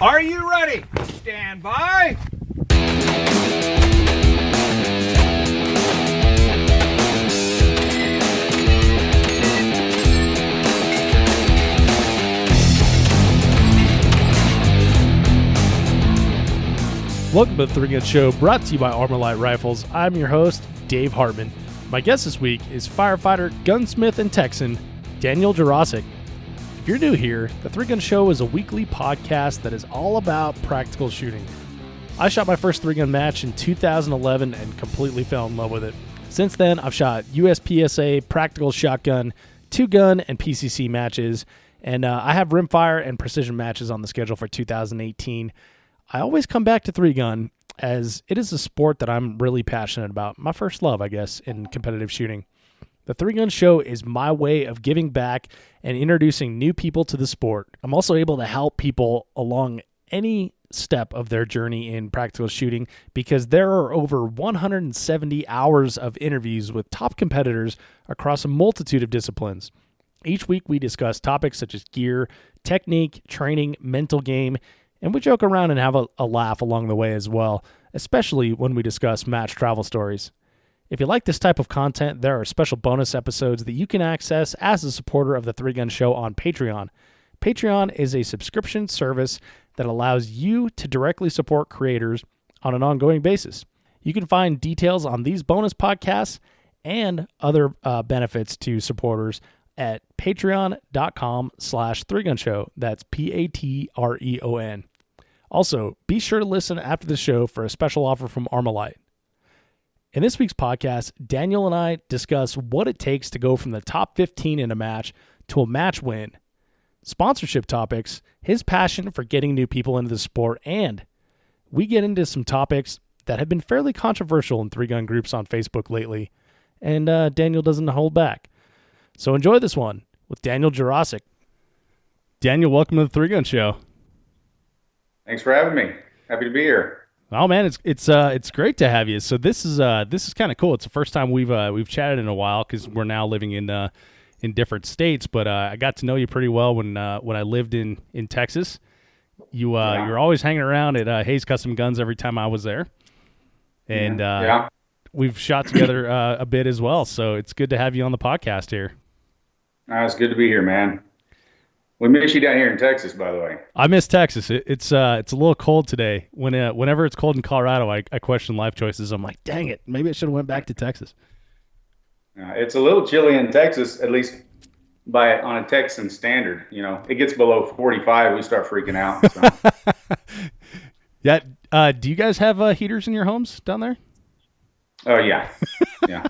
Are you ready? Stand by. Welcome to the Three Gun Show, brought to you by Armalite Rifles. I'm your host, Dave Hartman. My guest this week is firefighter, gunsmith, and Texan, Daniel Jirasek. If you're new here, the Three Gun Show is a weekly podcast that is all about practical shooting. I shot my first three-gun match in 2011 and completely fell in love with it. Since then, I've shot USPSA, practical shotgun, two-gun, and PCC matches, and I have rimfire and precision matches on the schedule for 2018. I always come back to three-gun as it is a sport that I'm really passionate about. My first love, I guess, in competitive shooting. The Three Gun Show is my way of giving back and introducing new people to the sport. I'm also able to help people along any step of their journey in practical shooting because there are over 170 hours of interviews with top competitors across a multitude of disciplines. Each week we discuss topics such as gear, technique, training, mental game, and we joke around and have a laugh along the way as well, especially when we discuss match travel stories. If you like this type of content, there are special bonus episodes that you can access as a supporter of the Three Gun Show on Patreon. Patreon is a subscription service that allows you to directly support creators on an ongoing basis. You can find details on these bonus podcasts and other benefits to supporters at patreon.com/threegunshow. That's Patreon. Also, be sure to listen after the show for a special offer from Armalite. In this week's podcast, Daniel and I discuss what it takes to go from the top 15 in a match to a match win, sponsorship topics, his passion for getting new people into the sport, and we get into some topics that have been fairly controversial in three-gun groups on Facebook lately, and Daniel doesn't hold back. So enjoy this one with Daniel Jirasek. Daniel, welcome to the Three Gun Show. Thanks for having me. Happy to be here. Oh man, it's great to have you. So this is kind of cool. It's the first time we've chatted in a while because we're now living in different states. But I got to know you pretty well when I lived in Texas. You were always hanging around at Hayes Custom Guns every time I was there, and we've shot together a bit as well. So it's good to have you on the podcast here. It's good to be here, man. We miss you down here in Texas, by the way. I miss Texas. It's a little cold today. Whenever it's cold in Colorado, I question life choices. I'm like, dang it, maybe I should have went back to Texas. It's a little chilly in Texas, at least on a Texan standard. You know, it gets below 45, we start freaking out. So. Yeah. Do you guys have heaters in your homes down there? Oh yeah, yeah.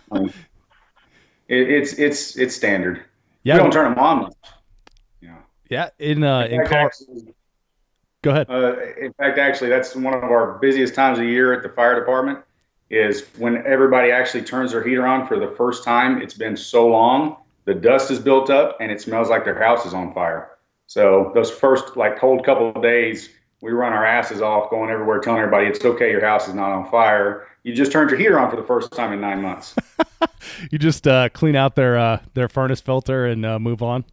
It's standard. Yeah. We don't turn them on much. Yeah, in Colorado. Go ahead. In fact, actually, that's one of our busiest times of year at the fire department is when everybody actually turns their heater on for the first time. It's been so long, the dust is built up, and it smells like their house is on fire. So those first cold couple of days, we run our asses off going everywhere telling everybody it's okay, your house is not on fire. You just turned your heater on for the first time in 9 months. You just clean out their furnace filter and move on.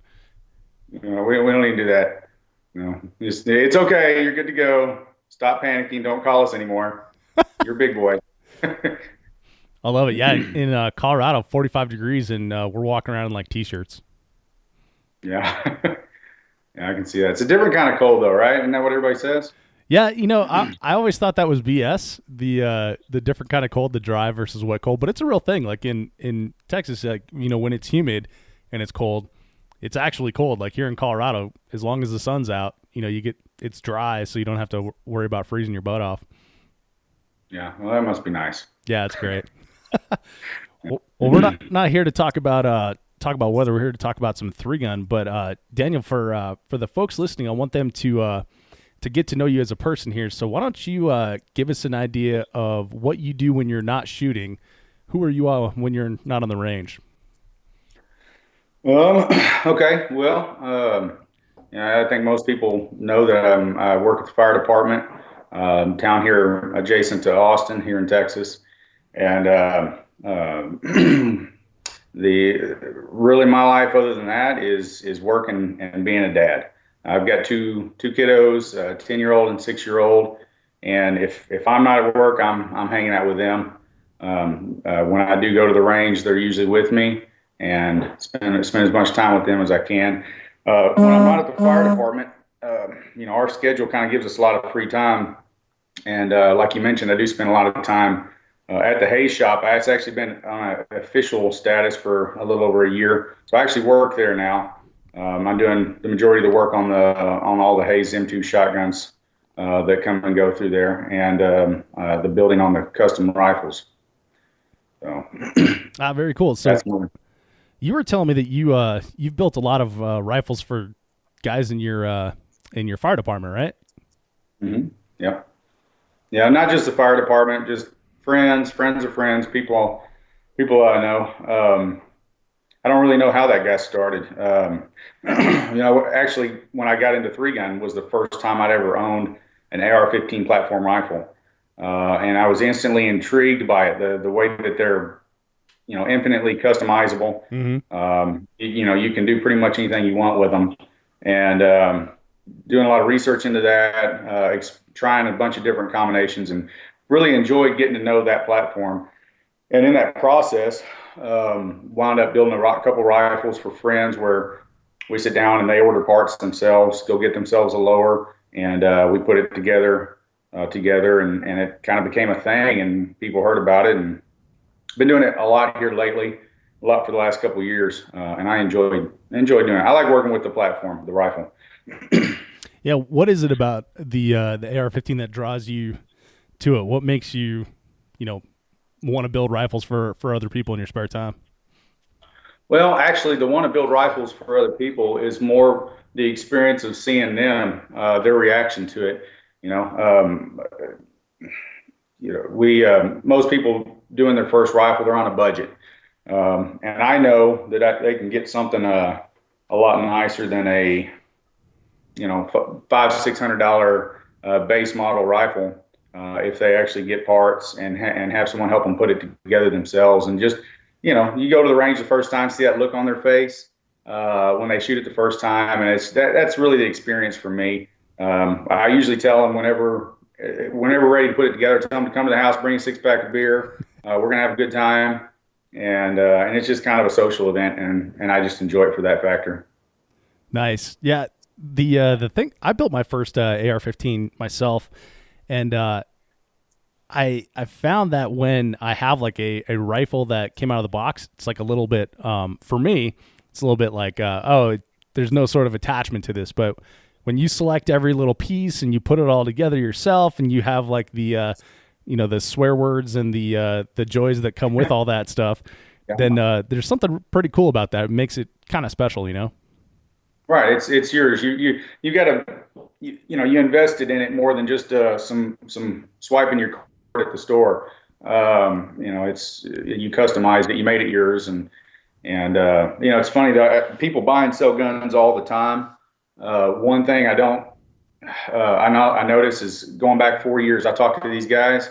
We don't need to do that. It's okay. You're good to go. Stop panicking. Don't call us anymore. You're a big boy. I love it. Yeah, in Colorado, 45 degrees, and we're walking around in like T-shirts. Yeah. Yeah, I can see that. It's a different kind of cold, though, right? Isn't that what everybody says? Yeah, I always thought that was BS. The different kind of cold, the dry versus wet cold, but it's a real thing. Like in Texas, when it's humid and it's cold. It's actually cold. Like here in Colorado, as long as the sun's out, it's dry, so you don't have to worry about freezing your butt off. Yeah, well, that must be nice. Yeah, it's great. well, we're not here to talk about weather. We're here to talk about some three gun. But Daniel, for the folks listening, I want them to get to know you as a person here. So why don't you give us an idea of what you do when you're not shooting? Who are you when you're not on the range? Okay. Well, I think most people know that I work at the fire department down here adjacent to Austin here in Texas. And really my life other than that is working and being a dad. I've got two kiddos, a 10-year-old and 6-year-old, and if I'm not at work, I'm hanging out with them. When I do go to the range, they're usually with me, and spend as much time with them as I can. When I'm not at the fire department, our schedule kind of gives us a lot of free time, and like you mentioned, I do spend a lot of time at the hay shop. It's actually been on an official status for a little over a year, so I actually work there now. I'm doing the majority of the work on all the Hayes M2 shotguns that come and go through there, and the building on the custom rifles. So, very cool. So you were telling me that you've built a lot of rifles for guys in your fire department, right? Mm-hmm. Yeah. Not just the fire department, just friends of friends, people I know. I don't really know how that got started. Actually, when I got into 3-gun was the first time I'd ever owned an AR-15 platform rifle. And I was instantly intrigued by it, the way that they're, infinitely customizable. Mm-hmm. You can do pretty much anything you want with them. And doing a lot of research into that, trying a bunch of different combinations, and really enjoyed getting to know that platform. And in that process, wound up building a couple rifles for friends where we sit down and they order parts themselves, go get themselves a lower, and we put it together, and it kind of became a thing, and people heard about it, and been doing it a lot here lately, a lot for the last couple of years, and I enjoyed doing it. I like working with the platform, the rifle. Yeah, what is it about the AR-15 that draws you to it? What makes you, want to build rifles for other people in your spare time? Well, actually, the want to build rifles for other people is more the experience of seeing them, their reaction to it. Most people doing their first rifle, they're on a budget, and I know that they can get something a lot nicer than a $500-600 base model rifle if they actually get parts and have someone help them put it together themselves. And just you go to the range the first time, see that look on their face when they shoot it the first time, and that's really the experience for me. I usually tell them whenever we're ready to put it together, tell them to come to the house, bring a 6-pack of beer. We're gonna have a good time, and it's just kind of a social event, and I just enjoy it for that factor. Nice, yeah. The thing, I built my first AR-15 myself, and I found that when I have like a rifle that came out of the box, it's like a little bit for me, it's a little bit like there's no sort of attachment to this, but when you select every little piece and you put it all together yourself, and you have like the the swear words and the joys that come with all that stuff, yeah. Then there's something pretty cool about that. It makes it kind of special, Right, it's yours. You got to you invested in it more than just some swiping your card at the store. It's you customized it, you made it yours, and it's funny that people buy and sell guns all the time. One thing I notice is going back 4 years, I talked to these guys.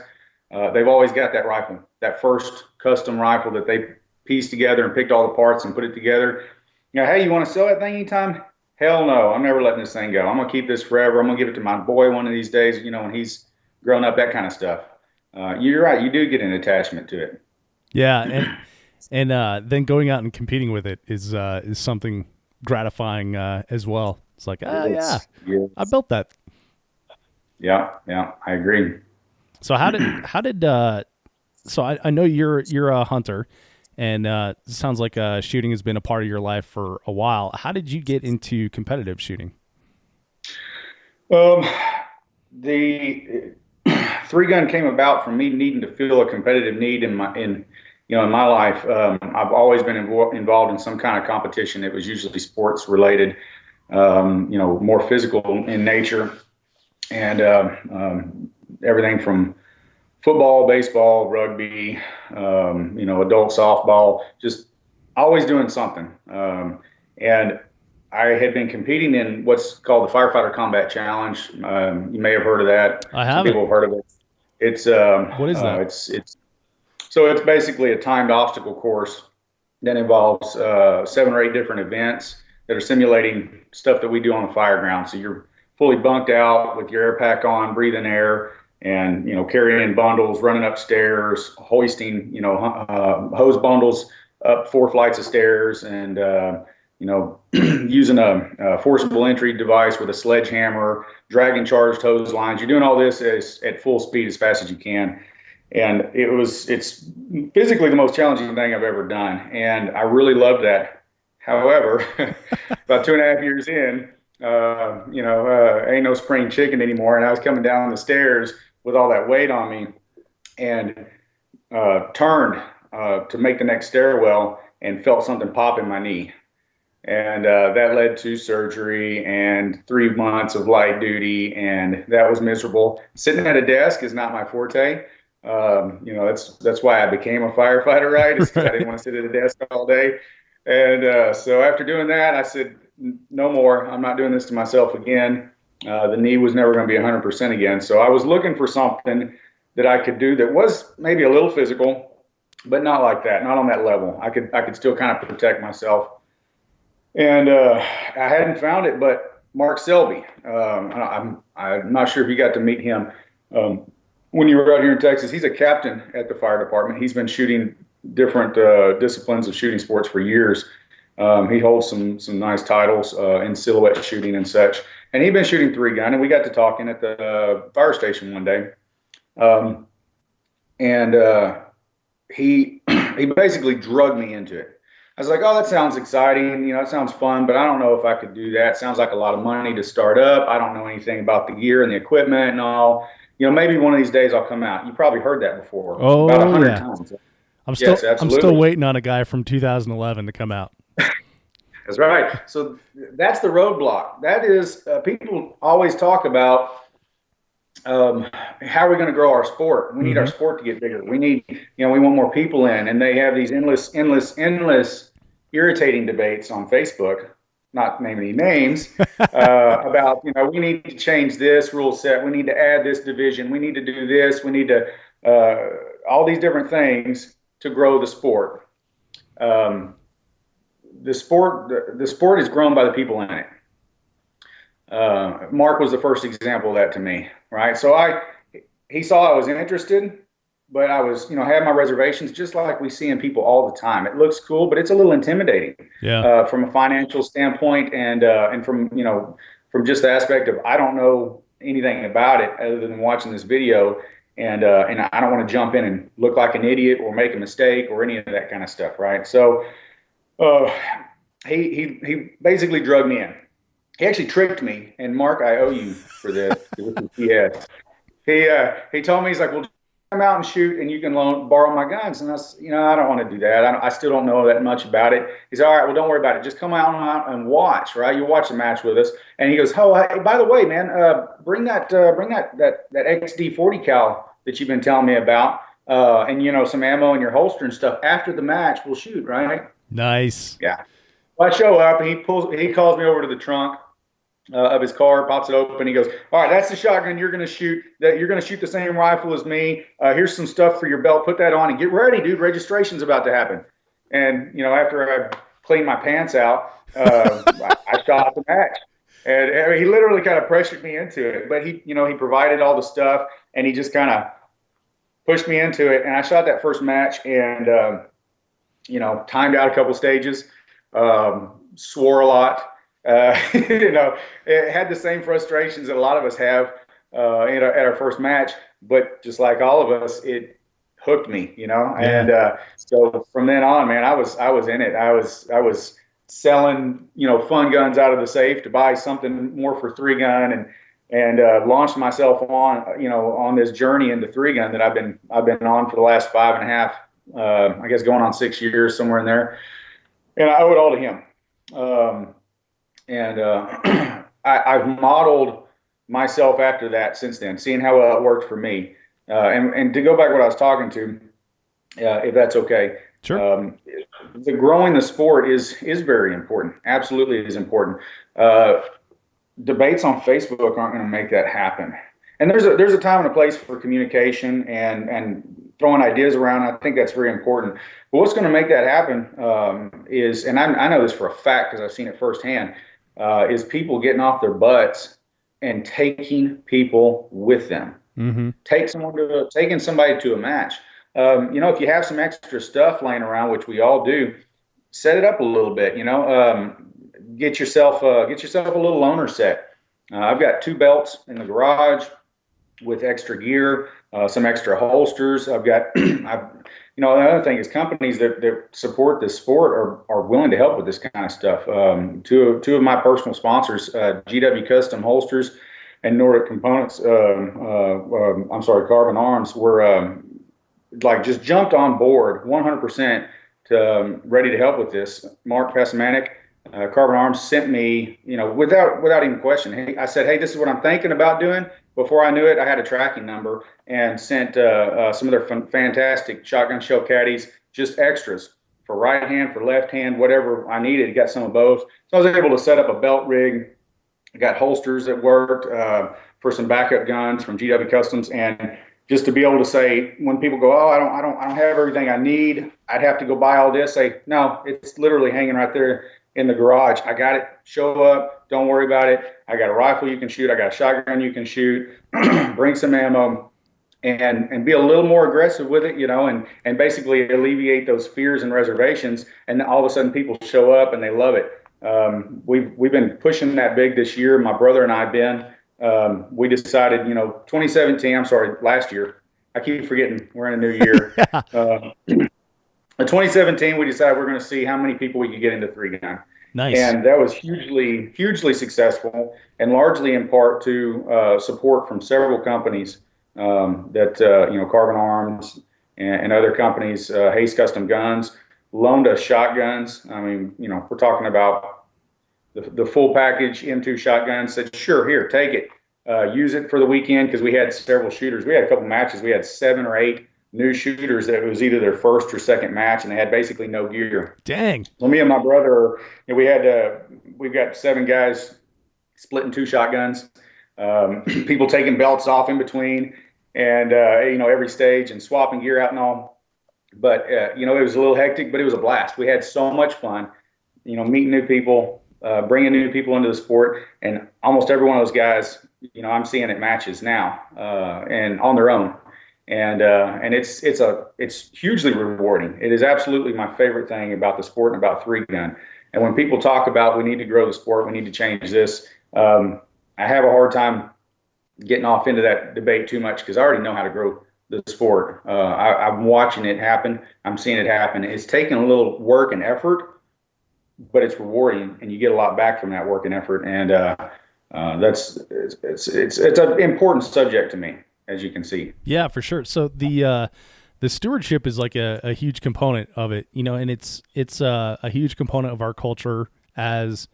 They've always got that rifle, that first custom rifle that they pieced together and picked all the parts and put it together. Hey, you want to sell that thing anytime? Hell no, I'm never letting this thing go. I'm going to keep this forever. I'm going to give it to my boy one of these days, when he's grown up, that kind of stuff. You're right. You do get an attachment to it. Yeah. And then going out and competing with it is something gratifying as well. It's like, yes. I built that. Yeah. I agree. So how did so I know you're a hunter, and it sounds like shooting has been a part of your life for a while. How did you get into competitive shooting? The 3-gun came about from me needing to fill a competitive need in my life. I've always been involved in some kind of competition. It was usually sports related, more physical in nature, and everything from football, baseball, rugby, adult softball, just always doing something. And I had been competing in what's called the Firefighter Combat Challenge. You may have heard of that. I haven't. People have heard of it. It's what is that? It's basically a timed obstacle course that involves 7 or 8 different events. that are simulating stuff that we do on the fire ground. So you're fully bunked out with your air pack on, breathing air, and carrying bundles, running upstairs, hoisting hose bundles up 4 flights of stairs, and using a forcible entry device with a sledgehammer, dragging charged hose lines. You're doing all this at full speed as fast as you can. And it's physically the most challenging thing I've ever done. And I really loved that. However, about 2.5 years in, ain't no spring chicken anymore. And I was coming down the stairs with all that weight on me, and turned to make the next stairwell and felt something pop in my knee. And that led to surgery and 3 months of light duty, and that was miserable. Sitting at a desk is not my forte. That's why I became a firefighter, right? It's 'cause I didn't want to sit at a desk all day. And so after doing that, I said, no more. I'm not doing this to myself again. The knee was never going to be 100% again. So I was looking for something that I could do that was maybe a little physical, but not like that, not on that level. I could still kind of protect myself. And I hadn't found it, but Mark Selby, I'm not sure if you got to meet him when you were out here in Texas. He's a captain at the fire department. He's been shooting different disciplines of shooting sports for years. He holds some nice titles in silhouette shooting and such. And he'd been shooting 3-gun, and we got to talking at the fire station one day. He basically drugged me into it. I was like, oh, that sounds exciting. It sounds fun, but I don't know if I could do that. It sounds like a lot of money to start up. I don't know anything about the gear and the equipment and all. Maybe one of these days I'll come out. You probably heard that before. Oh, about 100 times. I'm still waiting on a guy from 2011 to come out. That's right. So that's the roadblock. That is, people always talk about how are we going to grow our sport? We need our sport to get bigger. We need, we want more people in, and they have these endless irritating debates on Facebook, not naming any names, about, we need to change this rule set. We need to add this division. We need to do this. We need to, all these different things to grow the sport. The sport is grown by the people in it. Mark was the first example of that to me, right? So he saw I was interested, but I was, had my reservations, just like we see in people all the time. It looks cool, but it's a little intimidating, from a financial standpoint, and from just the aspect of I don't know anything about it other than watching this video, and I don't want to jump in and look like an idiot or make a mistake or any of that kind of stuff, right? So he basically drugged me in. He actually tricked me, and Mark, I owe you for this. Yes. He told me, he's like, well, come out and shoot, and you can borrow my guns. And I said, I don't want to do that. I still don't know that much about it. He said, all right, well, don't worry about it. Just come out and watch, right? You watch the match with us. And he goes, oh, hey, by the way, man, bring that XD 40 cal that you've been telling me about, and some ammo in your holster and stuff. After the match, we'll shoot, right? Nice. Yeah. Well, I show up, and he calls me over to the trunk of his car, pops it open. He goes, all right, that's the shotgun you're going to shoot. You're going to shoot the same rifle as me. Here's some stuff for your belt. Put that on and get ready, dude. Registration's about to happen. And, after I cleaned my pants out, I shot the match. And he literally kind of pressured me into it. But he provided all the stuff, and he just kind of pushed me into it. And I shot that first match and, timed out a couple stages, swore a lot. It had the same frustrations that a lot of us have at our first match, but just like all of us, it hooked me, Yeah. And so from then on, man, I was in it. I was selling fun guns out of the safe to buy something more for 3-gun, and launched myself on this journey into 3-gun that I've been on for the last 5.5, I guess going on 6 years, somewhere in there, and I owe it all to him. I've modeled myself after that since then, seeing how well it worked for me. And to go back to what I was talking to, if that's okay. Sure. Growing the sport is very important. Absolutely is important. Debates on Facebook aren't going to make that happen. And there's a time and a place for communication and throwing ideas around. I think that's very important. But what's going to make that happen is, and I know this for a fact because I've seen it firsthand, is people getting off their butts and taking people with them. Mm-hmm. Taking somebody to a match. If you have some extra stuff laying around, which we all do, set it up a little bit. Get yourself a little loaner set. I've got 2 belts in the garage with extra gear, some extra holsters. I've got, the other thing is companies that support this sport are willing to help with this kind of stuff. Two of my personal sponsors, GW Custom Holsters and Nordic Components, Carbon Arms, were just jumped on board 100% to ready to help with this. Mark Pesamanek, Carbon Arms, sent me, without even question. Hey, I said, hey, this is what I'm thinking about doing. Before I knew it, I had a tracking number and sent some of their fantastic shotgun shell caddies, just extras for right hand, for left hand, whatever I needed. Got some of both. So I was able to set up a belt rig. I got holsters that worked for some backup guns from GW Customs, and just to be able to say, when people go, oh, I don't have everything I need, I'd have to go buy all this. Say, no, it's literally hanging right there in the garage. I got it. Show up. Don't worry about it. I got a rifle you can shoot. I got a shotgun you can shoot. Bring some ammo, and be a little more aggressive with it, and basically alleviate those fears and reservations. And all of a sudden, people show up and they love it. We've been pushing that big this year. My brother and I have been. We decided, 2017. Last year. I keep forgetting we're in a new year. In 2017, we decided we're going to see how many people we could get into 3-gun. Nice. And that was hugely successful, and largely in part to support from several companies Carbon Arms and other companies, Hayes Custom Guns, loaned us shotguns. I mean, we're talking about the full package M2 shotgun. Said, sure, here, take it. Use it for the weekend, because we had several shooters. We had a couple matches. We had 7 or 8 new shooters that it was either their first or second match, and they had basically no gear. Dang. So me and my brother, we've got 7 guys splitting 2 shotguns, people taking belts off in between, and every stage, and swapping gear out and all. But it was a little hectic, but it was a blast. We had so much fun, meeting new people, bringing new people into the sport, and almost every one of those guys, I'm seeing at matches now, and on their own. And it's hugely rewarding. It is absolutely my favorite thing about the sport and about 3-gun. And when people talk about, we need to grow the sport, we need to change this, I have a hard time getting off into that debate too much, because I already know how to grow the sport. I'm watching it happen. I'm seeing it happen. It's taking a little work and effort, but it's rewarding, and you get a lot back from that work and effort. And it's an important subject to me, as you can see. Yeah, for sure. So the stewardship is like a huge component of it, and it's a huge component of our culture as,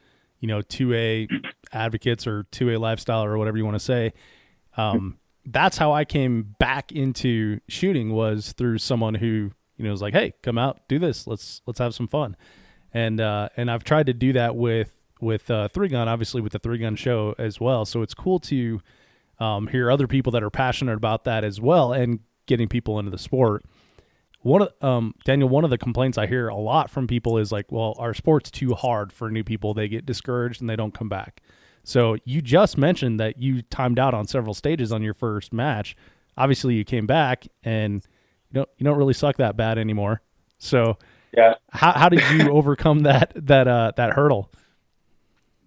2A advocates or 2A lifestyle or whatever you want to say. That's how I came back into shooting, was through someone who, was like, hey, come out, do this. Let's have some fun. And I've tried to do that with 3-gun, obviously with the 3-gun show as well. So it's cool to hear other people that are passionate about that as well, and getting people into the sport. Daniel, one of the complaints I hear a lot from people is like, well, our sport's too hard for new people. They get discouraged and they don't come back. So you just mentioned that you timed out on several stages on your first match. Obviously you came back, and you don't really suck that bad anymore. So yeah, how did you overcome that hurdle?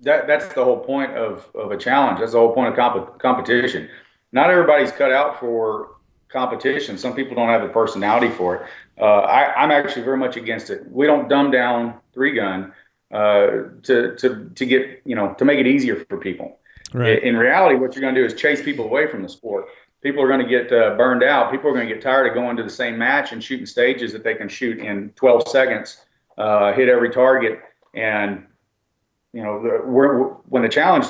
That's the whole point of a challenge. That's the whole point of competition. Not everybody's cut out for competition. Some people don't have the personality for it. I'm actually very much against it. We don't dumb down 3-gun to get, to make it easier for people. Right. In reality, what you're going to do is chase people away from the sport. People are going to get burned out. People are going to get tired of going to the same match and shooting stages that they can shoot in 12 seconds, hit every target, and when the challenge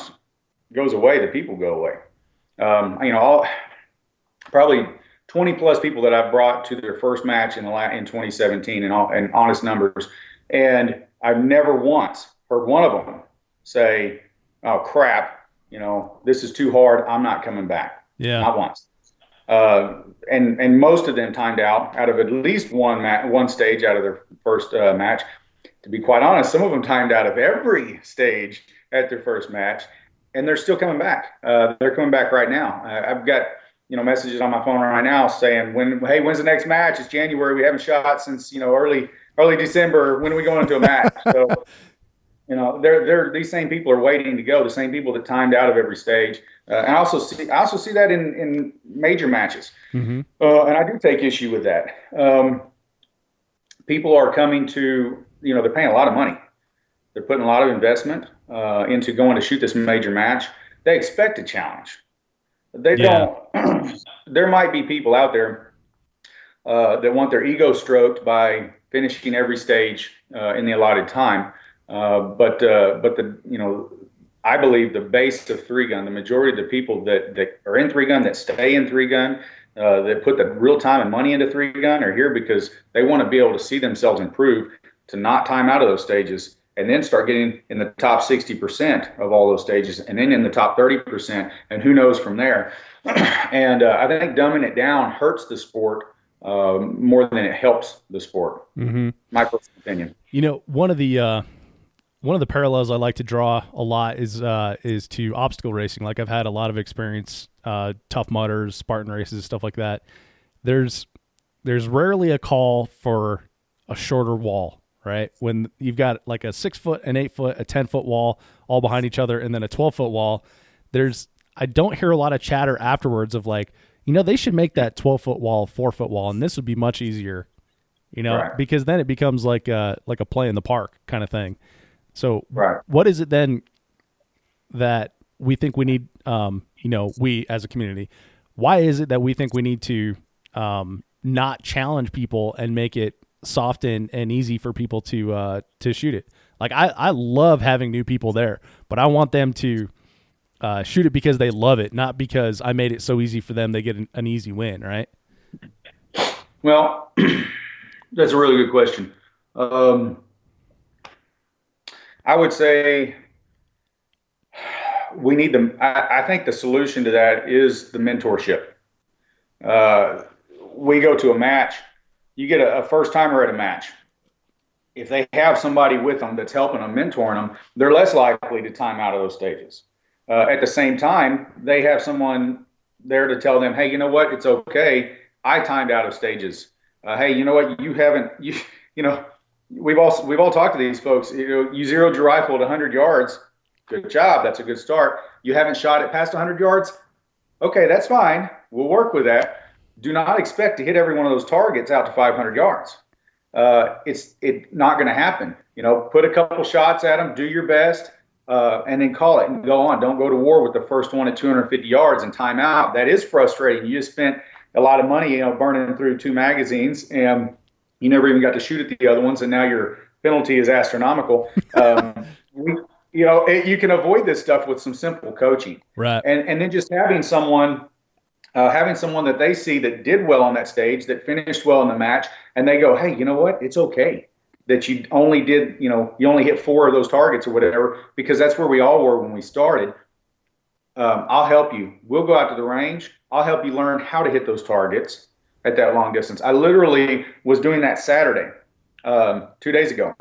goes away, the people go away. Probably 20 plus people that I've brought to their first match in 2017, and honest numbers, and I've never once heard one of them say, "Oh crap, this is too hard. I'm not coming back." Yeah, not once. And most of them timed out of at least one stage out of their first match. To be quite honest, some of them timed out of every stage at their first match, and they're still coming back. They're coming back right now. I've got messages on my phone right now saying, when's the next match? It's January. We haven't shot since early December. When are we going into a match? So they're these same people are waiting to go. The same people that timed out of every stage. And I also see that in major matches. Mm-hmm. And I do take issue with that. People are coming to, they're paying a lot of money. They're putting a lot of investment into going to shoot this major match. They expect a challenge. They don't. There might be people out there that want their ego stroked by finishing every stage in the allotted time. But I believe the base of three gun, the majority of the people that are in three gun, that stay in three gun, that put the real time and money into three gun, are here because they want to be able to see themselves improve, to not time out of those stages, and then start getting in the top 60% of all those stages, and then in the top 30%, and who knows from there. And I think dumbing it down hurts the sport more than it helps the sport. Mm-hmm. My personal opinion. One of the parallels I like to draw a lot is to obstacle racing. Like, I've had a lot of experience, Tough Mudders, Spartan races, stuff like that. There's rarely a call for a shorter wall, right? When you've got like a 6 foot, an 8 foot, a 10-foot wall all behind each other, and then a 12-foot wall. I don't hear a lot of chatter afterwards of like, they should make that 12-foot wall 4-foot wall, and this would be much easier, Right. because then it becomes like a play in the park kind of thing. So Right. What is it then that we think we need, we as a community, why is it that we think we need to not challenge people and make it soft and easy for people to shoot it? Like, I love having new people there, but I want them to shoot it because they love it, not because I made it so easy for them they get an easy win, right? Well, that's a really good question. I would say we need I think the solution to that is the mentorship. We go to a match, you get a first timer at a match. If they have somebody with them that's helping them, mentoring them, they're less likely to time out of those stages. At the same time, they have someone there to tell them, hey, you know what? It's okay. I timed out of stages. Hey, you know what? We've all talked to these folks. You zeroed your rifle at 100 yards. Good job. That's a good start. You haven't shot it past 100 yards. Okay, that's fine. We'll work with that. Do not expect to hit every one of those targets out to 500 yards. It's not going to happen. Put a couple shots at them, do your best, and then call it and go on. Don't go to war with the first one at 250 yards and time out. That is frustrating. You just spent a lot of money, burning through 2 magazines, and you never even got to shoot at the other ones, and now your penalty is astronomical. You can avoid this stuff with some simple coaching, right? And then just having someone that they see that did well on that stage, that finished well in the match, and they go, hey, you know what? It's okay that you only hit 4 of those targets or whatever, because that's where we all were when we started. I'll help you. We'll go out to the range. I'll help you learn how to hit those targets at that long distance. I literally was doing that Saturday, 2 days ago.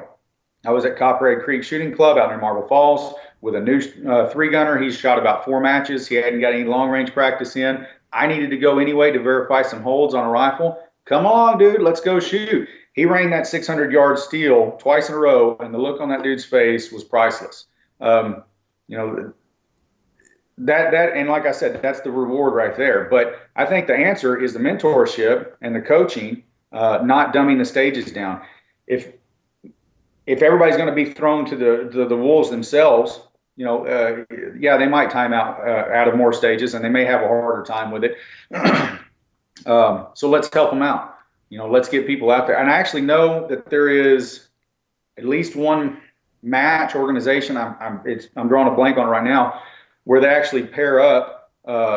I was at Copperhead Creek Shooting Club out near Marble Falls with a new 3-gunner. He's shot about 4 matches. He hadn't got any long-range practice in. I needed to go anyway to verify some holds on a rifle. Come on, dude, let's go shoot. He rang that 600-yard steel twice in a row, and the look on that dude's face was priceless. That and like I said, that's the reward right there. But I think the answer is the mentorship and the coaching, not dumbing the stages down. If everybody's going to be thrown to the wolves themselves, they might time out of more stages, and they may have a harder time with it. So let's help them out. Let's get people out there. And I actually know that there is at least one match organization. I'm drawing a blank on it right now, where they actually pair up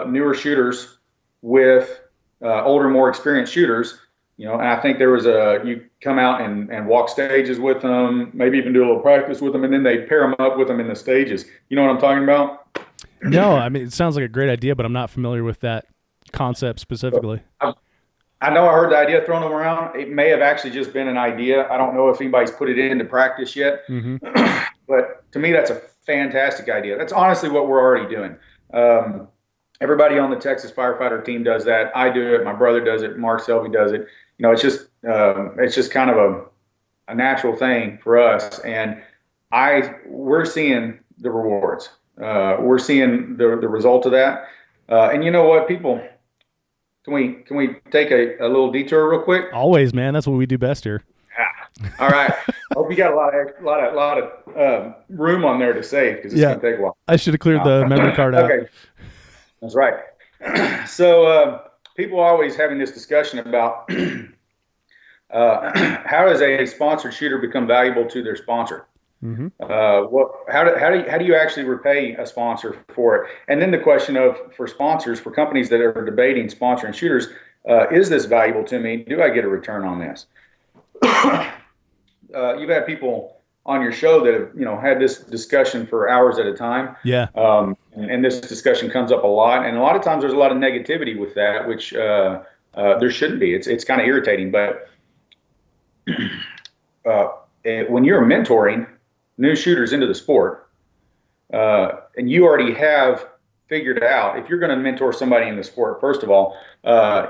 newer shooters with older, more experienced shooters. And I think there was you come out and walk stages with them, maybe even do a little practice with them, and then they pair them up with them in the stages. You know what I'm talking about? No, I mean, it sounds like a great idea, but I'm not familiar with that concept specifically? I know I heard the idea thrown around. It may have actually just been an idea. I don't know if anybody's put it into practice yet. Mm-hmm. But to me, that's a fantastic idea. That's honestly what we're already doing. Everybody on the Texas firefighter team does that. I do it. My brother does it. Mark Selby does it. It's just kind of a natural thing for us. And we're seeing the rewards. We're seeing the result of that. And you know what, people, can we take a little detour real quick? Always, man. That's what we do best here. All right. I hope you got a lot of room on there to save, because it's going to take a while. I should have cleared the memory card out. Okay. That's right. So people are always having this discussion about how does a sponsored shooter become valuable to their sponsor? Mm-hmm. How do you actually repay a sponsor for it? And then the question for sponsors, for companies that are debating sponsoring shooters, is this valuable to me? Do I get a return on this? You've had people on your show that have had this discussion for hours at a time. Yeah. And this discussion comes up a lot, and a lot of times there's a lot of negativity with that, which there shouldn't be. It's kind of irritating, but when you're mentoring new shooters into the sport, and you already have figured out, if you're going to mentor somebody in the sport, first of all,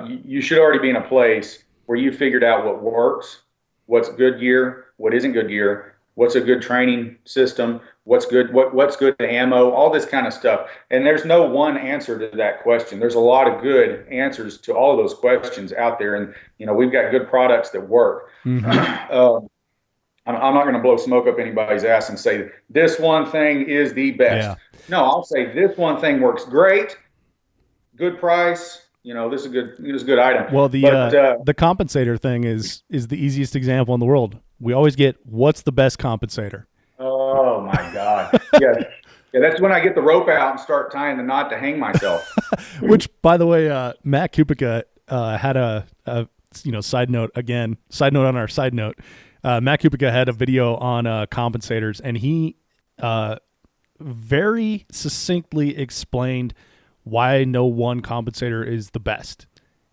you should already be in a place where you figured out what works, what's good gear, what isn't good gear, what's a good training system, what's good ammo, all this kind of stuff. And there's no one answer to that question. There's a lot of good answers to all of those questions out there, and we've got good products that work. Mm-hmm. I'm not going to blow smoke up anybody's ass and say this one thing is the best. Yeah. No, I'll say this one thing works great, good price. This is a good item. Well, the compensator thing is the easiest example in the world. We always get, what's the best compensator? Oh my God. Yeah. Yeah, that's when I get the rope out and start tying the knot to hang myself. Which, by the way, Matt Kupica had a side note on our side note. Matt Kupica had a video on compensators, and he very succinctly explained why no one compensator is the best.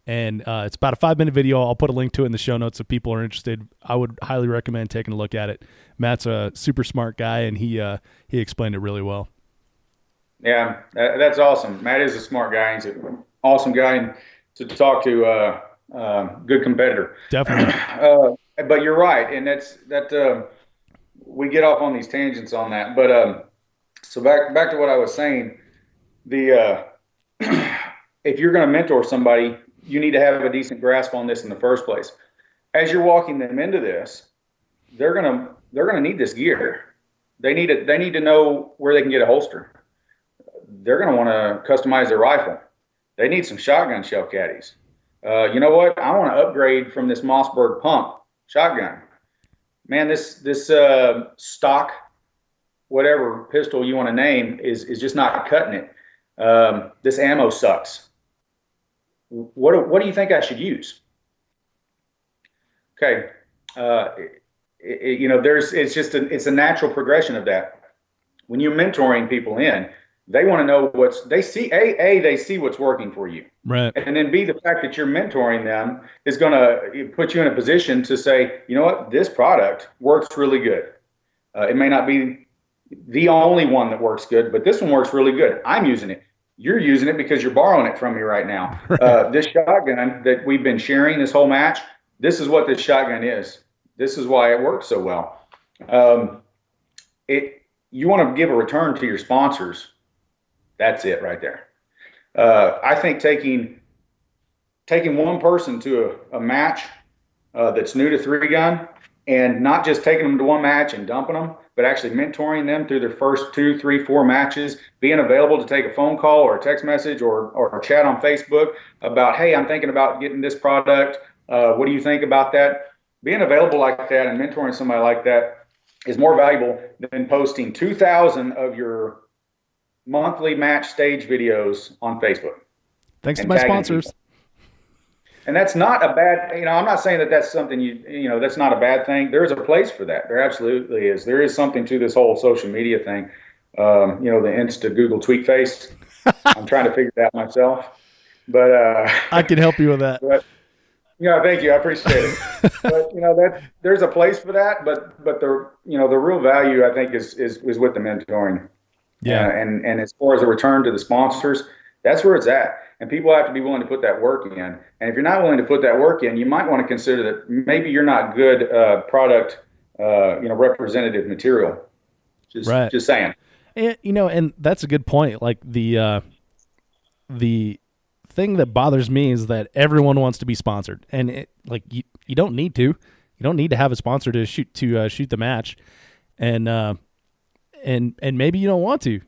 And it's about a 5-minute video. I'll put a link to it in the show notes if people are interested. I would highly recommend taking a look at it. Matt's a super smart guy, and he explained it really well. Yeah, that's awesome. Matt is a smart guy. He's an awesome guy to talk to. Good competitor. Definitely. But you're right, and we get off on these tangents on that. But so back to what I was saying. If you're going to mentor somebody, you need to have a decent grasp on this in the first place. As you're walking them into this, they're gonna need this gear. They need to know where they can get a holster. They're gonna want to customize their rifle. They need some shotgun shell caddies. You know what? I want to upgrade from this Mossberg pump shotgun. Man, this stock, whatever pistol you want to name, is just not cutting it. This ammo sucks. What do you think I should use? Okay, it's a natural progression of that. When you're mentoring people in, they want to know they see what's working for you, right? And then B, the fact that you're mentoring them is going to put you in a position to say, you know what, this product works really good. It may not be the only one that works good, but this one works really good. I'm using it. You're using it because you're borrowing it from me right now. Right. This shotgun that we've been sharing this whole match, this is what this shotgun is. This is why it works so well. You want to give a return to your sponsors. That's it right there. I think taking one person to a match that's new to 3-gun, and not just taking them to one match and dumping them, but actually mentoring them through their first 2, 3, 4 matches, being available to take a phone call or a text message or a chat on Facebook about, hey, I'm thinking about getting this product. What do you think about that? Being available like that and mentoring somebody like that is more valuable than posting 2,000 of your monthly match stage videos on Facebook. Thanks to my sponsors. People. And that's not a bad, I'm not saying that that's something that's not a bad thing. There is a place for that. There absolutely is. There is something to this whole social media thing. The Insta Google tweet face. I'm trying to figure that out myself. But I can help you with that. but yeah, thank you. I appreciate it. But that there's a place for that. But the real value I think is with the mentoring. Yeah. And as far as a return to the sponsors, that's where it's at. And people have to be willing to put that work in. And if you're not willing to put that work in, you might want to consider that maybe you're not good product, representative material. Just saying. And, and that's a good point. Like the thing that bothers me is that everyone wants to be sponsored, and you don't need to. You don't need to have a sponsor to shoot the match, and maybe you don't want to.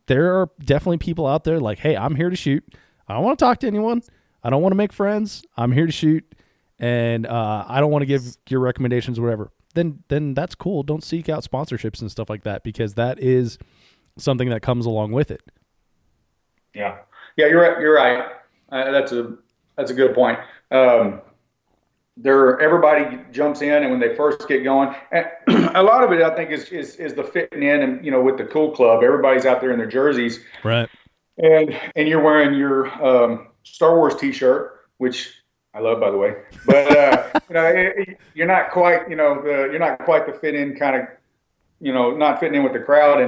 There are definitely people out there like, hey, I'm here to shoot. I don't want to talk to anyone. I don't want to make friends. I'm here to shoot, and I don't want to give your recommendations or whatever. Then that's cool. Don't seek out sponsorships and stuff like that, because that is something that comes along with it. Yeah, you're right. That's a good point. Everybody jumps in, and when they first get going, and a lot of it I think is the fitting in, and with the cool club, everybody's out there in their jerseys, right? And you're wearing your Star Wars T-shirt, which I love, by the way, but you're not quite you're not quite the fit in kind of not fitting in with the crowd,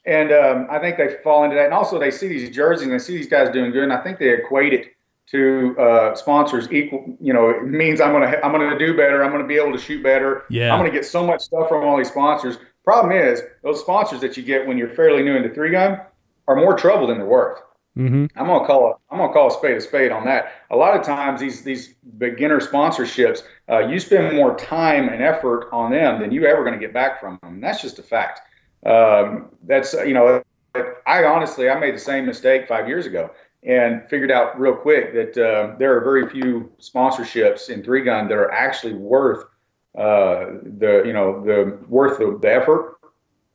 and I think they fall into that, and also they see these jerseys and they see these guys doing good, and I think they equate it to sponsors equal. It means I'm gonna do better. I'm gonna be able to shoot better. Yeah. I'm gonna get so much stuff from all these sponsors. Problem is, those sponsors that you get when you're fairly new into 3-gun are more trouble than they're worth. Mm-hmm. I'm gonna call a spade on that. A lot of times these beginner sponsorships, you spend more time and effort on them than you ever going to get back from them. And that's just a fact. That's I made the same mistake 5 years ago and figured out real quick that there are very few sponsorships in 3-gun that are actually worth the effort,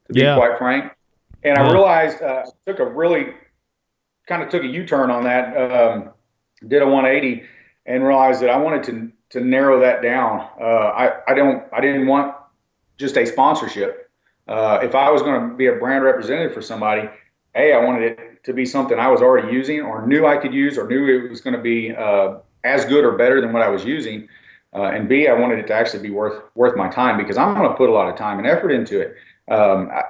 to be quite frank. And I realized took a U-turn on that, did a 180, and realized that I wanted to narrow that down. I didn't want just a sponsorship. If I was going to be a brand representative for somebody, A, I wanted it to be something I was already using or knew I could use or knew it was going to be as good or better than what I was using. And B, I wanted it to actually be worth my time, because I'm going to put a lot of time and effort into it.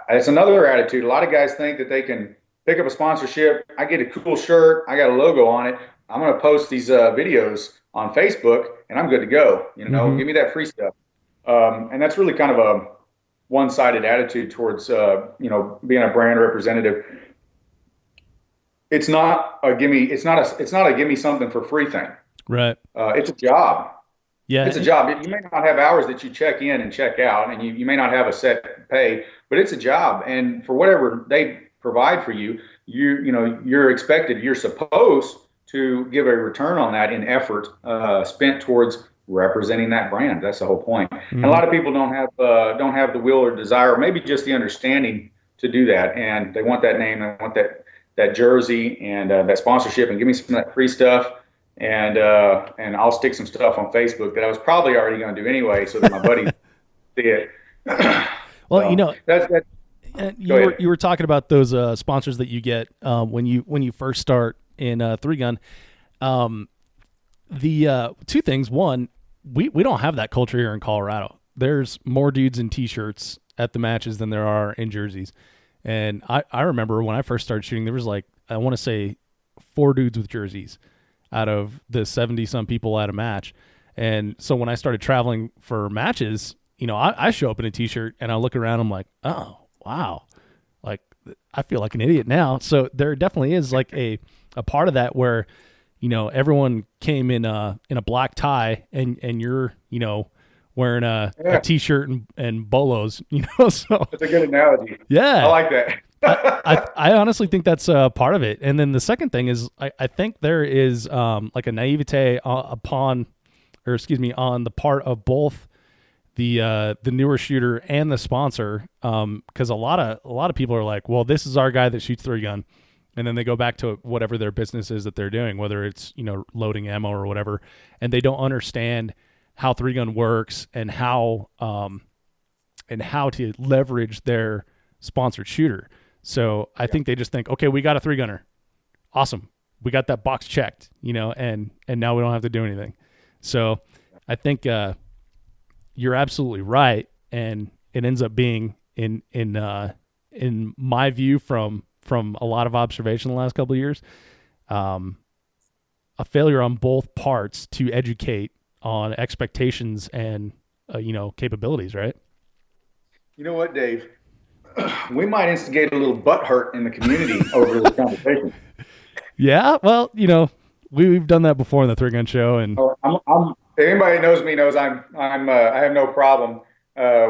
It's another attitude. A lot of guys think that they can pick up a sponsorship. I get a cool shirt. I got a logo on it. I'm going to post these videos on Facebook, and I'm good to go. Mm-hmm. Give me that free stuff. And that's really kind of a one-sided attitude towards, being a brand representative. It's not a gimme. It's not a gimme something for free thing. Right. It's a job. Yeah, it's a job. You may not have hours that you check in and check out, and you may not have a set pay, but it's a job. And for whatever they provide for you, you're expected, you're supposed to give a return on that in effort spent towards representing that brand. That's the whole point. Mm-hmm. And a lot of people don't have the will or desire, or maybe just the understanding to do that. And they want that name, they want that jersey and that sponsorship, and give me some of that free stuff. And I'll stick some stuff on Facebook that I was probably already going to do anyway, so that my buddies see it. Well, that's you were talking about those sponsors that you get when you first start in 3-gun. The two things: one, we don't have that culture here in Colorado. There's more dudes in t-shirts at the matches than there are in jerseys. And I remember when I first started shooting, there was I want to say 4 dudes with jerseys out of the 70 some people at a match. And so when I started traveling for matches, I show up in a t-shirt and I look around, I'm like, oh, wow. I feel like an idiot now. So there definitely is a part of that where, everyone came in a black tie and you're, wearing a t-shirt and bolos, so that's a good analogy. Yeah. I like that. I honestly think that's part of it. And then the second thing is I think there is a naivete on the part of both the newer shooter and the sponsor, because a lot of people are like, well, this is our guy that shoots 3-gun, and then they go back to whatever their business is that they're doing, whether it's loading ammo or whatever, and they don't understand how 3-gun works and how to leverage their sponsored shooter. So I think they just think, okay, we got a 3-gunner. Awesome. we got that box checked, and now we don't have to do anything. So I think you're absolutely right, and it ends up being in my view from a lot of observation the last couple of years, a failure on both parts to educate on expectations and capabilities, right? You know what, Dave? We might instigate a little butt hurt in the community over this conversation. Yeah, well, we've done that before in the 3-Gun Show, and anybody knows me knows I have no problem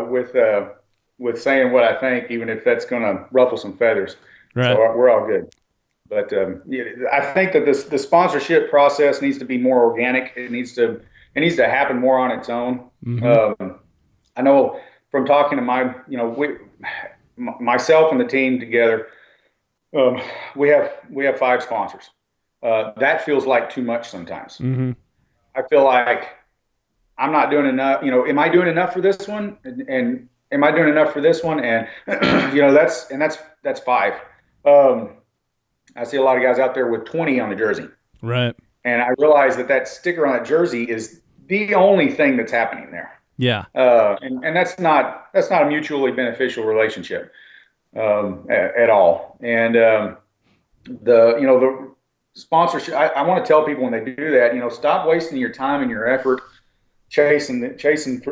with saying what I think, even if that's going to ruffle some feathers. Right. So we're all good. But I think that the sponsorship process needs to be more organic. It needs to happen more on its own. Mm-hmm. I know from talking to myself and the team together, we have 5 sponsors. That feels like too much sometimes. Mm-hmm. I feel like I'm not doing enough. Am I doing enough for this one? And am I doing enough for this one? And that's 5. I see a lot of guys out there with 20 on the jersey. Right. And I realize that sticker on that jersey is the only thing that's happening there. Yeah. And that's not a mutually beneficial relationship at all. And the sponsorship, I want to tell people when they do that, stop wasting your time and your effort chasing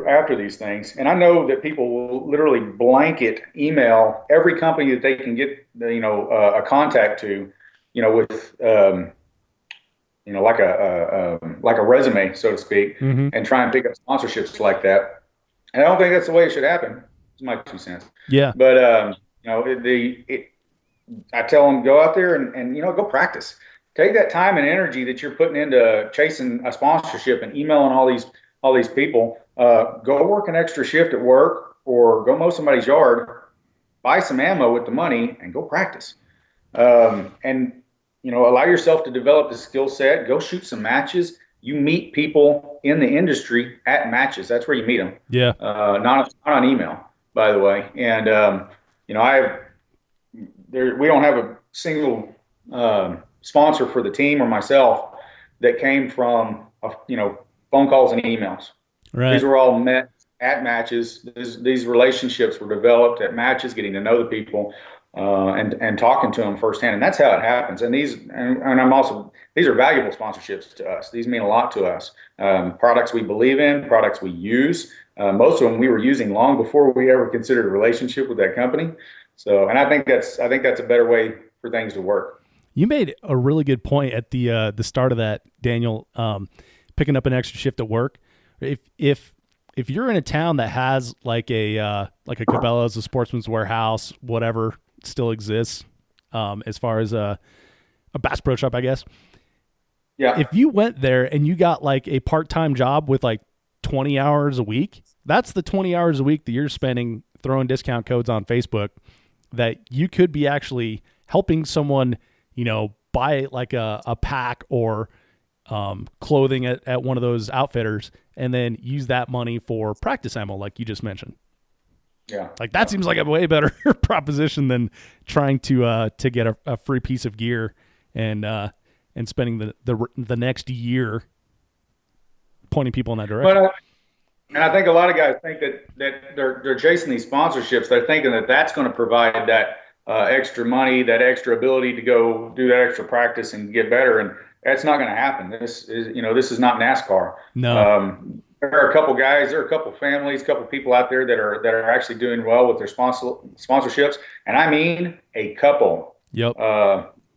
after these things. And I know that people will literally blanket email every company that they can get, a contact to, with, like a resume, so to speak, mm-hmm. and try and pick up sponsorships like that. And I don't think that's the way it should happen. It's my 2 cents. Yeah. But, I tell them, go out there and go practice. Take that time and energy that you're putting into chasing a sponsorship and emailing all these people. Go work an extra shift at work or go mow somebody's yard, buy some ammo with the money, and go practice. And allow yourself to develop the skill set. Go shoot some matches. You meet people in the industry at matches. That's where you meet them. Yeah. Not on email, by the way. And we don't have a single sponsor for the team or myself that came from phone calls and emails. Right. These were all met at matches. These relationships were developed at matches, getting to know the people and talking to them firsthand. And that's how it happens. And these are valuable sponsorships to us. These mean a lot to us. Products we believe in, products we use. Most of them we were using long before we ever considered a relationship with that company. So, and I think that's a better way for things to work. You made a really good point at the start of that, Daniel. Picking up an extra shift at work. If you're in a town that has like a Cabela's, a Sportsman's Warehouse, whatever still exists, as far as a Bass Pro Shop, I guess. Yeah. If you went there and you got like a part-time job with like 20 hours a week, that's the 20 hours a week that you're spending throwing discount codes on Facebook that you could be actually helping someone, buy like a pack or clothing at one of those outfitters and then use that money for practice ammo, like you just mentioned. Yeah. Like that seems like a way better proposition than trying to get a free piece of gear and spending the next year pointing people in that direction. And I think a lot of guys think that they're chasing these sponsorships. They're thinking that that's going to provide that extra money, that extra ability to go do that extra practice and get better. And that's not going to happen. This is not NASCAR. No. There are a couple guys, there are a couple families, a couple people out there that are actually doing well with their sponsorships, and I mean a couple. Yep.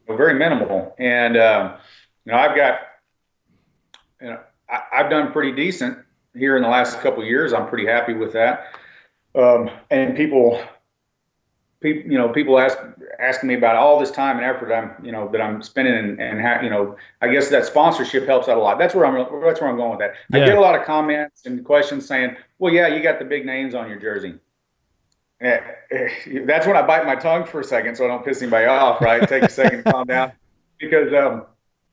Very minimal. And I've done pretty decent here in the last couple of years. I'm pretty happy with that. And people asking me about all this time and effort that I'm spending and how, I guess that sponsorship helps out a lot. That's where I'm going with that. Yeah. I get a lot of comments and questions saying, well, yeah, you got the big names on your jersey. That's when I bite my tongue for a second so I don't piss anybody off, right? Take a second to calm down. Because,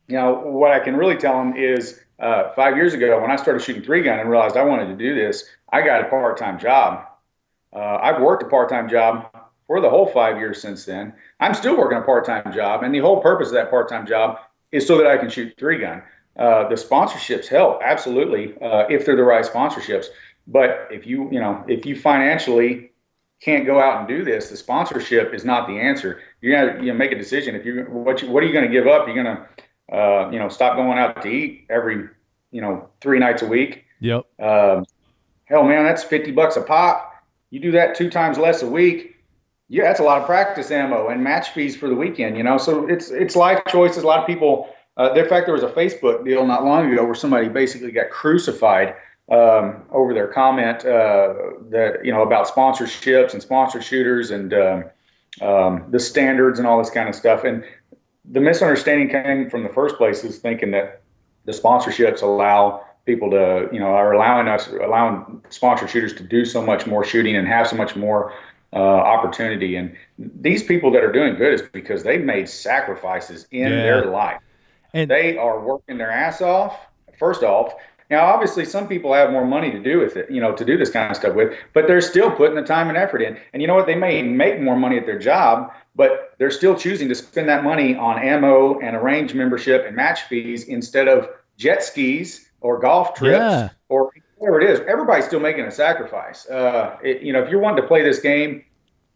what I can really tell them is 5 years ago when I started shooting 3-gun and realized I wanted to do this, I got a part-time job. I've worked a part-time job for the whole 5 years since then. I'm still working a part-time job, and the whole purpose of that part-time job is so that I can shoot 3-gun. The sponsorships help absolutely if they're the right sponsorships. But if you financially can't go out and do this, the sponsorship is not the answer. You got to make a decision. What are you going to give up? You're going to stop going out to eat every 3 nights a week. Yep. Hell, man, that's $50 a pop. You do that 2 times less a week. Yeah, that's a lot of practice ammo and match fees for the weekend. So it's life choices. A lot of people. In fact, there was a Facebook deal not long ago where somebody basically got crucified over their comment that about sponsorships and sponsor shooters and the standards and all this kind of stuff. And the misunderstanding came from the first place is thinking that the sponsorships allow people to, are allowing sponsor shooters to do so much more shooting and have so much more opportunity. And these people that are doing good is because they've made sacrifices in their life. And they are working their ass off, first off. Now, obviously, some people have more money to do with it, to do this kind of stuff with, but they're still putting the time and effort in. And you know what? They may make more money at their job, but they're still choosing to spend that money on ammo and a range membership and match fees instead of jet skis or golf trips or whatever it is. Everybody's still making a sacrifice. If you're wanting to play this game,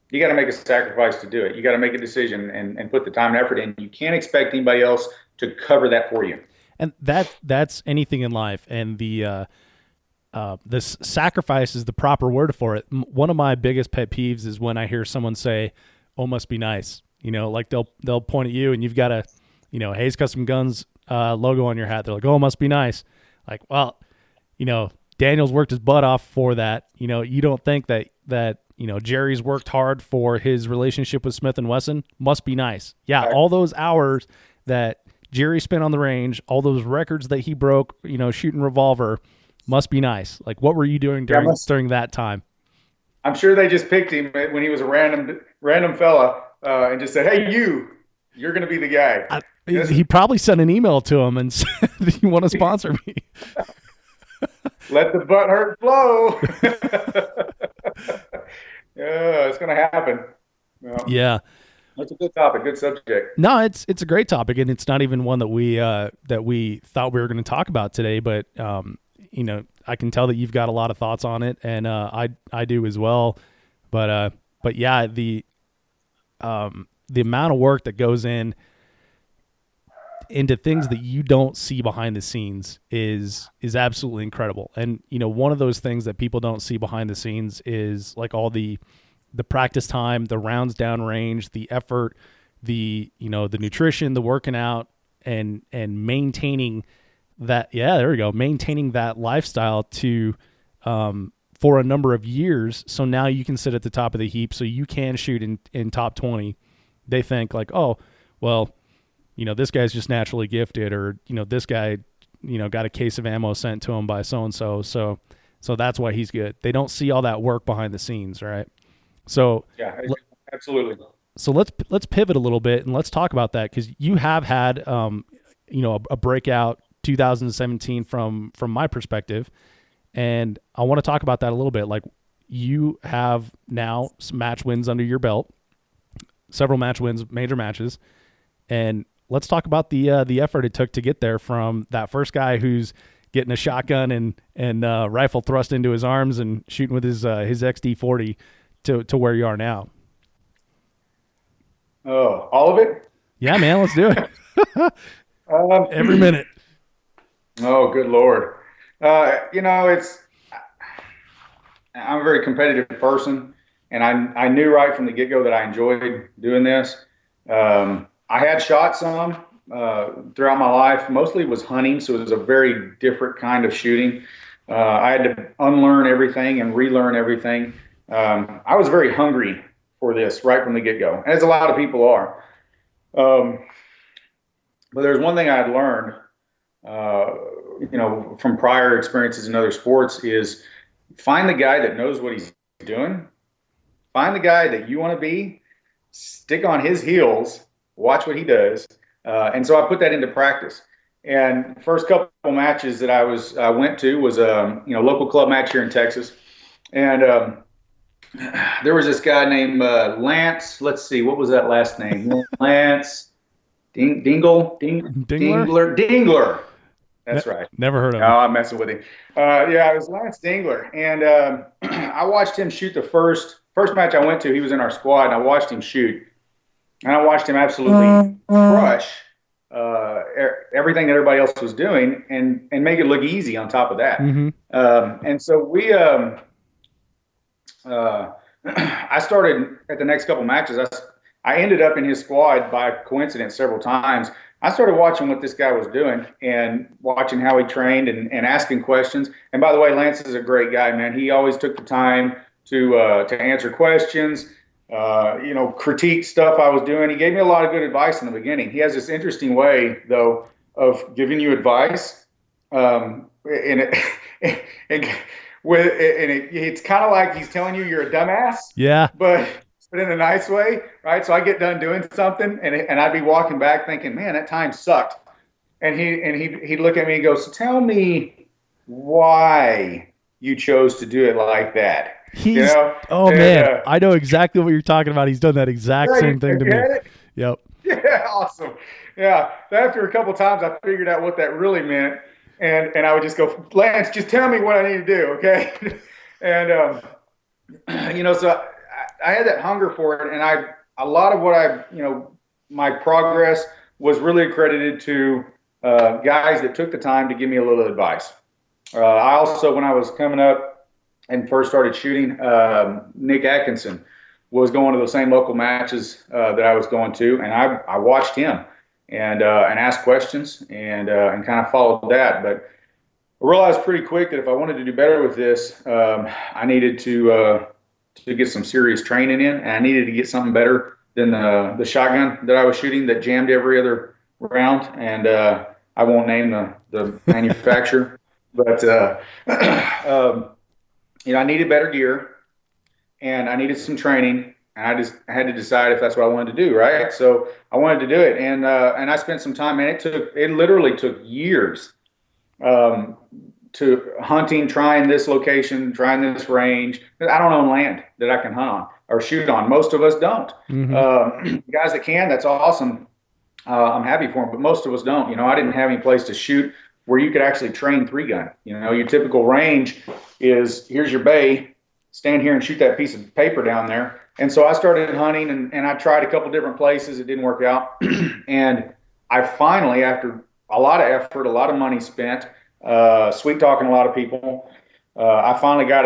you got to make a sacrifice to do it. You got to make a decision and put the time and effort in. You can't expect anybody else to cover that for you. And that's anything in life. And this sacrifice is the proper word for it. One of my biggest pet peeves is when I hear someone say, "Oh, must be nice." Like they'll point at you and you've got a, Hayes Custom Guns logo on your hat. They're like, "Oh, must be nice." Like, well, Daniel's worked his butt off for that. You don't think that Jerry's worked hard for his relationship with Smith & Wesson? Must be nice. Yeah, all those hours that Jerry spent on the range, all those records that he broke, shooting revolver, must be nice. Like, what were you doing during that time? I'm sure they just picked him when he was a random fella and just said, "Hey, you're going to be the guy." He probably sent an email to him and said, "Do you want to sponsor me?" Let the butt hurt flow. Yeah, it's going to happen. Yeah. That's a good topic, good subject. No, it's a great topic, and it's not even one that we thought we were going to talk about today. But I can tell that you've got a lot of thoughts on it, and I do as well. But yeah, the amount of work that goes into things that you don't see behind the scenes is absolutely incredible. And one of those things that people don't see behind the scenes is like all the practice time, the rounds downrange, the effort, the nutrition, the working out, and maintaining that. Yeah, there we go. Maintaining that lifestyle for a number of years. So now you can sit at the top of the heap. So you can shoot in top 20. They think like, oh, well, this guy's just naturally gifted, or this guy, got a case of ammo sent to him by so and so. So that's why he's good. They don't see all that work behind the scenes, right? So yeah, absolutely. So let's pivot a little bit and let's talk about that, because you have had a breakout 2017 from my perspective, and I want to talk about that a little bit. Like, you have now some match wins under your belt, several match wins, major matches, and let's talk about the effort it took to get there from that first guy who's getting a shotgun and rifle thrust into his arms and shooting with his XD40 to where you are now. Oh, all of it? Yeah, man, let's do it. Every minute. Oh, good Lord. I'm a very competitive person, and I knew right from the get-go that I enjoyed doing this. I had shot some throughout my life. Mostly it was hunting, so it was a very different kind of shooting. I had to unlearn everything and relearn everything. I was very hungry for this right from the get-go, as a lot of people are. But there's one thing I had learned, from prior experiences in other sports, is find the guy that knows what he's doing. Find the guy that you want to be, stick on his heels, watch what he does. And so I put that into practice. And first couple matches that I went to was a local club match here in Texas. And there was this guy named Lance. Let's see, what was that last name? Lance Dingler. That's right. Never heard of No, him. I'm messing with him. Yeah, it was Lance Dingler, and I watched him shoot the first match I went to. He was in our squad, and I watched him shoot, and I watched him absolutely crush everything that everybody else was doing, and make it look easy on top of that. And so I started at the next couple matches. I ended up in his squad by coincidence several times. I started watching what this guy was doing and watching how he trained and asking questions. And by the way, Lance is a great guy, man. He always took the time to answer questions, critique stuff I was doing. He gave me a lot of good advice in the beginning. He has this interesting way, though, of giving you advice, it's kind of like he's telling you you're a dumbass. Yeah. But in a nice way, right? So I get done doing something, and I'd be walking back thinking, man, that time sucked. And he'd look at me and go, so tell me why you chose to do it like that. Man, I know exactly what you're talking about. He's done that exact same thing to me. Yep. Yeah, awesome. Yeah. So after a couple of times, I figured out what that really meant. And I would just go, Lance, just tell me what I need to do, okay? And, so I had that hunger for it. And a lot of what my progress was really accredited to guys that took the time to give me a little advice. I also, when I was coming up and first started shooting, Nick Atkinson was going to the same local matches that I was going to. And I watched him. And asked questions and kind of followed that. But I realized pretty quick that if I wanted to do better with this, I needed to get some serious training in, and I needed to get something better than the shotgun that I was shooting that jammed every other round. And I won't name the manufacturer, but I needed better gear, and I needed some training. And I had to decide if that's what I wanted to do, right? So I wanted to do it, and I spent some time, and it literally took years to hunting, trying this location, trying this range. I don't own land that I can hunt on or shoot on. Most of us don't. Guys that can, that's awesome. I'm happy for them, but most of us don't. I didn't have any place to shoot where you could actually train 3-gun. Your typical range is, here's your bay, stand here and shoot that piece of paper down there. And so I started hunting, and I tried a couple different places. It didn't work out. And I finally, after a lot of effort, a lot of money spent, sweet talking a lot of people, I finally got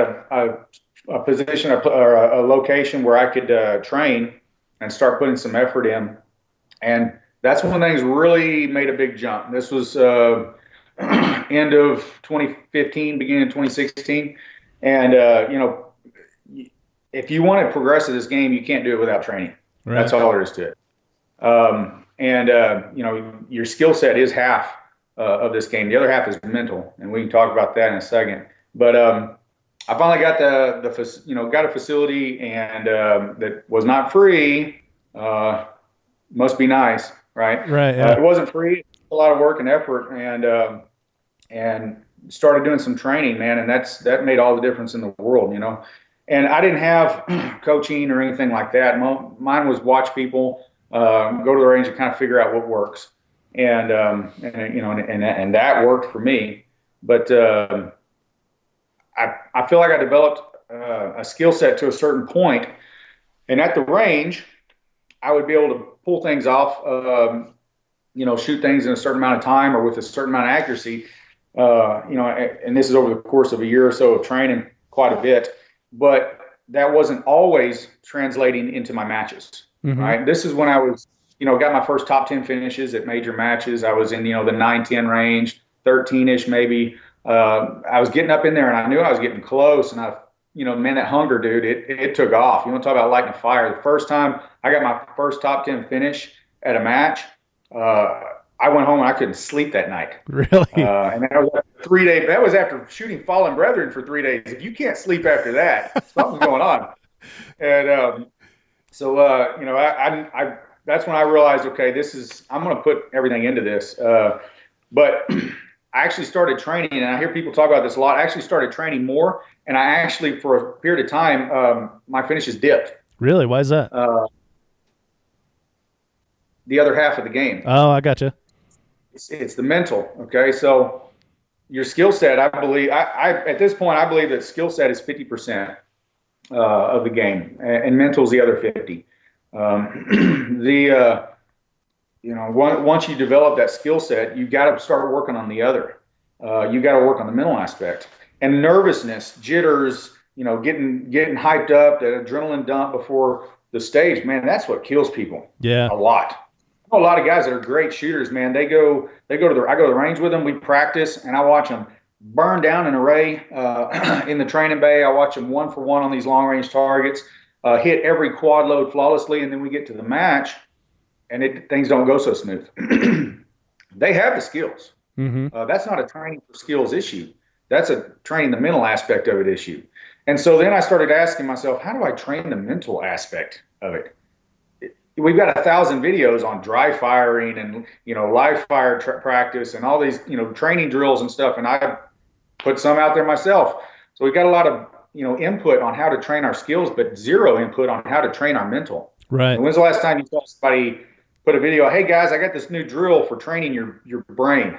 a position or a location where I could train and start putting some effort in. And that's when things really made a big jump. This was end of 2015, beginning of 2016. And, if you want to progress in this game, you can't do it without training. Right. That's all there is to it. Your skill set is half of this game. The other half is mental, and we can talk about that in a second. But I finally got got a facility, and that was not free. Must be nice, right? Right. Yeah. It wasn't free. A lot of work and effort, and started doing some training, man, and that made all the difference in the world, And I didn't have coaching or anything like that. Mine was watch people, go to the range and kind of figure out what works, and that worked for me. But I feel like I developed a skill set to a certain point, and at the range, I would be able to pull things off, shoot things in a certain amount of time or with a certain amount of accuracy. And this is over the course of a year or so of training, quite a bit. But that wasn't always translating into my matches, right? This is when I was, got my first top 10 finishes at major matches. I was in, the 9-10 range, 13-ish maybe. I was getting up in there, and I knew I was getting close. And man, that hunger, dude, it took off. You want to talk about lighting a fire. The first time I got my first top 10 finish at a match, I went home and I couldn't sleep that night. Really? And that was after 3 days. That was after shooting Fallen Brethren for 3 days. If you can't sleep after that, something's going on. And I that's when I realized, okay, I'm going to put everything into this. But I actually started training, and I hear people talk about this a lot. I actually started training more, and I actually, for a period of time, my finishes dipped. Really? Why is that? the other half of the game. Oh, I gotcha. It's the mental. Okay, so your skill set, I believe, I at this point, I believe that skill set is 50% of the game, and mental is the other 50. Once you develop that skill set, you got to start working on the other. You got to work on the mental aspect and nervousness, jitters. Getting hyped up, that adrenaline dump before the stage, man, that's what kills people. Yeah, a lot. I know a lot of guys that are great shooters, man. I go to the range with them. We practice, and I watch them burn down an array in the training bay. I watch them 1-for-1 on these long range targets, hit every quad load flawlessly, and then we get to the match, and things don't go so smooth. They have the skills. Mm-hmm. That's not a training for skills issue. That's a training the mental aspect of it issue. And so then I started asking myself, how do I train the mental aspect of it? We've got 1,000 videos on dry firing and, live fire practice and all these, training drills and stuff. And I put some out there myself. So we've got a lot of, input on how to train our skills, but zero input on how to train our mental. Right. And when's the last time you saw somebody put a video, hey guys, I got this new drill for training your brain?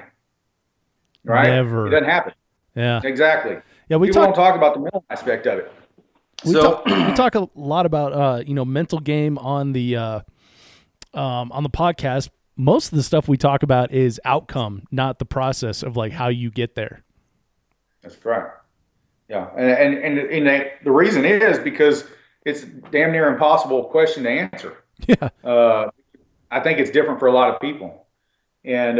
Right? Never. It doesn't happen. Yeah. Exactly. Yeah, People don't talk about the mental aspect of it. We talk a lot about mental game on the podcast. Most of the stuff we talk about is outcome, not the process of like how you get there. That's correct. Yeah, and the reason is because it's damn near impossible question to answer. Yeah. I think it's different for a lot of people, and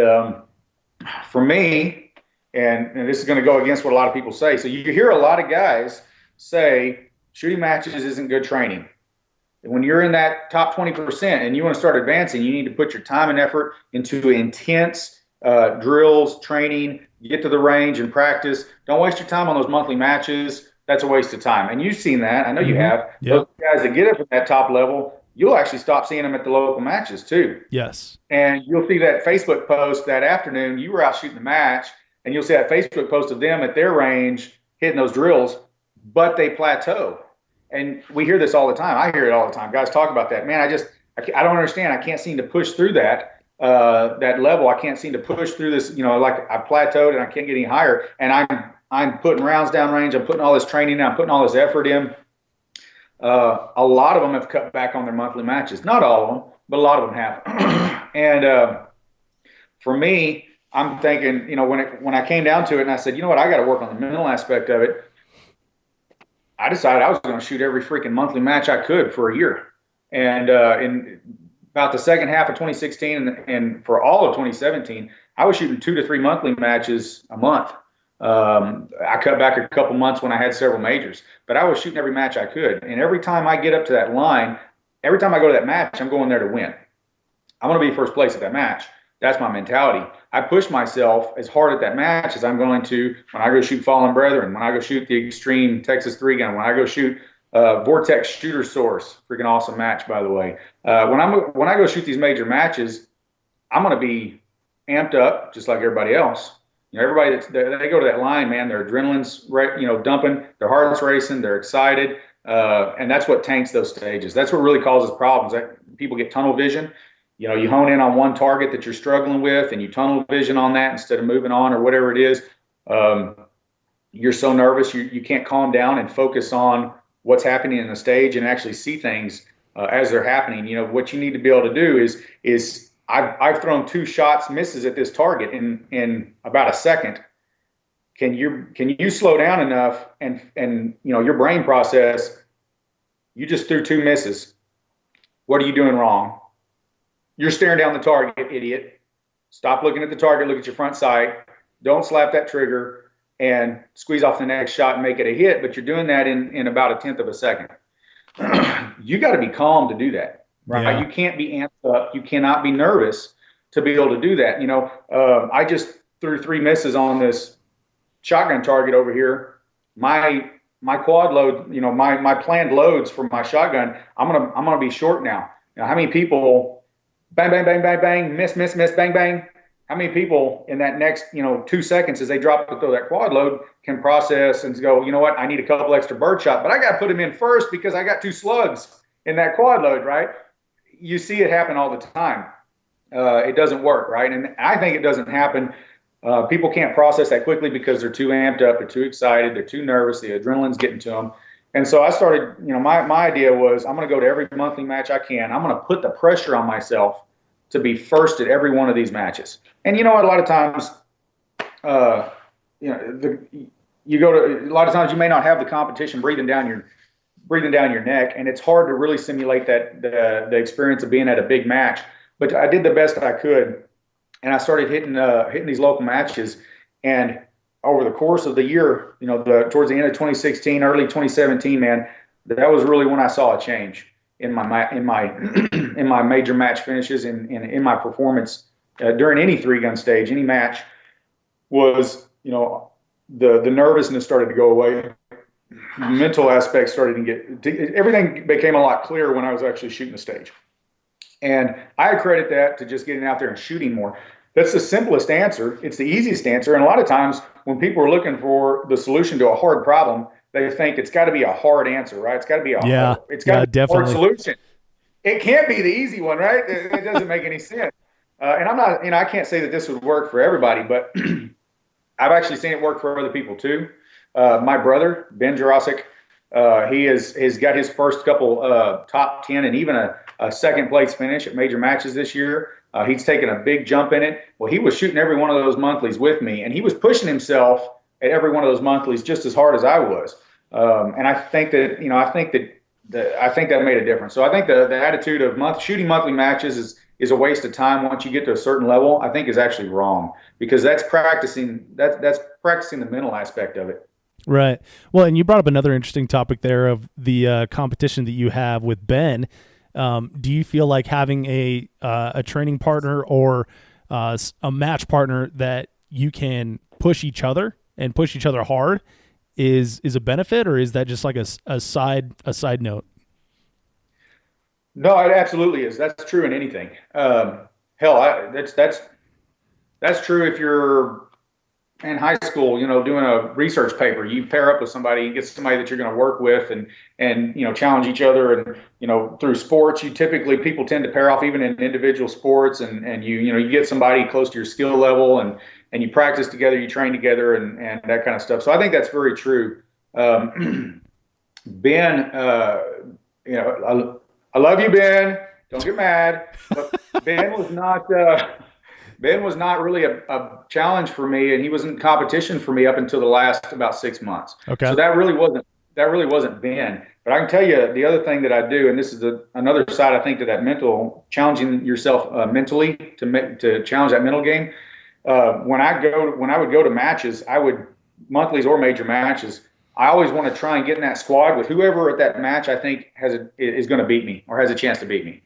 for me. And this is going to go against what a lot of people say. So you hear a lot of guys say shooting matches isn't good training. When you're in that top 20% and you want to start advancing, you need to put your time and effort into intense drills, training, get to the range and practice. Don't waste your time on those monthly matches. That's a waste of time. And you've seen that. I know you have. Yep. Those guys that get up at that top level, you'll actually stop seeing them at the local matches too. Yes. And you'll see that Facebook post that afternoon, you were out shooting the match, and you'll see that Facebook post of them at their range hitting those drills, but they plateau. And we hear this all the time. I hear it all the time. Guys talk about that. Man, I don't understand. I can't seem to push through that level. I can't seem to push through this. Like I've plateaued and I can't get any higher. And I'm putting rounds down range. I'm putting all this training in. I'm putting all this effort in. A lot of them have cut back on their monthly matches. Not all of them, but a lot of them have. And for me, I'm thinking, when I came down to it and I said, you know what, I got to work on the mental aspect of it. I decided I was going to shoot every freaking monthly match I could for a year. And in about the second half of 2016 and for all of 2017, I was shooting 2 to 3 monthly matches a month. I cut back a couple months when I had several majors, but I was shooting every match I could. And every time I get up to that line, every time I go to that match, I'm going there to win. I'm going to be first place at that match. That's my mentality. I push myself as hard at that match as I'm going to when I go shoot Fallen Brethren, when I go shoot the Extreme Texas 3-gun, when I go shoot Vortex Shooter Source, freaking awesome match, by the way. When I go shoot these major matches, I'm going to be amped up just like everybody else. Everybody they go to that line, man, their adrenaline's dumping, their heart's racing, they're excited, and that's what tanks those stages. That's what really causes problems. People get tunnel vision. You hone in on one target that you're struggling with and you tunnel vision on that instead of moving on or whatever it is. You're so nervous, you can't calm down and focus on what's happening in the stage and actually see things as they're happening. What you need to be able to do is I've thrown 2 shots misses at this target in about a second. Can you slow down enough and your brain process, you just threw 2 misses. What are you doing wrong? You're staring down the target, idiot. Stop looking at the target. Look at your front sight. Don't slap that trigger and squeeze off the next shot and make it a hit. But you're doing that in about 1/10 of a second. You got to be calm to do that, right? Yeah. You can't be amped up. You cannot be nervous to be able to do that. I just threw 3 misses on this shotgun target over here. My quad load, my planned loads for my shotgun, I'm gonna be short now. How many people? Bang, bang, bang, bang, bang, miss, bang, bang. How many people in that next, 2 seconds as they drop to throw that quad load can process and go, you know what, I need a couple extra bird shot, but I got to put them in first because I got 2 slugs in that quad load, right? You see it happen all the time. it doesn't work, right? And I think it doesn't happen. People can't process that quickly because they're too amped up, they're too excited, they're too nervous, the adrenaline's getting to them. And so I started, my idea was I'm going to go to every monthly match I can. I'm going to put the pressure on myself to be first at every one of these matches. And you know what? A lot of times, you go to, a lot of times you may not have the competition breathing down your neck, and it's hard to really simulate that the experience of being at a big match. But I did the best that I could, and I started hitting these local matches. And over the course of the year, towards the end of 2016, early 2017, man, that was really when I saw a change in my in my major match finishes, in my performance during any 3-gun stage, any match. Was the nervousness started to go away. Mental aspects started to everything became a lot clearer when I was actually shooting the stage. And I credit that to just getting out there and shooting more. That's the simplest answer. It's the easiest answer. And a lot of times when people are looking for the solution to a hard problem, they think it's got to be a hard answer, right? It's got to be a hard solution. It can't be the easy one, right? It doesn't make any sense. And I'm not, I can't say that this would work for everybody, but I've actually seen it work for other people too. My brother, Ben Jirasek, he has got his first couple top 10 and even a second place finish at major matches this year. He's taken a big jump in it. Well, he was shooting every one of those monthlies with me, and he was pushing himself at every one of those monthlies just as hard as I was. And I think that, I think that made a difference. So I think the attitude of shooting monthly matches is a waste of time once you get to a certain level, I think is actually wrong, because that's practicing the mental aspect of it. Right. Well, and you brought up another interesting topic there of the competition that you have with Ben. Do you feel like having a training partner or a match partner that you can push each other and push each other hard is a benefit, or is that just like a side note? No, it absolutely is. That's true in anything. That's true if you're in high school, doing a research paper. You pair up with somebody, you get somebody that you're going to work with and challenge each other. And, through sports, people tend to pair off even in individual sports, and you get somebody close to your skill level and you practice together, you train together and that kind of stuff. So I think that's very true. Ben, I love you, Ben. Don't get mad. But Ben was not really a challenge for me, and he wasn't competition for me up until the last about 6 months. Okay. So that really wasn't Ben. But I can tell you the other thing that I do, and this is another side I think to that mental, challenging yourself mentally to challenge that mental game. When I would go to matches, monthlies or major matches, I always want to try and get in that squad with whoever at that match I think is going to beat me or has a chance to beat me.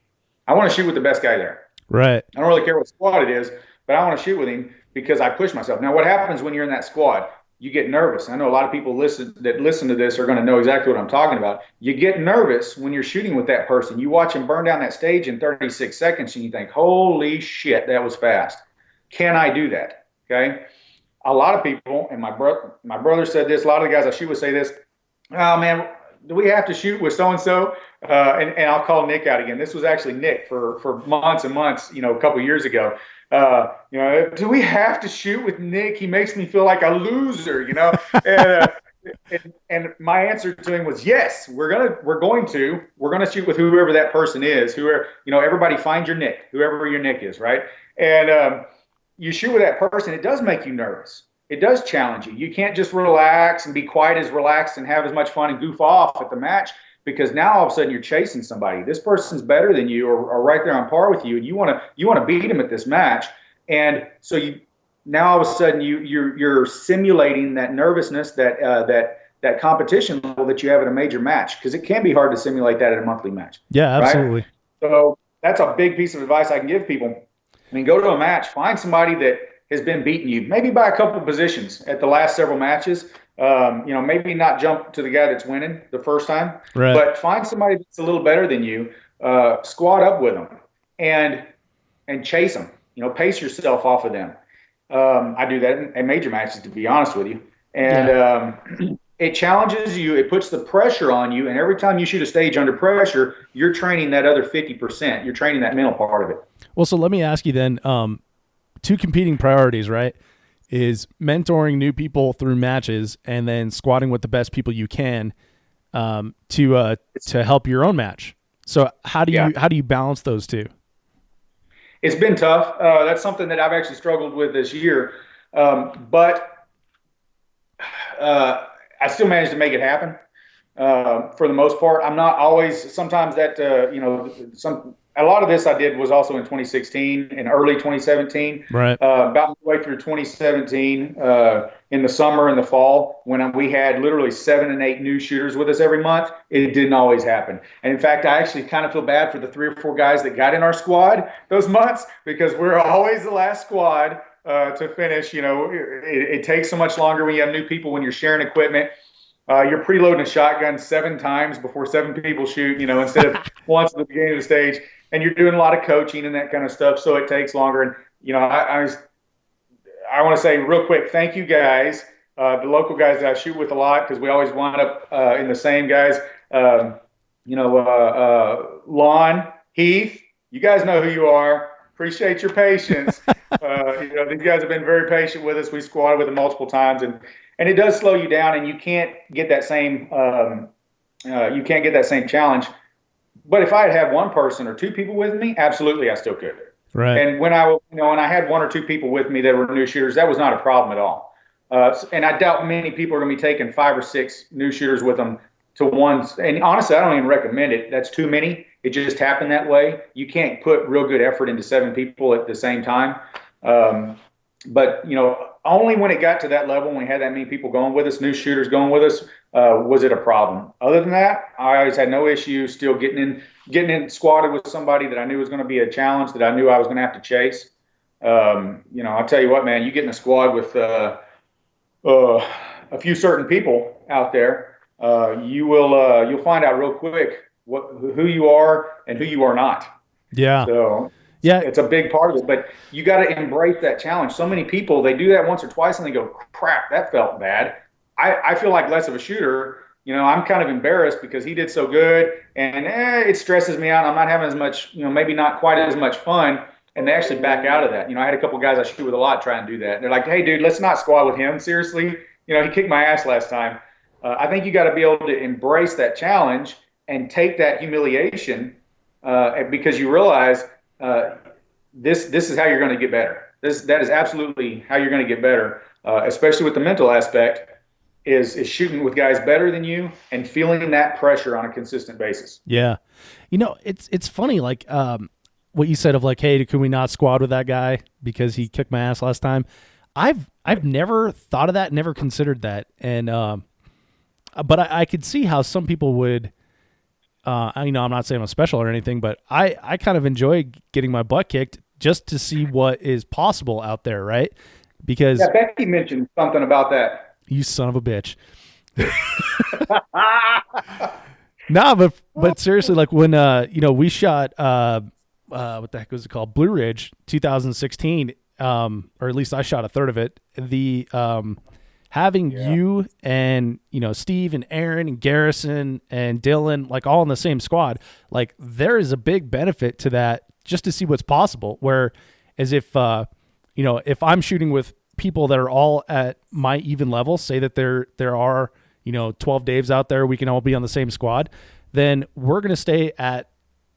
I want to shoot with the best guy there. Right. I don't really care what squad it is, but I want to shoot with him because I push myself. Now, what happens when you're in that squad? You get nervous. I know a lot of people listen to this are going to know exactly what I'm talking about. You get nervous when you're shooting with that person. You watch him burn down that stage in 36 seconds, and you think, holy shit, that was fast. Can I do that? Okay. A lot of people, and my brother said this, a lot of the guys I shoot with say this, oh man, do we have to shoot with so-and-so? And I'll call Nick out again. This was actually Nick for months and months, a couple of years ago. Do we have to shoot with Nick? He makes me feel like a loser, and my answer to him was, yes, we're going to shoot with whoever that person is, everybody find your Nick, whoever your Nick is. Right. And, you shoot with that person, it does make you nervous. It does challenge you. You can't just relax and be quite as relaxed and have as much fun and goof off at the match, because now all of a sudden you're chasing somebody. This person's better than you or right there on par with you, and you want to beat him at this match. And so now all of a sudden you're simulating that nervousness, that competition level that you have at a major match, because it can be hard to simulate that at a monthly match. Yeah, absolutely. Right? So that's a big piece of advice I can give people. Go to a match, find somebody that has been beating you, maybe by a couple of positions at the last several matches. Maybe not jump to the guy that's winning the first time, right, but find somebody that's a little better than you, squad up with them and chase them, pace yourself off of them. I do that in major matches, to be honest with you. And it challenges you. It puts the pressure on you. And every time you shoot a stage under pressure, you're training that other 50%. You're training that mental part of it. Well, so let me ask you then, two competing priorities, right? Is mentoring new people through matches and then squatting with the best people you can to help your own match. So how do you balance those two? It's been tough. That's something that I've actually struggled with this year. But I still managed to make it happen for the most part. I'm not always. Sometimes that a lot of this I did was also in 2016 and early 2017. Right. About midway through 2017, in the summer and the fall, when we had literally 7 and 8 new shooters with us every month, it didn't always happen. And in fact, I actually kind of feel bad for the 3 or 4 guys that got in our squad those months, because we're always the last squad to finish. It takes so much longer when you have new people, when you're sharing equipment. You're preloading a shotgun 7 times before 7 people shoot, instead of once at the beginning of the stage. And you're doing a lot of coaching and that kind of stuff, so it takes longer. And, I want to say real quick, thank you guys, the local guys that I shoot with a lot, because we always wind up in the same guys. Lon, Heath, you guys know who you are. Appreciate your patience. These guys have been very patient with us. We squatted with them multiple times, and it does slow you down, and you can't get that same challenge. But if I had 1 person or 2 people with me, absolutely, I still could. Right. And when I had 1 or 2 people with me that were new shooters, that was not a problem at all. And I doubt many people are going to be taking 5 or 6 new shooters with them to one. And honestly, I don't even recommend it. That's too many. It just happened that way. You can't put real good effort into 7 people at the same time. But only when it got to that level, when we had that many people going with us, new shooters going with us, was it a problem. I'other than that, I always had no issue still getting in squatted with somebody that I knew was going to be a challenge, that I knew I was going to have to chase. I'll tell you what, man, you get in a squad with a few certain people out there, you'll find out real quick who you are and who you are not. Yeah. So yeah, it's a big part of it, but you got to embrace that challenge. So many people, they do that once or twice and they go, crap, that felt bad. I feel like less of a shooter. I'm kind of embarrassed because he did so good, and it stresses me out. I'm not having as much, maybe not quite as much fun, and they actually back out of that. I had a couple guys I shoot with a lot try and do that. They're like, hey, dude, let's not squat with him. Seriously, he kicked my ass last time. I think you got to be able to embrace that challenge and take that humiliation because you realize this is how you're going to get better. That is absolutely how you're going to get better, especially with the mental aspect. Is shooting with guys better than you and feeling that pressure on a consistent basis. Yeah. It's funny, like what you said of like, hey, can we not squad with that guy because he kicked my ass last time? I've never thought of that, never considered that. And but I could see how some people would I'm not saying I'm special or anything, but I kind of enjoy getting my butt kicked just to see what is possible out there, right? Because Becky mentioned something about that. You son of a bitch. Nah, but seriously, like when we shot what the heck was it called? Blue Ridge 2016, or at least I shot a third of it. The having you and Steve and Aaron and Garrison and Dylan like all in the same squad, like there is a big benefit to that just to see what's possible. Where as if if I'm shooting with people that are all at my even level, say that there are 12 Daves out there, we can all be on the same squad, then we're going to stay at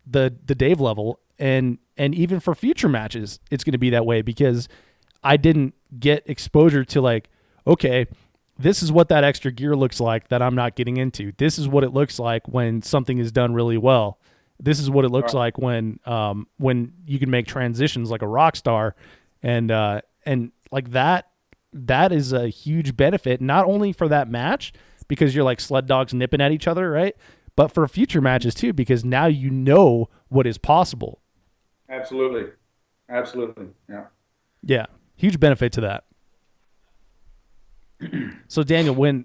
the Dave level, and even for future matches it's going to be that way, because I didn't get exposure to like, okay, this is what that extra gear looks like that I'm not getting into. This is what it looks like when something is done really well. This is what it looks like when you can make transitions like a rock star, and like that is a huge benefit, not only for that match because you're like sled dogs nipping at each other, right? But for future matches too, because now you know what is possible. Absolutely. Yeah. Yeah. Huge benefit to that. So Daniel,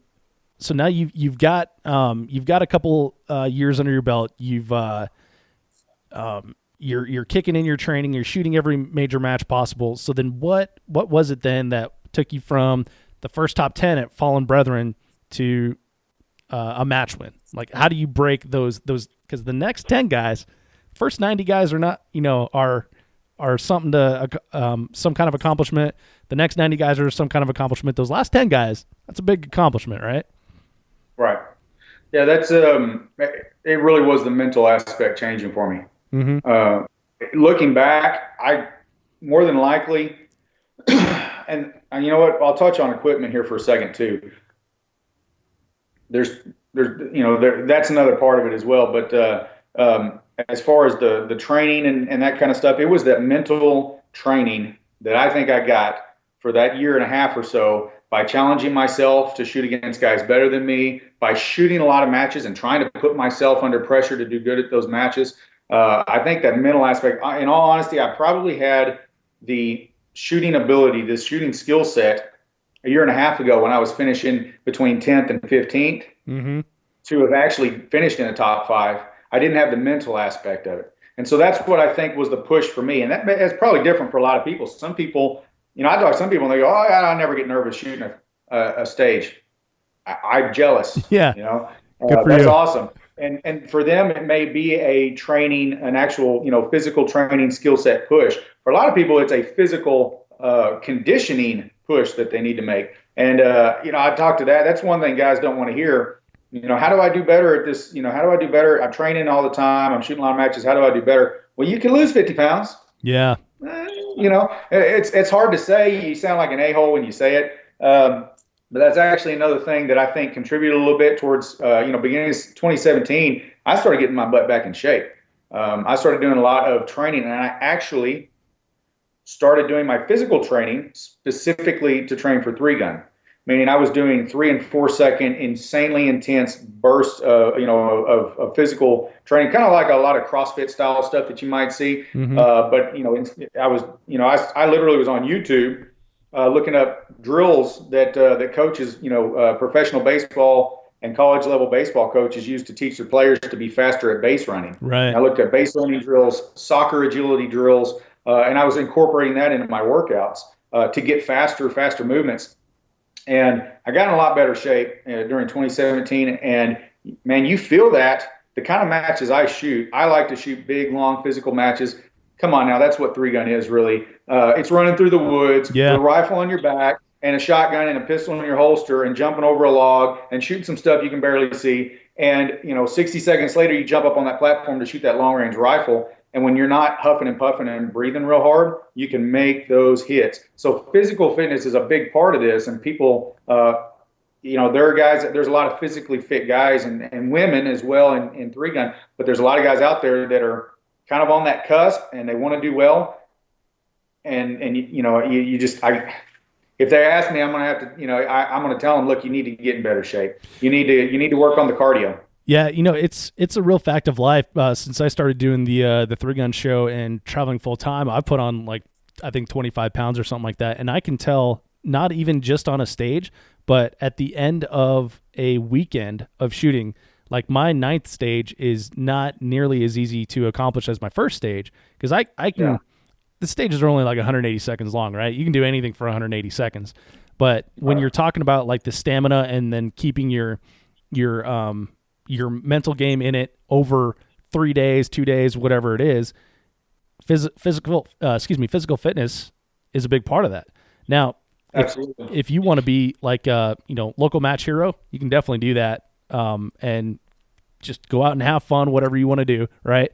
so now you've got a couple years under your belt. You're kicking in your training, you're shooting every major match possible. So then what was it then that took you from the first top 10 at Fallen Brethren to a match win? Like, how do you break those? Because the next 10 guys, first 90 guys are not, are something to some kind of accomplishment. The next 90 guys are some kind of accomplishment. Those last 10 guys, that's a big accomplishment, right? Right. Yeah, that's it really was the mental aspect changing for me. Looking back, I more than likely, and you know what, I'll touch on equipment here for a second too. There's that's another part of it as well. But as far as the training and that kind of stuff, it was that mental training that I think I got for that year and a half or so by challenging myself to shoot against guys better than me, by shooting a lot of matches and trying to put myself under pressure to do good at those matches. I think that mental aspect, in all honesty, I probably had the shooting ability, this shooting skill set a year and a half ago when I was finishing between 10th and 15th to have actually finished in the top 5. I didn't have the mental aspect of it. And so that's what I think was the push for me. And that's probably different for a lot of people. Some people, I talk to some people and they go, oh, I never get nervous shooting a stage. I'm jealous. Yeah. Good for that's you. Awesome. And for them, it may be a training, an actual, physical training skill set push. For a lot of people, it's a physical conditioning push that they need to make. And, I talk to that. That's one thing guys don't want to hear. How do I do better at this? How do I do better? I'm training all the time. I'm shooting a lot of matches. How do I do better? Well, you can lose 50 pounds. Yeah. It's hard to say. You sound like an a-hole when you say it. But that's actually another thing that I think contributed a little bit towards, beginning of 2017, I started getting my butt back in shape. I started doing a lot of training, and I actually started doing my physical training specifically to train for 3-gun. Meaning I was doing 3 and 4 second insanely intense bursts, of physical training, kind of like a lot of CrossFit style stuff that you might see. But I literally was on YouTube looking up drills that coaches, professional baseball and college level baseball coaches use to teach their players to be faster at base running. Right. And I looked at base running drills, soccer agility drills, and I was incorporating that into my workouts to get faster movements. And I got in a lot better shape during 2017. And, man, you feel that. The kind of matches I shoot, I like to shoot big, long, physical matches. Come on now, that's what 3-gun is really. It's running through the woods with a rifle on your back and a shotgun and a pistol in your holster and jumping over a log and shooting some stuff you can barely see. And, 60 seconds later, you jump up on that platform to shoot that long-range rifle. And when you're not huffing and puffing and breathing real hard, you can make those hits. So physical fitness is a big part of this. And people, there are guys, there's a lot of physically fit guys and women as well in 3-gun. But there's a lot of guys out there that are kind of on that cusp and they want to do well. And you just, if they ask me, I'm going to have to, I'm going to tell them, look, you need to get in better shape. You need to work on the cardio. Yeah, it's a real fact of life. Since I started doing the 3-gun show and traveling full time, I put on I think 25 pounds or something like that. And I can tell, not even just on a stage, but at the end of a weekend of shooting, like my 9th stage is not nearly as easy to accomplish as my first stage. Because I can, the stages are only like 180 seconds long, right? You can do anything for 180 seconds. But when you're talking about like the stamina and then keeping your mental game in it over 3 days, 2 days, whatever it is, physical fitness is a big part of that. Now, if you want to be like local match hero, you can definitely do that and just go out and have fun, whatever you want to do, right?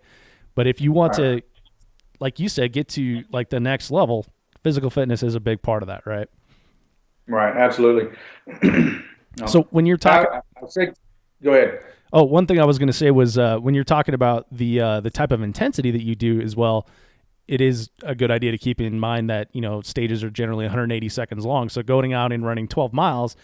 But if you want to, like you said, get to like the next level, physical fitness is a big part of that, right? Right, absolutely. So when you're talking, go ahead. Oh, one thing I was going to say was when you're talking about the type of intensity that you do as well, it is a good idea to keep in mind that, stages are generally 180 seconds long. So going out and running 12 miles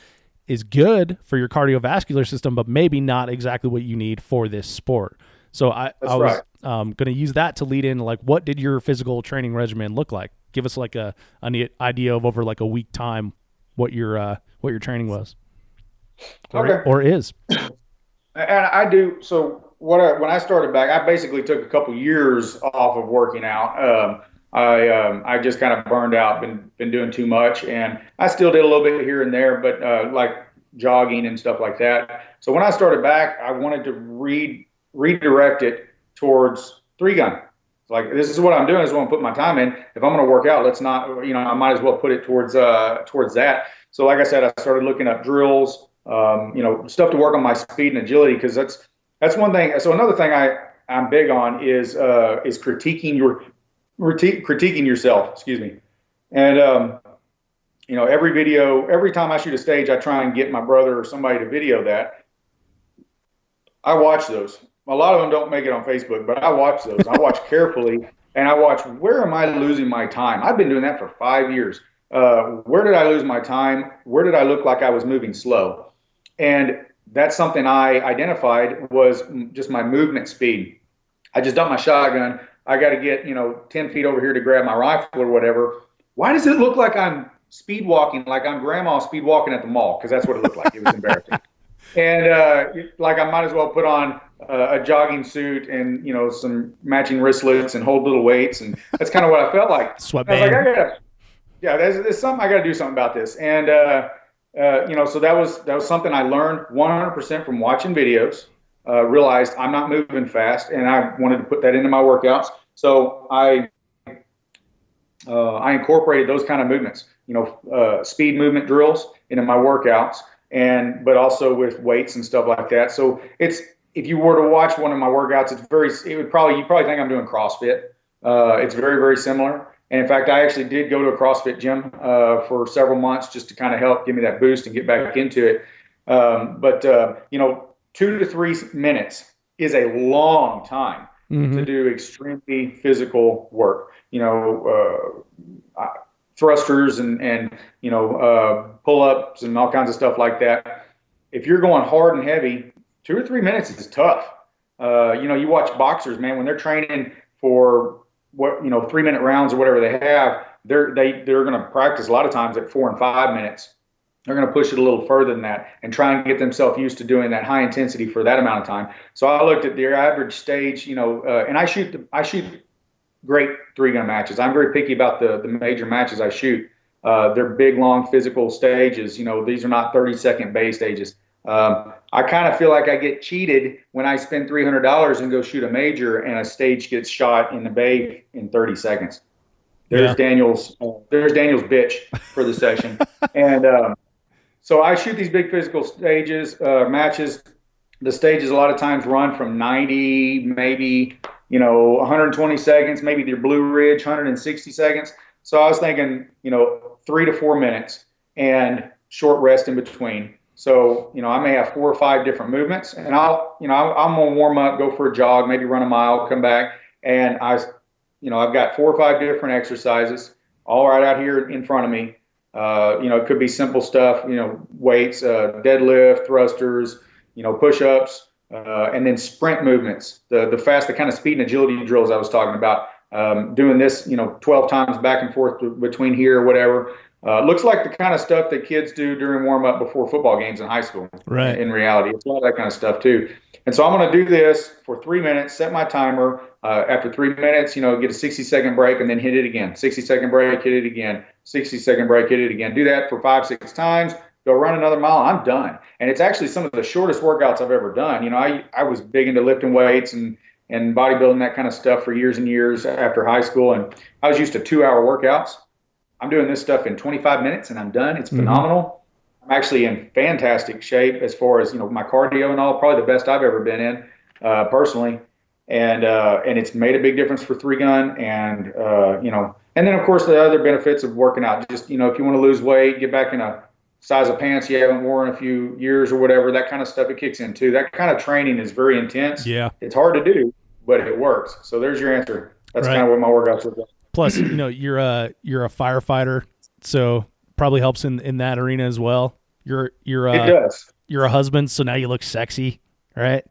is good for your cardiovascular system, but maybe not exactly what you need for this sport. So I was going to use that to lead in, like, what did your physical training regimen look like? Give us like an idea of over like a week time what your training was or is. And I do. So when I started back, I basically took a couple years off of working out. I just kind of burned out, been doing too much, and I still did a little bit here and there. But jogging and stuff like that. So when I started back, I wanted to redirect it towards 3-gun. Like, this is what I'm doing. I just want to put my time in. If I'm going to work out, let's not, I might as well put it towards that. So like I said, I started looking up drills, stuff to work on my speed and agility, because that's one thing. So another thing I'm big on is critiquing yourself. Excuse me. And every time I shoot a stage, I try and get my brother or somebody to video that. I watch those. A lot of them don't make it on Facebook, but I watch those. I watch carefully, and I watch, where am I losing my time? I've been doing that for 5 years. Where did I lose my time? Where did I look like I was moving slow? And that's something I identified, was just my movement speed. I just dumped my shotgun. I got to get 10 feet over here to grab my rifle or whatever. Why does it look like I'm speed walking, like I'm grandma speed walking at the mall? Because that's what it looked like. It was embarrassing. And like, I might as well put on a jogging suit and some matching wristlets and hold little weights, and that's kind of what I felt like. Sweatband. I was like, there's something, I got to do something about this. And so that was something I learned 100% from watching videos. Realized I'm not moving fast, and I wanted to put that into my workouts. So I incorporated those kind of movements, speed movement drills into my workouts, but also with weights and stuff like that. So if you were to watch one of my workouts, you probably think I'm doing CrossFit. It's very, very similar. And in fact, I actually did go to a CrossFit gym for several months just to kind of help give me that boost and get back into it. But 2 to 3 minutes is a long time to do extremely physical work. Thrusters and pull-ups and all kinds of stuff like that. If you're going hard and heavy, 2 or 3 minutes is tough. You watch boxers, man, when they're training for 3-minute rounds or whatever they have, they're going to practice a lot of times at 4 and 5 minutes. They're going to push it a little further than that and try and get themselves used to doing that high intensity for that amount of time. So I looked at their average stage, and I shoot great 3-gun matches. I'm very picky about the major matches I shoot. They're big, long, physical stages. These are not 30-second bay stages. I kind of feel like I get cheated when I spend $300 and go shoot a major and a stage gets shot in the bay in 30 seconds. There's Daniel's bitch for the session. And so I shoot these big physical stages, matches. The stages a lot of times run from 90, maybe 120 seconds, maybe their Blue Ridge 160 seconds. So I was thinking 3 to 4 minutes and short rest in between. So I may have 4 or 5 different movements, and I'm gonna warm up, go for a jog, maybe run a mile, come back, and I've got 4 or 5 different exercises all right out here in front of me. It could be simple stuff, weights, deadlift, thrusters, push-ups, and then sprint movements, the kind of speed and agility drills I was talking about. Doing this, 12 times back and forth between here or whatever. Looks like the kind of stuff that kids do during warm-up before football games in high school. Right. In reality, it's a lot of that kind of stuff too. And so I'm going to do this for 3 minutes, set my timer. After 3 minutes, get a 60-second break and then hit it again. 60-second break, hit it again. 60-second break, hit it again. Do that for 5-6 times. Go run another mile. I'm done. And it's actually some of the shortest workouts I've ever done. I was big into lifting weights and bodybuilding, that kind of stuff for years and years after high school. And I was used to 2-hour workouts. I'm doing this stuff in 25 minutes and I'm done. It's phenomenal. I'm actually in fantastic shape as far as, my cardio and all, probably the best I've ever been in, personally. And it's made a big difference for 3-gun. And then of course the other benefits of working out, just, if you want to lose weight, get back in a size of pants you haven't worn in a few years or whatever, that kind of stuff, it kicks in too. That kind of training is very intense. Yeah. It's hard to do, but it works. So there's your answer. That's kind of what my workouts look like. Plus, you're a firefighter, so probably helps in that arena as well. It does. You're a husband, so now you look sexy, right?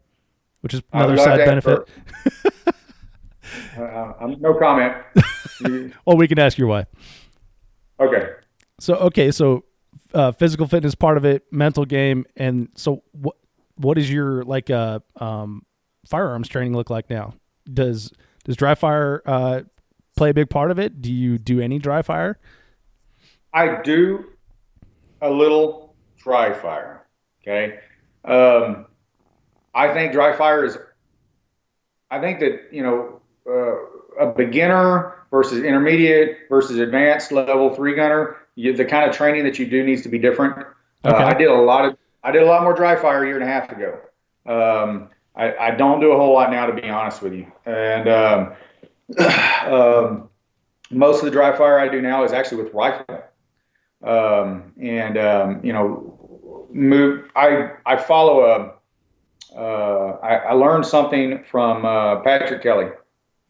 Which is another side benefit. No comment. Well, we can ask your wife. Okay. So physical fitness part of it, mental game, and so what is your firearms training look like now? Does dry fire play a big part of it? Do you do any dry fire? I do a little dry fire. Okay. I think dry fire is, I think that, a beginner versus intermediate versus advanced level three gunner, the kind of training that you do needs to be different. Okay. I did a lot more dry fire a year and a half ago. I don't do a whole lot now, to be honest with you. And most of the dry fire I do now is actually with rifle. I follow I learned something from Patrick Kelly.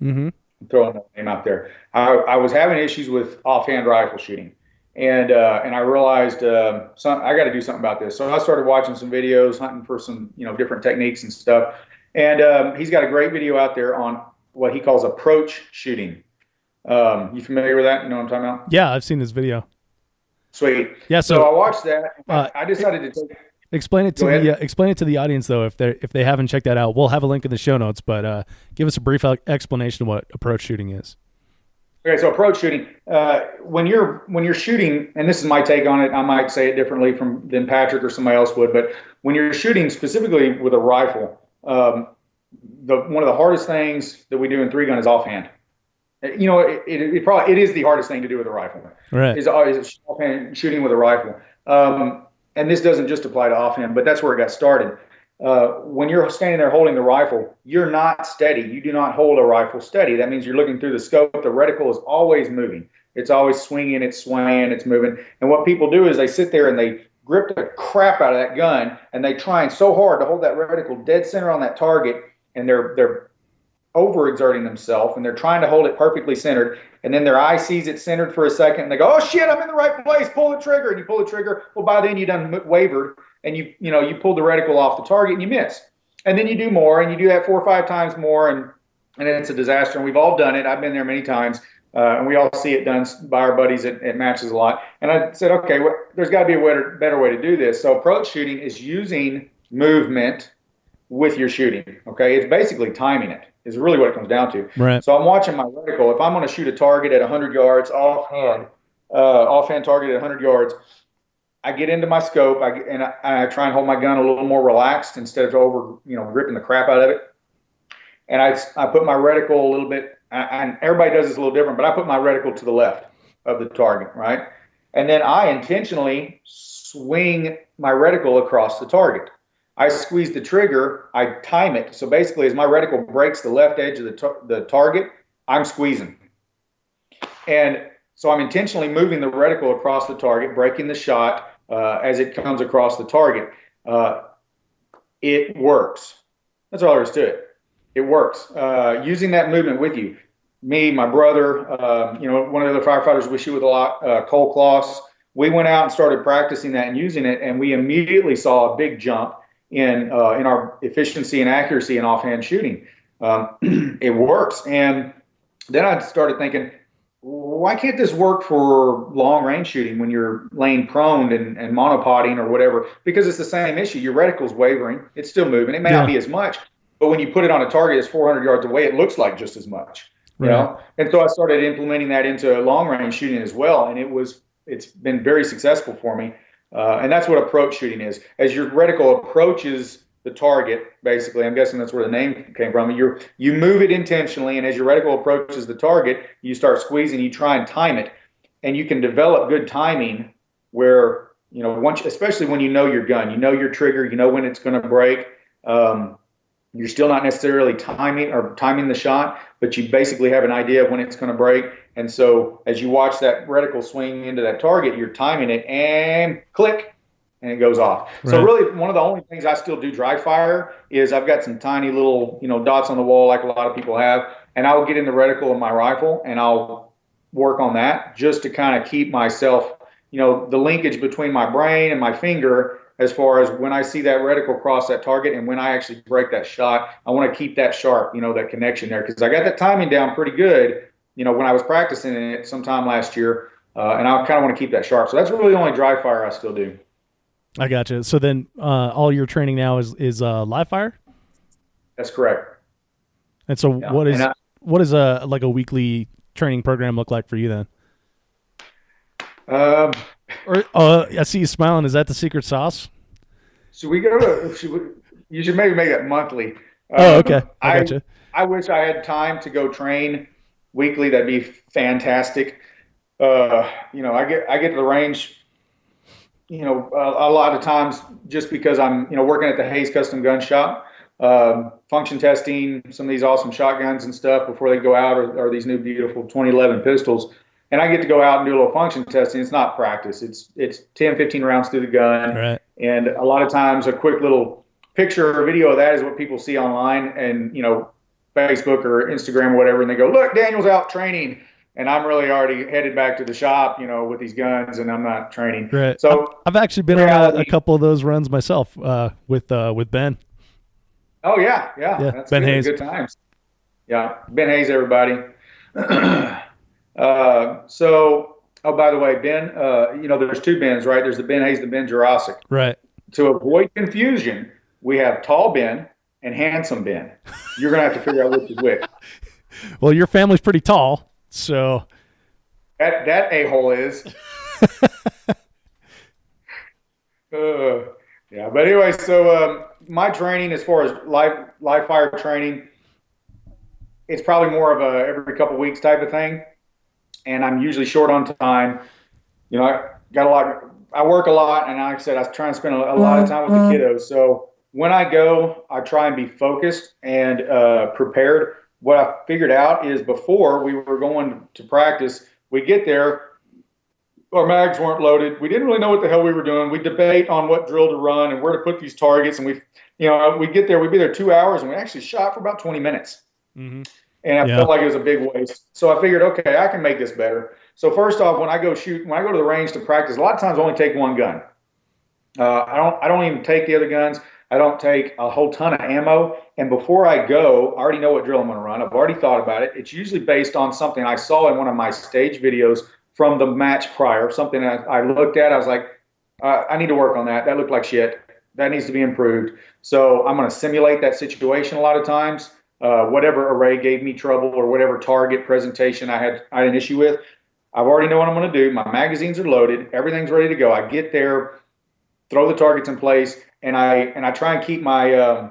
Mm-hmm. I'm throwing that name out there. I was having issues with offhand rifle shooting, and I realized I got to do something about this. So I started watching some videos, hunting for some different techniques and stuff. And he's got a great video out there on what he calls approach shooting. You familiar with that? You know what I'm talking about? Yeah, I've seen this video. Sweet. Yeah. So I watched that. I decided to take. Explain it to explain it to the audience though, if they haven't checked that out. We'll have a link in the show notes, but give us a brief explanation of what approach shooting is. Okay, so approach shooting. When you're shooting, and this is my take on it, I might say it differently than Patrick or somebody else would, but when you're shooting specifically with a rifle, one of the hardest things that we do in three gun is offhand. It is the hardest thing to do with a rifle. Right. Is offhand shooting with a rifle. And this doesn't just apply to offhand, but that's where it got started. When you're standing there holding the rifle, you're not steady. You do not hold a rifle steady. That means you're looking through the scope. The reticle is always moving. It's always swinging, it's swaying, it's moving. And what people do is they sit there and they grip the crap out of that gun, and they trying so hard to hold that reticle dead center on that target, and they're overexerting themselves, and they're trying to hold it perfectly centered, and then their eye sees it centered for a second, and they go, oh shit, I'm in the right place, pull the trigger, and you pull the trigger. Well, by then you done wavered, and you pulled the reticle off the target and you miss. And then you do more, and you do that 4 or 5 times more, and it's a disaster. And we've all done it. I've been there many times, and we all see it done by our buddies at matches a lot. And I said, okay, well, there's got to be a better way to do this. So approach shooting is using movement with your shooting. Okay, it's basically timing it. Is really what it comes down to. Right. So I'm watching my reticle. If I'm going to shoot a target at 100 yards offhand target at 100 yards, I get into my scope. I try and hold my gun a little more relaxed instead of ripping the crap out of it. And I put my reticle a little bit. And everybody does this a little different, but I put my reticle to the left of the target, right? And then I intentionally swing my reticle across the target. I squeeze the trigger, I time it. So basically, as my reticle breaks the left edge of the target, I'm squeezing. And so I'm intentionally moving the reticle across the target, breaking the shot as it comes across the target. It works. That's all there is to it. It works. Using that movement with you. Me, my brother, one of the other firefighters we shoot with a lot, Cole Kloss, we went out and started practicing that and using it, and we immediately saw a big jump in our efficiency and accuracy in offhand shooting. It works. And then I started thinking, why can't this work for long range shooting when you're laying prone and monopoding or whatever? Because it's the same issue. Your reticle's wavering. It's still moving. It may not be as much, but when you put it on a target that's 400 yards away, it looks like just as much. You know? And so I started implementing that into long range shooting as well. And it's been very successful for me. And that's what approach shooting is. As your reticle approaches the target, basically, I'm guessing that's where the name came from. You move it intentionally, and as your reticle approaches the target, you start squeezing. You try and time it, and you can develop good timing where especially when you know your gun, you know your trigger, you know when it's going to break. You're still not necessarily timing the shot, but you basically have an idea of when it's going to break. And so as you watch that reticle swing into that target, you're timing it and click, and it goes off. Right. So really one of the only things I still do dry fire is I've got some tiny little, dots on the wall like a lot of people have, and I'll get in the reticle of my rifle and I'll work on that just to kind of keep myself, the linkage between my brain and my finger as far as when I see that reticle cross that target and when I actually break that shot. I want to keep that sharp, that connection there, because I got that timing down pretty good, when I was practicing it sometime last year, and I kind of want to keep that sharp. So that's really the only dry fire I still do. I gotcha. So then all your training now is live fire? That's correct. And so what is a weekly training program look like for you then? I I see you smiling. Is that the secret sauce? Should we go to? You should maybe make it monthly. Oh, okay. I gotcha. I wish I had time to go train weekly. That'd be fantastic. I get to the range, a lot of times just because I'm, working at the Hayes Custom Gun Shop, function testing some of these awesome shotguns and stuff before they go out, or these new beautiful 2011 pistols. And I get to go out and do a little function testing. It's not practice. It's 10, 15 rounds through the gun. Right. And a lot of times a quick little picture or video of that is what people see online and, Facebook or Instagram or whatever. And they go, look, Daniel's out training. And I'm really already headed back to the shop, with these guns, and I'm not training. Right. So I've actually been on a couple of those runs myself with Ben. Oh yeah. That's Ben good. Hayes. Good times. Yeah, Ben Hayes, everybody. By the way, Ben, there's two Bens, right? There's the Ben Hayes, the Ben Jirasek. Right. To avoid confusion, we have tall Ben and handsome Ben. You're gonna have to figure out which is which. Well, your family's pretty tall, so that a-hole is. Yeah, but anyway, so my training as far as live fire training, it's probably more of a every couple weeks type of thing, and I'm usually short on time. I got a lot. I work a lot, and like I said, I try and spend a lot of time with the kiddos. So when I go, I try and be focused and prepared. What I figured out is before we were going to practice, we get there, our mags weren't loaded. We didn't really know what the hell we were doing. We debate on what drill to run and where to put these targets. And we get there, we'd be there 2 hours, and we actually shot for about 20 minutes. Mm-hmm. And I felt like it was a big waste. So I figured, okay, I can make this better. So first off, when I go to the range to practice, a lot of times I only take one gun. I don't even take the other guns. I don't take a whole ton of ammo. And before I go, I already know what drill I'm going to run. I've already thought about it. It's usually based on something I saw in one of my stage videos from the match prior, something I looked at. I was like, I need to work on that. That looked like shit. That needs to be improved. So I'm going to simulate that situation a lot of times. Whatever array gave me trouble or whatever target presentation I had an issue with, I already know what I'm going to do. My magazines are loaded. Everything's ready to go. I get there, throw the targets in place, and I try and keep my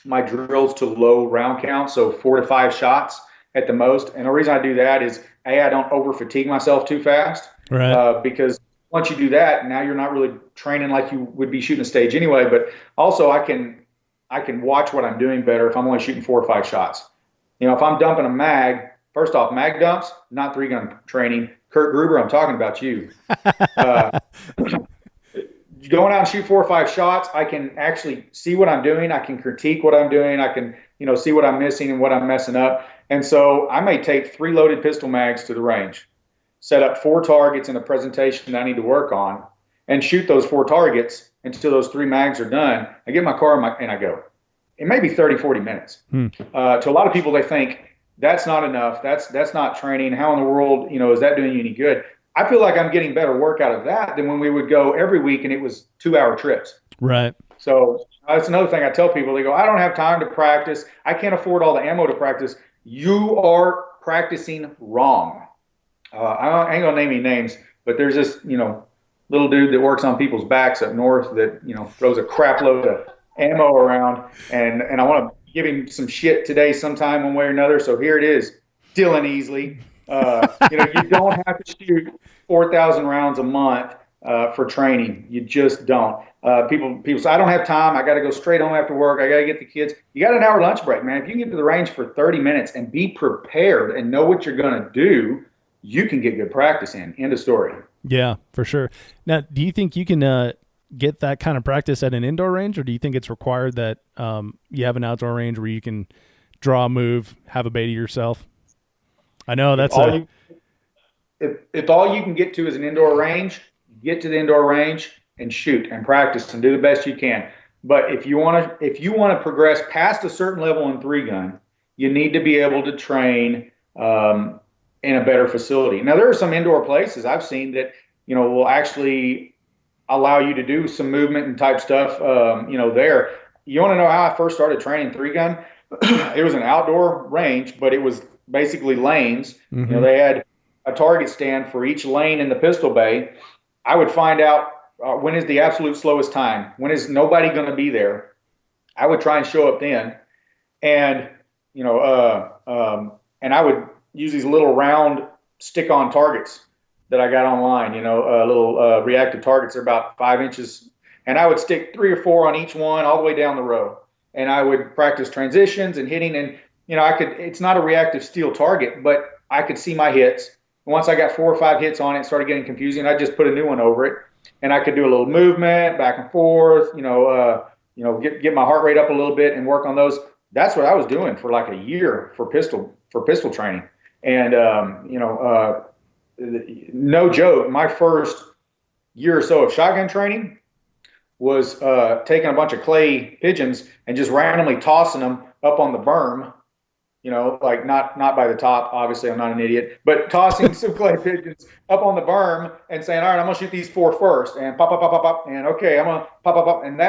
my drills to low round count, so 4 to 5 shots at the most. And the reason I do that is, I don't over fatigue myself too fast. Right. Because once you do that, now you're not really training like you would be shooting a stage anyway. But also I can watch what I'm doing better if I'm only shooting 4 or 5 shots. If I'm dumping a mag, first off, mag dumps, not 3-gun training. Kurt Gruber, I'm talking about you. Going out and shoot 4 or 5 shots, I can actually see what I'm doing. I can critique what I'm doing. I can, see what I'm missing and what I'm messing up. And so I may take 3 loaded pistol mags to the range, set up 4 targets in a presentation that I need to work on, and shoot those 4 targets until those 3 mags are done. I get in my car and I go. It may be 30, 40 minutes. To a lot of people, they think that's not enough. That's not training. How in the world, is that doing you any good? I feel like I'm getting better work out of that than when we would go every week and it was 2-hour trips. Right. So that's another thing I tell people. They go, I don't have time to practice. I can't afford all the ammo to practice. You are practicing wrong. I ain't gonna name any names, but there's this, little dude that works on people's backs up north that, throws a crap load of ammo around, and I want to give him some shit today sometime one way or another. So here it is, Dylan Easley. You don't have to shoot 4,000 rounds a month for training. You just don't. People say, I don't have time. I got to go straight home after work. I got to get the kids. You got an hour lunch break, man. If you can get to the range for 30 minutes and be prepared and know what you're going to do, you can get good practice in. End of story. Yeah, for sure. Now, do you think you can get that kind of practice at an indoor range, or do you think it's required that you have an outdoor range where you can draw a move, have a beta yourself? I know that's if all you can get to is an indoor range, get to the indoor range and shoot and practice and do the best you can. But if you want to progress past a certain level in 3-gun, you need to be able to train in a better facility. Now, there are some indoor places I've seen that will actually allow you to do some movement and type stuff. There. You want to know how I first started training 3-gun? It was an outdoor range, but it was basically lanes. Mm-hmm. They had a target stand for each lane in the pistol bay. I would find out when is the absolute slowest time? When is nobody going to be there? I would try and show up then, and and I would use these little round stick-on targets that I got online. Little reactive targets. They're about 5 inches, and I would stick 3 or 4 on each one all the way down the row, and I would practice transitions and hitting. And it's not a reactive steel target, but I could see my hits. And once I got 4 or 5 hits on it, it started getting confusing. I just put a new one over it, and I could do a little movement back and forth. Get my heart rate up a little bit and work on those. That's what I was doing for like a year for pistol training. And no joke, my first year or so of shotgun training was taking a bunch of clay pigeons and just randomly tossing them up on the berm. Like not by the top, obviously I'm not an idiot, but tossing some clay pigeons up on the berm and saying, all right, I'm going to shoot these 4 first, and pop, pop, pop, pop, pop, and okay, I'm going to pop, pop, pop. And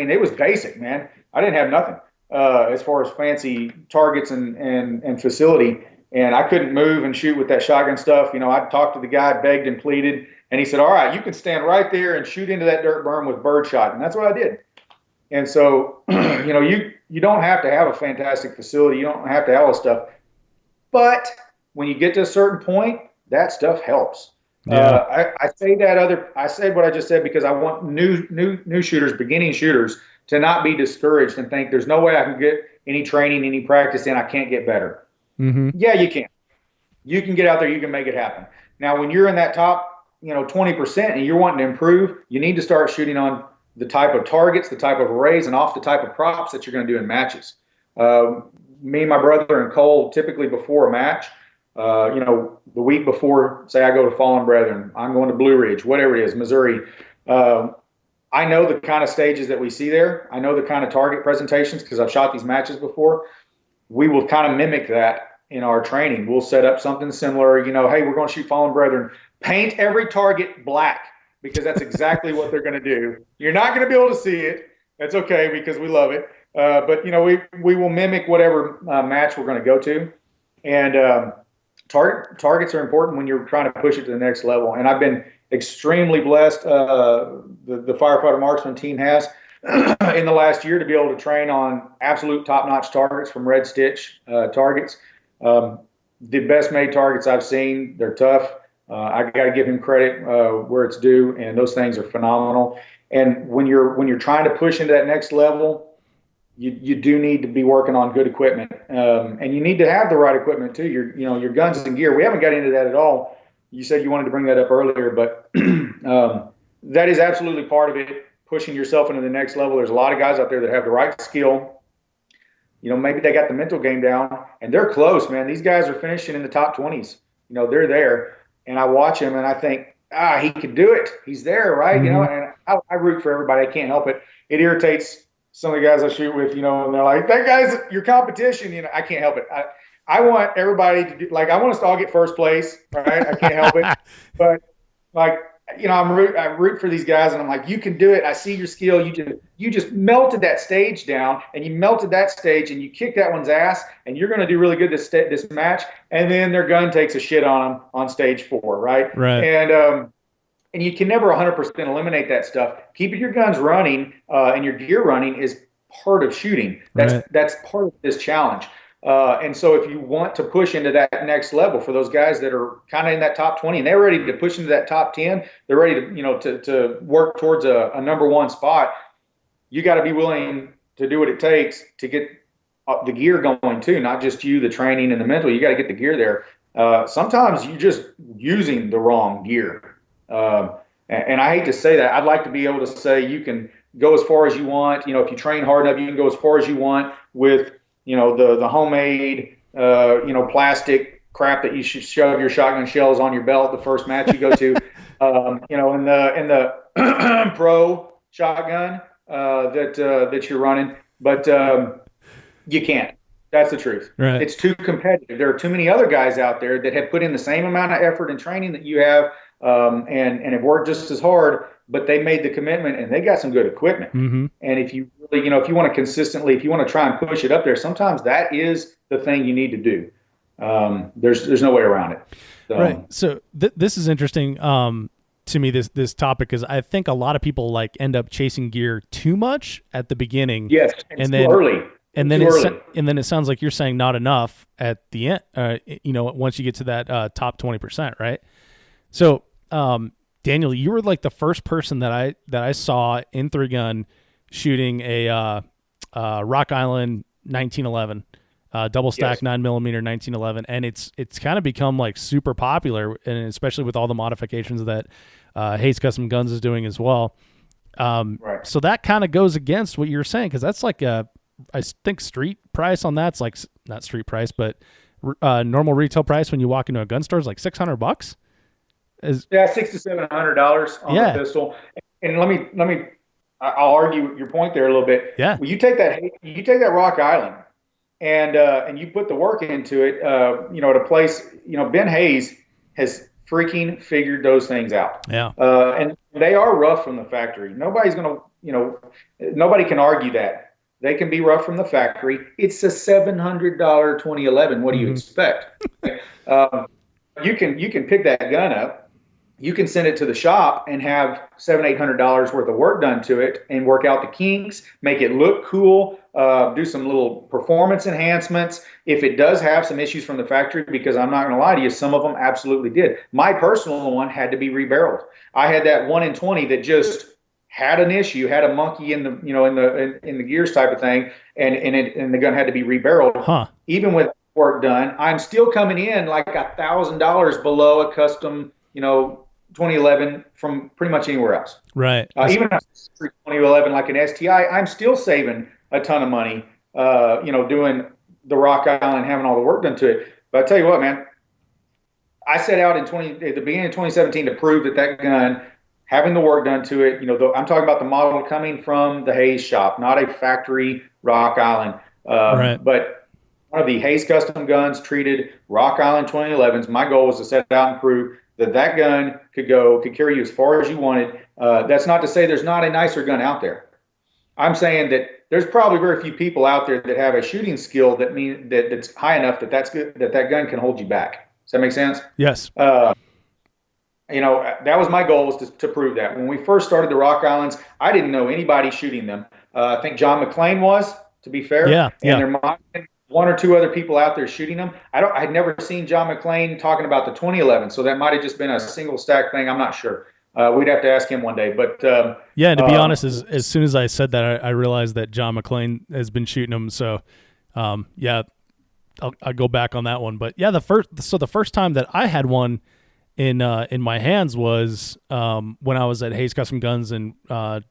it was basic, man. I didn't have nothing as far as fancy targets and facility, and I couldn't move and shoot with that shotgun stuff. I'd talked to the guy, begged and pleaded, and he said, all right, you can stand right there and shoot into that dirt berm with birdshot. And that's what I did. And so, you don't have to have a fantastic facility. You don't have to have all this stuff. But when you get to a certain point, that stuff helps. Yeah. I said what I just said because I want new shooters, beginning shooters, to not be discouraged and think there's no way I can get any training, any practice in. I can't get better. Mm-hmm. Yeah, you can. You can get out there. You can make it happen. Now, when you're in that top, 20% and you're wanting to improve, you need to start shooting on the type of targets, the type of arrays, and off the type of props that you're going to do in matches. Me and my brother and Cole, typically before a match, the week before, say I go to Fallen Brethren, I'm going to Blue Ridge, whatever it is, Missouri. I know the kind of stages that we see there. I know the kind of target presentations because I've shot these matches before. We will kind of mimic that in our training. We'll set up something similar, hey, we're going to shoot Fallen Brethren. Paint every target black, because that's exactly what they're going to do. You're not going to be able to see it. That's okay because we love it. But we will mimic whatever match we're going to go to. And targets are important when you're trying to push it to the next level. And I've been extremely blessed, the firefighter marksman team has, in the last year to be able to train on absolute top-notch targets from Red Stitch targets. The best made targets I've seen. They're tough. I got to give him credit where it's due, and those things are phenomenal. And when you're trying to push into that next level, you do need to be working on good equipment, and you need to have the right equipment too. Your guns and gear. We haven't got into that at all. You said you wanted to bring that up earlier, but that is absolutely part of it. Pushing yourself into the next level. There's a lot of guys out there that have the right skill. Maybe they got the mental game down, and they're close, man. These guys are finishing in the top 20s. They're there. And I watch him and I think, he could do it. He's there, right? Mm-hmm. And I root for everybody. I can't help it. It irritates some of the guys I shoot with, and they're like, that guy's your competition. I can't help it. I want everybody to do, I want us to all get first place, right? I can't help it. But I root for these guys, and I'm like, you can do it. I see your skill. You just melted that stage down, and you melted that stage, and you kicked that one's ass, and you're going to do really good this match. And then their gun takes a shit on them on stage 4, right? Right. And you can never 100% eliminate that stuff. Keeping your guns running and your gear running is part of shooting. That's part of this challenge. And so if you want to push into that next level for those guys that are kind of in that top 20 and they're ready to push into that top 10, they're ready to work towards a number 1 spot, you got to be willing to do what it takes to get the gear going too, not just the training and the mental. You got to get the gear there. Sometimes you're just using the wrong gear. And I hate to say that. I'd like to be able to say you can go as far as you want. If you train hard enough, you can go as far as you want with the homemade, plastic crap that you should shove your shotgun shells on your belt the first match you go to, in the pro shotgun that you're running, but you can't. That's the truth. Right. It's too competitive. There are too many other guys out there that have put in the same amount of effort and training that you have, and have worked just as hard, but they made the commitment and they got some good equipment. Mm-hmm. And if you really, if you want to consistently, if you want to try and push it up there, sometimes that is the thing you need to do. There's no way around it. So. Right. So this is interesting. to me this topic because I think a lot of people like end up chasing gear too much at the beginning. Yes, and too then early. And then it sounds like you're saying not enough at the end. Once you get to that top 20%, right? So, Daniel, you were like the first person that I saw in 3-gun shooting a Rock Island 1911, double stack 9mm 1911, and it's kind of become like super popular, and especially with all the modifications that Hayes Custom Guns is doing as well. Right. So that kind of goes against what you're saying because that's like I think street price on that's like not street price, but normal retail price when you walk into a gun store is like $600. $600 to $700 on the pistol. And let me I'll argue your point there a little bit. Yeah. Well, you take that Rock Island and you put the work into it. At a place, Ben Hayes has freaking figured those things out. Yeah. And they are rough from the factory. Nobody's gonna, nobody can argue that. They can be rough from the factory. It's a $700 2011. What do you expect? You can pick that gun up. You can send it to the shop and have $700-800 worth of work done to it and work out the kinks, make it look cool, do some little performance enhancements. If it does have some issues from the factory, because I'm not going to lie to you, some of them absolutely did. My personal one had to be rebarreled. I had that 1 in 20 that just had an issue, had a monkey in the in the gears type of thing, and the gun had to be rebarreled. Huh. Even with work done, I'm still coming in like $1,000 below a custom, 2011 from pretty much anywhere else. Right. Even a 2011 like an STI, I'm still saving a ton of money, doing the Rock Island, having all the work done to it. But I tell you what, man, I set out at the beginning of 2017 to prove that gun, having the work done to it, I'm talking about the model coming from the Hayes shop, not a factory Rock Island. Right. But one of the Hayes custom guns treated Rock Island 2011s. My goal was to set out and prove that gun could carry you as far as you wanted. That's not to say there's not a nicer gun out there. I'm saying that there's probably very few people out there that have a shooting skill that's high enough that's good, that gun can hold you back. Does that make sense? Yes. That was my goal, was to prove that. When we first started the Rock Islands, I didn't know anybody shooting them. I think John McClain was, to be fair. Yeah. There might have been 1 or 2 other people out there shooting them. I'd never seen John McClain talking about the 2011, so that might have just been a single stack thing. I'm not sure. We'd have to ask him one day. But to be honest, as soon as I said that, I realized that John McClain has been shooting them. So, I'll go back on that one. But yeah, the first time that I had one in my hands was when I was at Hayes Custom Guns, and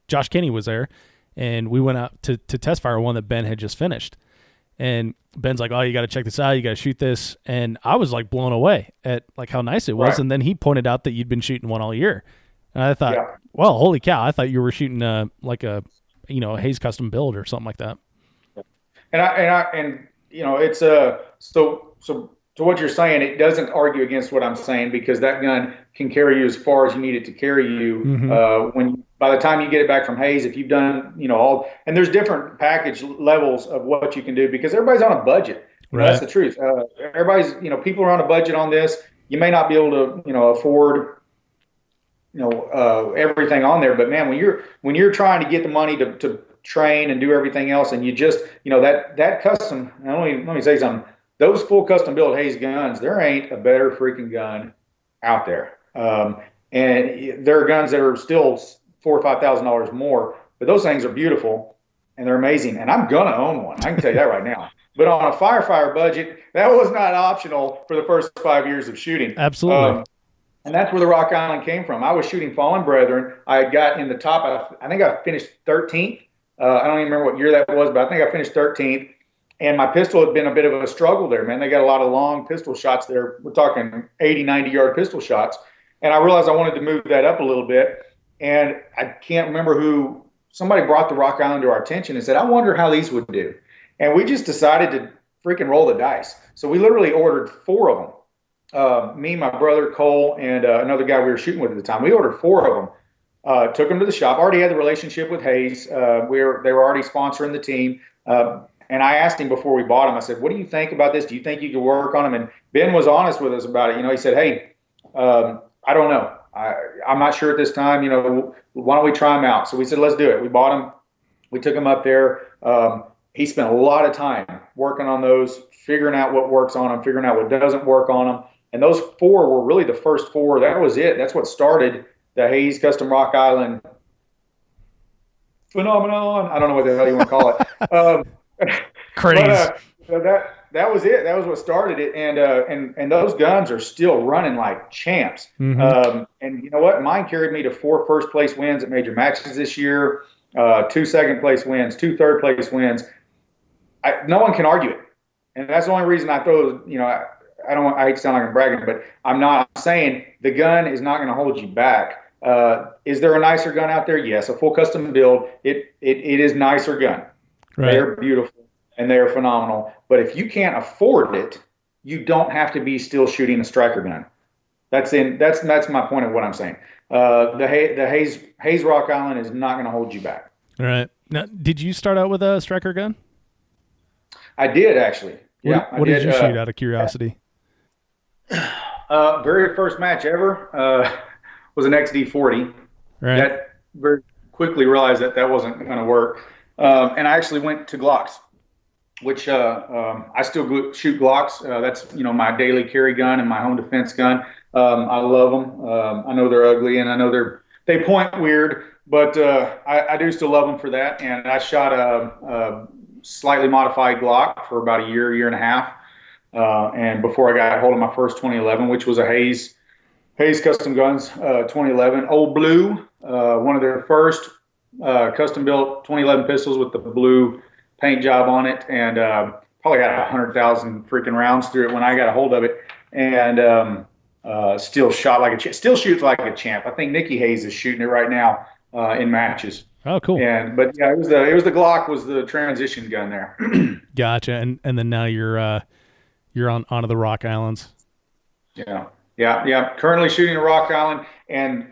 Josh Kenny was there, and we went out to test fire one that Ben had just finished. And Ben's like, "Oh, you got to check this out. You got to shoot this." And I was like blown away at like how nice it was. Right. And then he pointed out that you'd been shooting one all year. And I thought, well, holy cow! I thought you were shooting a Hayes custom build or something like that. And it's so to what you're saying, it doesn't argue against what I'm saying, because that gun can carry you as far as you need it to carry you. By the time you get it back from Hayes, if you've done and there's different package levels of what you can do, because everybody's on a budget. Right. That's the truth. Everybody's people are on a budget on this. You may not be able to afford everything on there, but man, when you're trying to get the money to train and do everything else, and you just that custom. Let me say something. Those full custom built Hayes guns, there ain't a better freaking gun out there. And there are guns that are still $4,000 or $5,000 more, but those things are beautiful and they're amazing. And I'm gonna own one. I can tell you that right now. But on a firefighter budget, that was not optional for the first 5 years of shooting. Absolutely. And that's where the Rock Island came from. I was shooting Fallen Brethren. I had got in the top. I think I finished 13th. I don't even remember what year that was, but I think I finished 13th. And my pistol had been a bit of a struggle there, man. They got a lot of long pistol shots there. We're talking 80, 90-yard pistol shots. And I realized I wanted to move that up a little bit. And I can't remember who. Somebody brought the Rock Island to our attention and said, I wonder how these would do. And we just decided to freaking roll the dice. So we literally ordered 4 of them. Me, my brother, Cole, and another guy we were shooting with at the time. We ordered 4 of them. Took them to the shop. Already had the relationship with Hayes. They were already sponsoring the team. And I asked him before we bought them, I said, what do you think about this? Do you think you could work on them? And Ben was honest with us about it. He said, hey, I don't know. I'm not sure at this time, why don't we try them out? So we said, let's do it. We bought them. We took them up there. He spent a lot of time working on those, figuring out what works on them, figuring out what doesn't work on them. And those 4 were really the first 4. That was it. That's what started the Hayes Custom Rock Island phenomenon. I don't know what the hell you want to call it. Craze. But, that was it. That was what started it. And those guns are still running like champs. Mm-hmm. And you know what? Mine carried me to 4 first place wins at major matches this year, 2 second place wins, 2 third place wins. No one can argue it. And that's the only reason I throw, I hate to sound like I'm bragging, but I'm saying the gun is not going to hold you back. Is there a nicer gun out there? Yes, a full custom build. It is nicer gun. Right. They're beautiful and they're phenomenal. But if you can't afford it, you don't have to be still shooting a striker gun. That's my point of what I'm saying. The Hayes Rock Island is not going to hold you back. All right. Now, did you start out with a striker gun? I did actually. What did you shoot out of curiosity? Very first match ever was an XD40. Right. That very quickly realized that wasn't going to work. And I actually went to Glocks, which I still shoot Glocks. That's my daily carry gun and my home defense gun. I love them. I know they're ugly and I know they point weird, but I do still love them for that. And I shot a slightly modified Glock for about a year and a half. And before I got hold of my first 2011, which was a Hayes Custom Guns 2011, Old Blue, one of their first custom built 2011 pistols with the blue paint job on it, and probably got 100,000 freaking rounds through it when I got a hold of it, and still shoots like a champ. I think Nikki Hayes is shooting it right now in matches. Oh, cool. But yeah, it was the Glock was the transition gun there. Gotcha. And then now you're onto the Rock Islands. Yeah. Currently shooting a Rock Island, and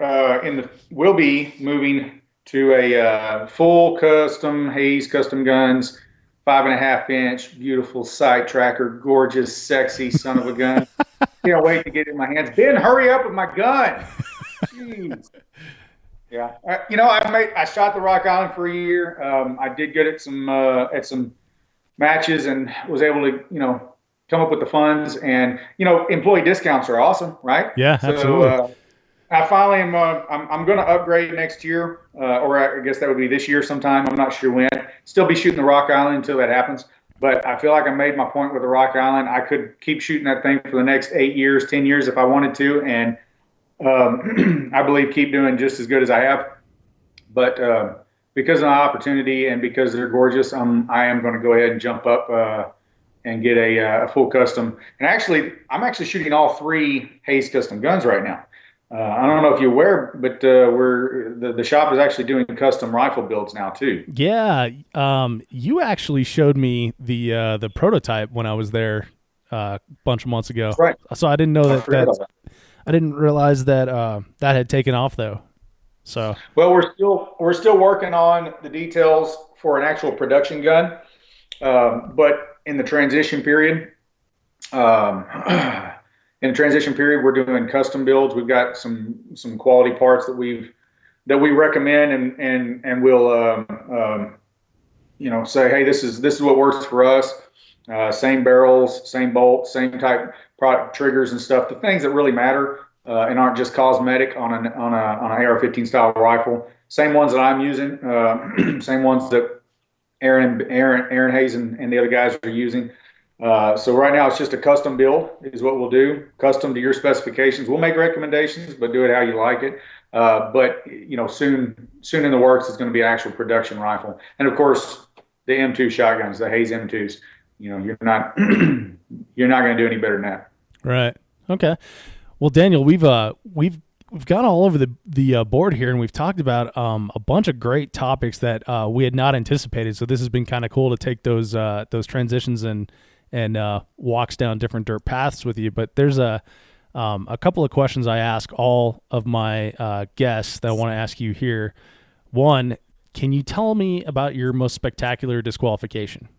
we'll be moving to a full custom Hayes Custom Guns, 5.5 inch, beautiful sight tracker, gorgeous, sexy son of a gun. Can't wait to get it in my hands. Ben, hurry up with my gun. Jeez. Yeah, I shot the Rock Island for a year. I did good at some matches and was able to come up with the funds, and employee discounts are awesome, right? Yeah, absolutely. So I finally am. I'm going to upgrade next year, or I guess that would be this year sometime. I'm not sure when. Still be shooting the Rock Island until that happens. But I feel like I made my point with the Rock Island. I could keep shooting that thing for the next 8 years, 10 years if I wanted to, and I believe keep doing just as good as I have. But because of the opportunity and because they're gorgeous, I am going to go ahead and jump up and get a full custom. And I'm actually shooting all 3 Hayes Custom Guns right now. I don't know if you're aware, but the shop is actually doing custom rifle builds now too. Yeah, you actually showed me the prototype when I was there a bunch of months ago. Right. So I didn't know that. I didn't realize that that had taken off though. So well, we're still working on the details for an actual production gun, but in the transition period. In the transition period, we're doing custom builds. We've got some quality parts that we recommend, and we'll say, hey, this is what works for us. Same barrels, same bolts, same type product triggers and stuff. The things that really matter and aren't just cosmetic on an AR-15 style rifle. Same ones that I'm using. Same ones that Aaron Hayes and the other guys are using. So right now it's just a custom build is what we'll do, custom to your specifications. We'll make recommendations, but do it how you like it. But soon in the works is going to be an actual production rifle, and of course the M2 shotguns, the Hayes M2s. You're not going to do any better than that. Right. Okay. Well, Daniel, we've gone all over the board here, and we've talked about a bunch of great topics that we had not anticipated. So this has been kind of cool to take those transitions and walks down different dirt paths with you. But there's a couple of questions I ask all of my guests that I want to ask you here. One, can you tell me about your most spectacular disqualification?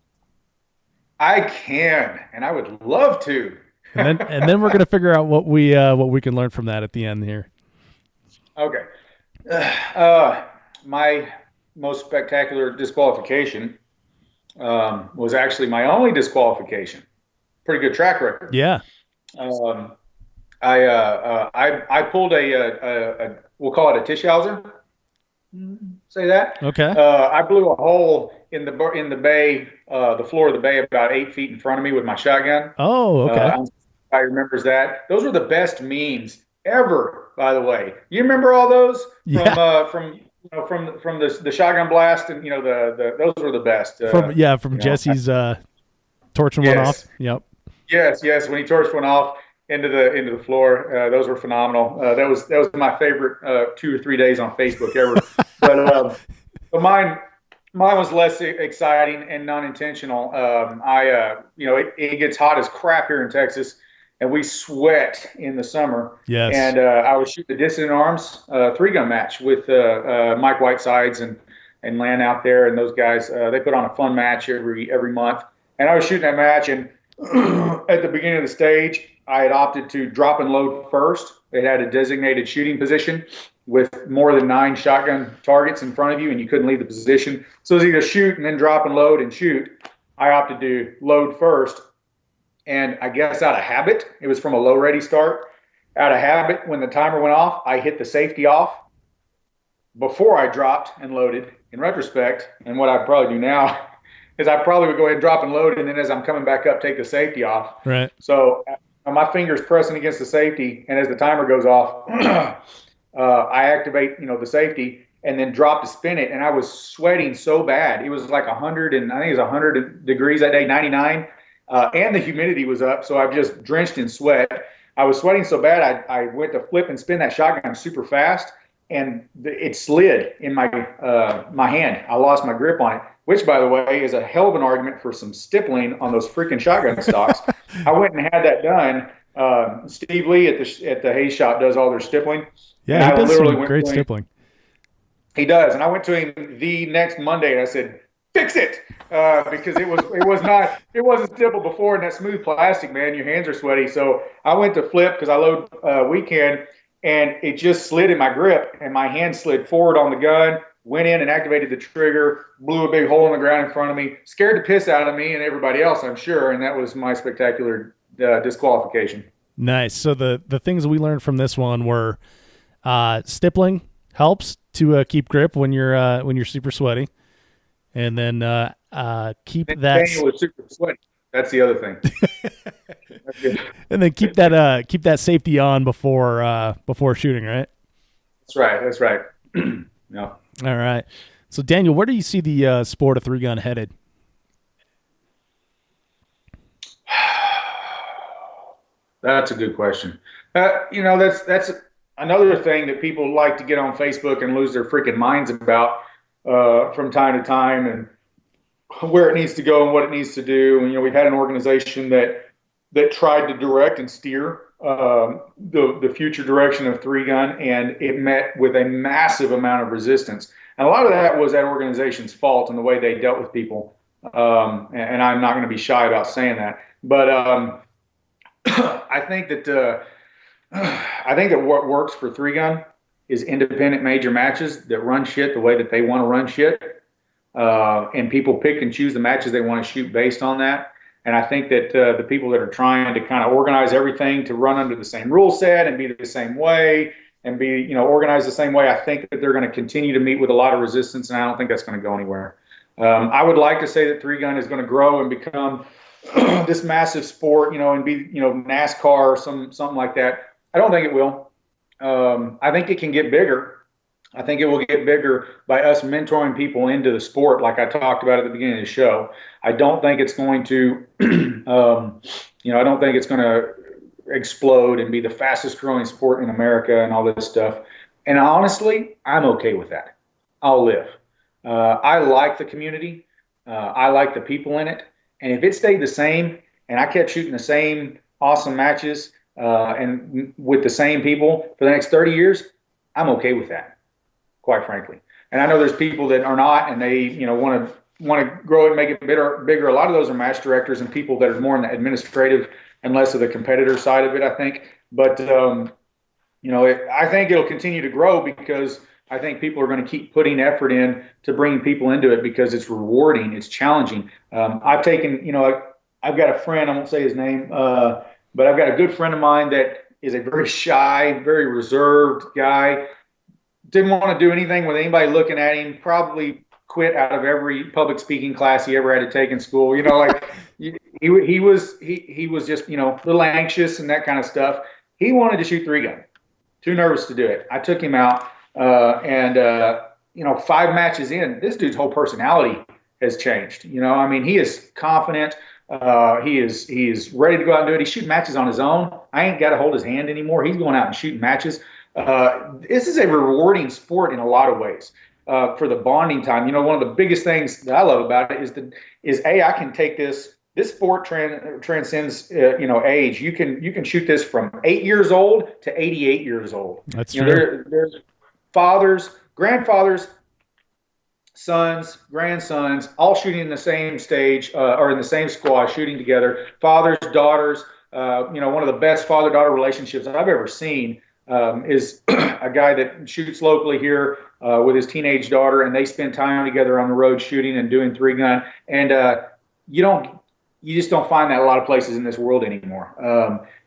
I can, and I would love to. and then we're gonna figure out what we can learn from that at the end here. Okay. My most spectacular disqualification was actually my only disqualification. Pretty good track record. Yeah. Um, I pulled a we'll call it a Tischhauser. Say that. Okay. I blew a hole in the bay, the floor of the bay, about 8 feet in front of me with my shotgun. Oh, okay. I remembers that. Those were the best memes ever, by the way. You remember all those Yeah. from the shotgun blast, and the those were the best. From Jesse's torching one off. Yes, Yep. yes. When he torched one off into the floor, those were phenomenal. That was my favorite 2 or 3 days on Facebook ever. But mine was less exciting and non-intentional. It gets hot as crap here in Texas, and we sweat in the summer. Yes. And I was shooting a distant arms 3-gun match with Mike Whitesides and Lan out there, and those guys. They put on a fun match every month, and I was shooting that match. And at the beginning of the stage, I had opted to drop and load first. It had a designated shooting position with more than 9 shotgun targets in front of you, and you couldn't leave the position. So it was either shoot and then drop and load and shoot. I opted to load first, and I guess out of habit, it was from a low ready start. Out of habit, when the timer went off, I hit the safety off before I dropped and loaded. In retrospect, and what I'd probably do now is I probably would go ahead and drop and load, and then as I'm coming back up, take the safety off. Right. So my fingers pressing against the safety, and as the timer goes off, I activate, the safety, and then drop to spin it. And I was sweating so bad. It was like 100, and I think it was 100 degrees that day, 99, and the humidity was up, so I'm just drenched in sweat. I was sweating so bad, I went to flip and spin that shotgun super fast, and it slid in my hand. I lost my grip on it, which, by the way, is a hell of an argument for some stippling on those freaking shotgun stocks. I went and had that done. Steve Lee at the Hayes shop does all their stippling. Yeah, he does some great stippling. He does, and I went to him the next Monday, and I said, "Fix it," because it wasn't stippled before, and that smooth plastic, man, your hands are sweaty. So I went to flip because I load weekend, and it just slid in my grip, and my hand slid forward on the gun, went in and activated the trigger, blew a big hole in the ground in front of me, scared the piss out of me and everybody else, I'm sure, and that was my spectacular disqualification. Nice. So the things we learned from this one were stippling helps to keep grip when you're super sweaty, and then keep that. Daniel was super sweaty. That's the other thing. And then keep that safety on before shooting, right? That's right. No. All right. So Daniel, where do you see the sport of 3-gun headed? That's a good question. That's another thing that people like to get on Facebook and lose their freaking minds about from time to time, and where it needs to go and what it needs to do. And we've had an organization that tried to direct and steer the future direction of 3-gun, and it met with a massive amount of resistance. And a lot of that was that organization's fault and the way they dealt with people. And I'm not going to be shy about saying that. But I think that what works for 3-gun is independent major matches that run shit the way that they want to run shit. And people pick and choose the matches they want to shoot based on that. And I think that the people that are trying to kind of organize everything to run under the same rule set and be the same way and be, organized the same way, I think that they're going to continue to meet with a lot of resistance, and I don't think that's going to go anywhere. I would like to say that 3-gun is going to grow and become this massive sport, and be, NASCAR or something like that. I don't think it will. I think it can get bigger. I think it will get bigger by us mentoring people into the sport, like I talked about at the beginning of the show. I don't think it's going to, I don't think it's going to explode and be the fastest growing sport in America and all this stuff. And honestly, I'm okay with that. I'll live. I like the community. I like the people in it. And if it stayed the same and I kept shooting the same awesome matches and with the same people for the next 30 years, I'm okay with that, quite frankly. And I know there's people that are not, and they, want to grow it and make it bigger. A lot of those are match directors and people that are more in the administrative and less of the competitor side of it, I think. But I think it'll continue to grow because I think people are going to keep putting effort in to bring people into it because it's rewarding, it's challenging. I've taken, I've got a friend, I won't say his name, but I've got a good friend of mine that is a very shy, very reserved guy. Didn't want to do anything with anybody looking at him. Probably quit out of every public speaking class he ever had to take in school. He was just a little anxious and that kind of stuff. He wanted to shoot three gun. Too nervous to do it. I took him out, and 5 matches in, this dude's whole personality has changed. He is confident. He is ready to go out and do it. He's shooting matches on his own. I ain't got to hold his hand anymore. He's going out and shooting matches. This is a rewarding sport in a lot of ways. For the bonding time, one of the biggest things that I love about it is I can take this. This sport transcends, age. You can shoot this from 8 years old to 88 years old. That's true. There's fathers, grandfathers, sons, grandsons, all shooting in the same stage or in the same squad, shooting together. Fathers, daughters. One of the best father-daughter relationships I've ever seen is a guy that shoots locally here with his teenage daughter, and they spend time together on the road shooting and doing three gun. And you just don't find that a lot of places in this world anymore.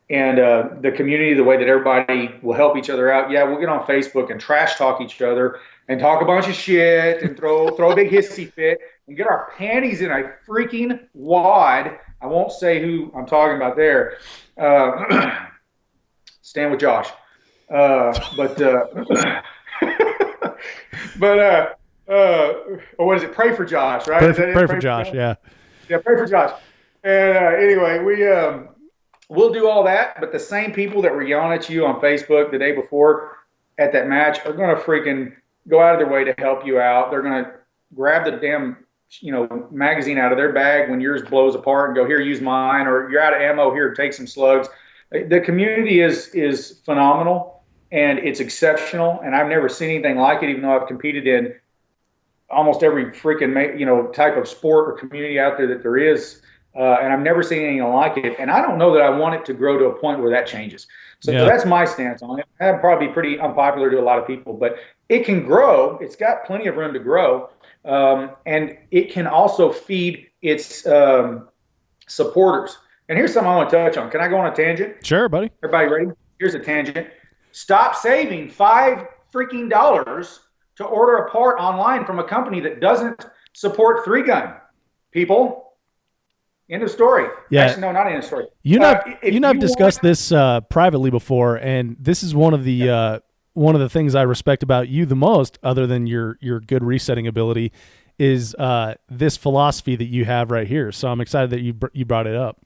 The community, the way that everybody will help each other out. Yeah, we'll get on Facebook and trash talk each other and talk a bunch of shit and throw a big hissy fit and get our panties in a freaking wad. I won't say who I'm talking about there. Stand with Josh. What is it? Pray for Josh, right? Pray for Josh, yeah. Yeah, pray for Josh. And anyway, we'll do all that, but the same people that were yelling at you on Facebook the day before at that match are going to freaking go out of their way to help you out. They're going to grab the damn magazine out of their bag when yours blows apart and go, here, use mine, or you're out of ammo, here, take some slugs. The community is phenomenal and it's exceptional, and I've never seen anything like it, even though I've competed in almost every freaking type of sport or community out there that there is. And I've never seen anything like it. And I don't know that I want it to grow to a point where that changes. So that's my stance on it. That'd probably be pretty unpopular to a lot of people, but it can grow. It's got plenty of room to grow. And it can also feed its supporters. And here's something I want to touch on. Can I go on a tangent? Sure, buddy. Everybody ready? Here's a tangent. Stop saving $5 freaking to order a part online from a company that doesn't support three gun. People. End of story. Yeah. Actually, no, not end of story. You and I've discussed this privately before, and this is one of the things I respect about you the most, other than your good resetting ability, is this philosophy that you have right here. So I'm excited that you brought it up.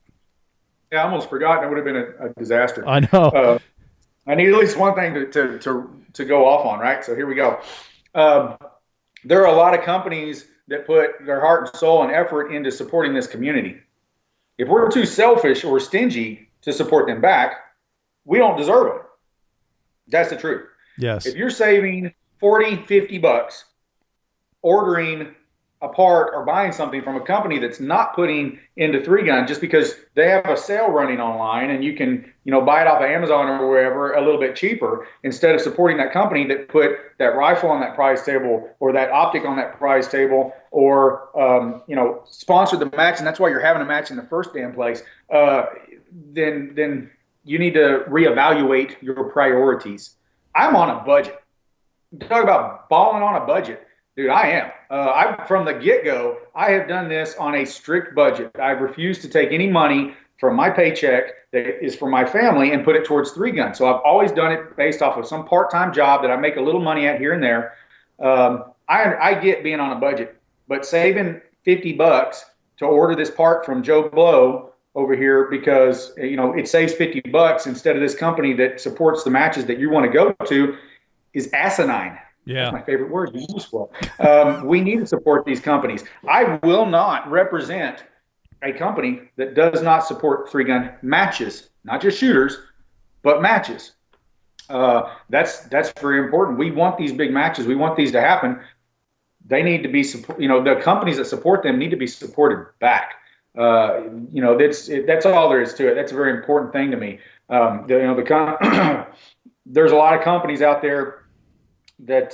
Yeah, I almost forgot. It would have been a disaster. I know. I need at least one thing to go off on, right? So here we go. There are a lot of companies that put their heart and soul and effort into supporting this community. If we're too selfish or stingy to support them back, we don't deserve it. That's the truth. Yes. If you're saving $40, $50 ordering a part or buying something from a company that's not putting into three gun just because they have a sale running online and you can, buy it off of Amazon or wherever a little bit cheaper, instead of supporting that company that put that rifle on that prize table or that optic on that prize table or, sponsored the match, and that's why you're having a match in the first damn place, then you need to reevaluate your priorities. I'm on a budget. Talk about balling on a budget. Dude, I am. From the get-go, I have done this on a strict budget. I've refused to take any money from my paycheck that is for my family and put it towards three gun. So I've always done it based off of some part-time job that I make a little money at here and there. I get being on a budget, but saving $50 to order this part from Joe Blow over here because it saves $50 instead of this company that supports the matches that you want to go to is asinine. Yeah. That's my favorite word to use for. We need to support these companies. I will not represent a company that does not support three gun matches, not just shooters, but matches. That's very important. We want these big matches. We want these to happen. They need to be the companies that support them need to be supported back. That's all there is to it. That's a very important thing to me. there's a lot of companies out there that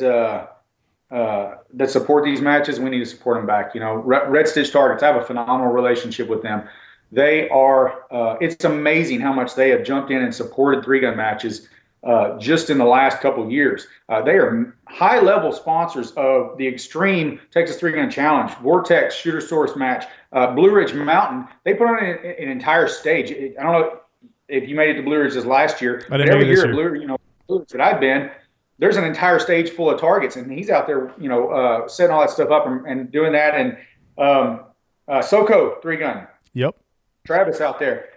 that support these matches. We need to support them back. Red Stitch Targets, I have a phenomenal relationship with them. They are, it's amazing how much they have jumped in and supported three-gun matches just in the last couple of years. They are high-level sponsors of the Extreme Texas Three-Gun Challenge, Vortex Shooter Source Match, Blue Ridge Mountain. They put on an entire stage. I don't know if you made it to Blue Ridge this last year, but every year at Blue Ridge that I've been, there's an entire stage full of targets, and he's out there, setting all that stuff up and doing that. And SoCo Three-Gun. Yep. Travis out there,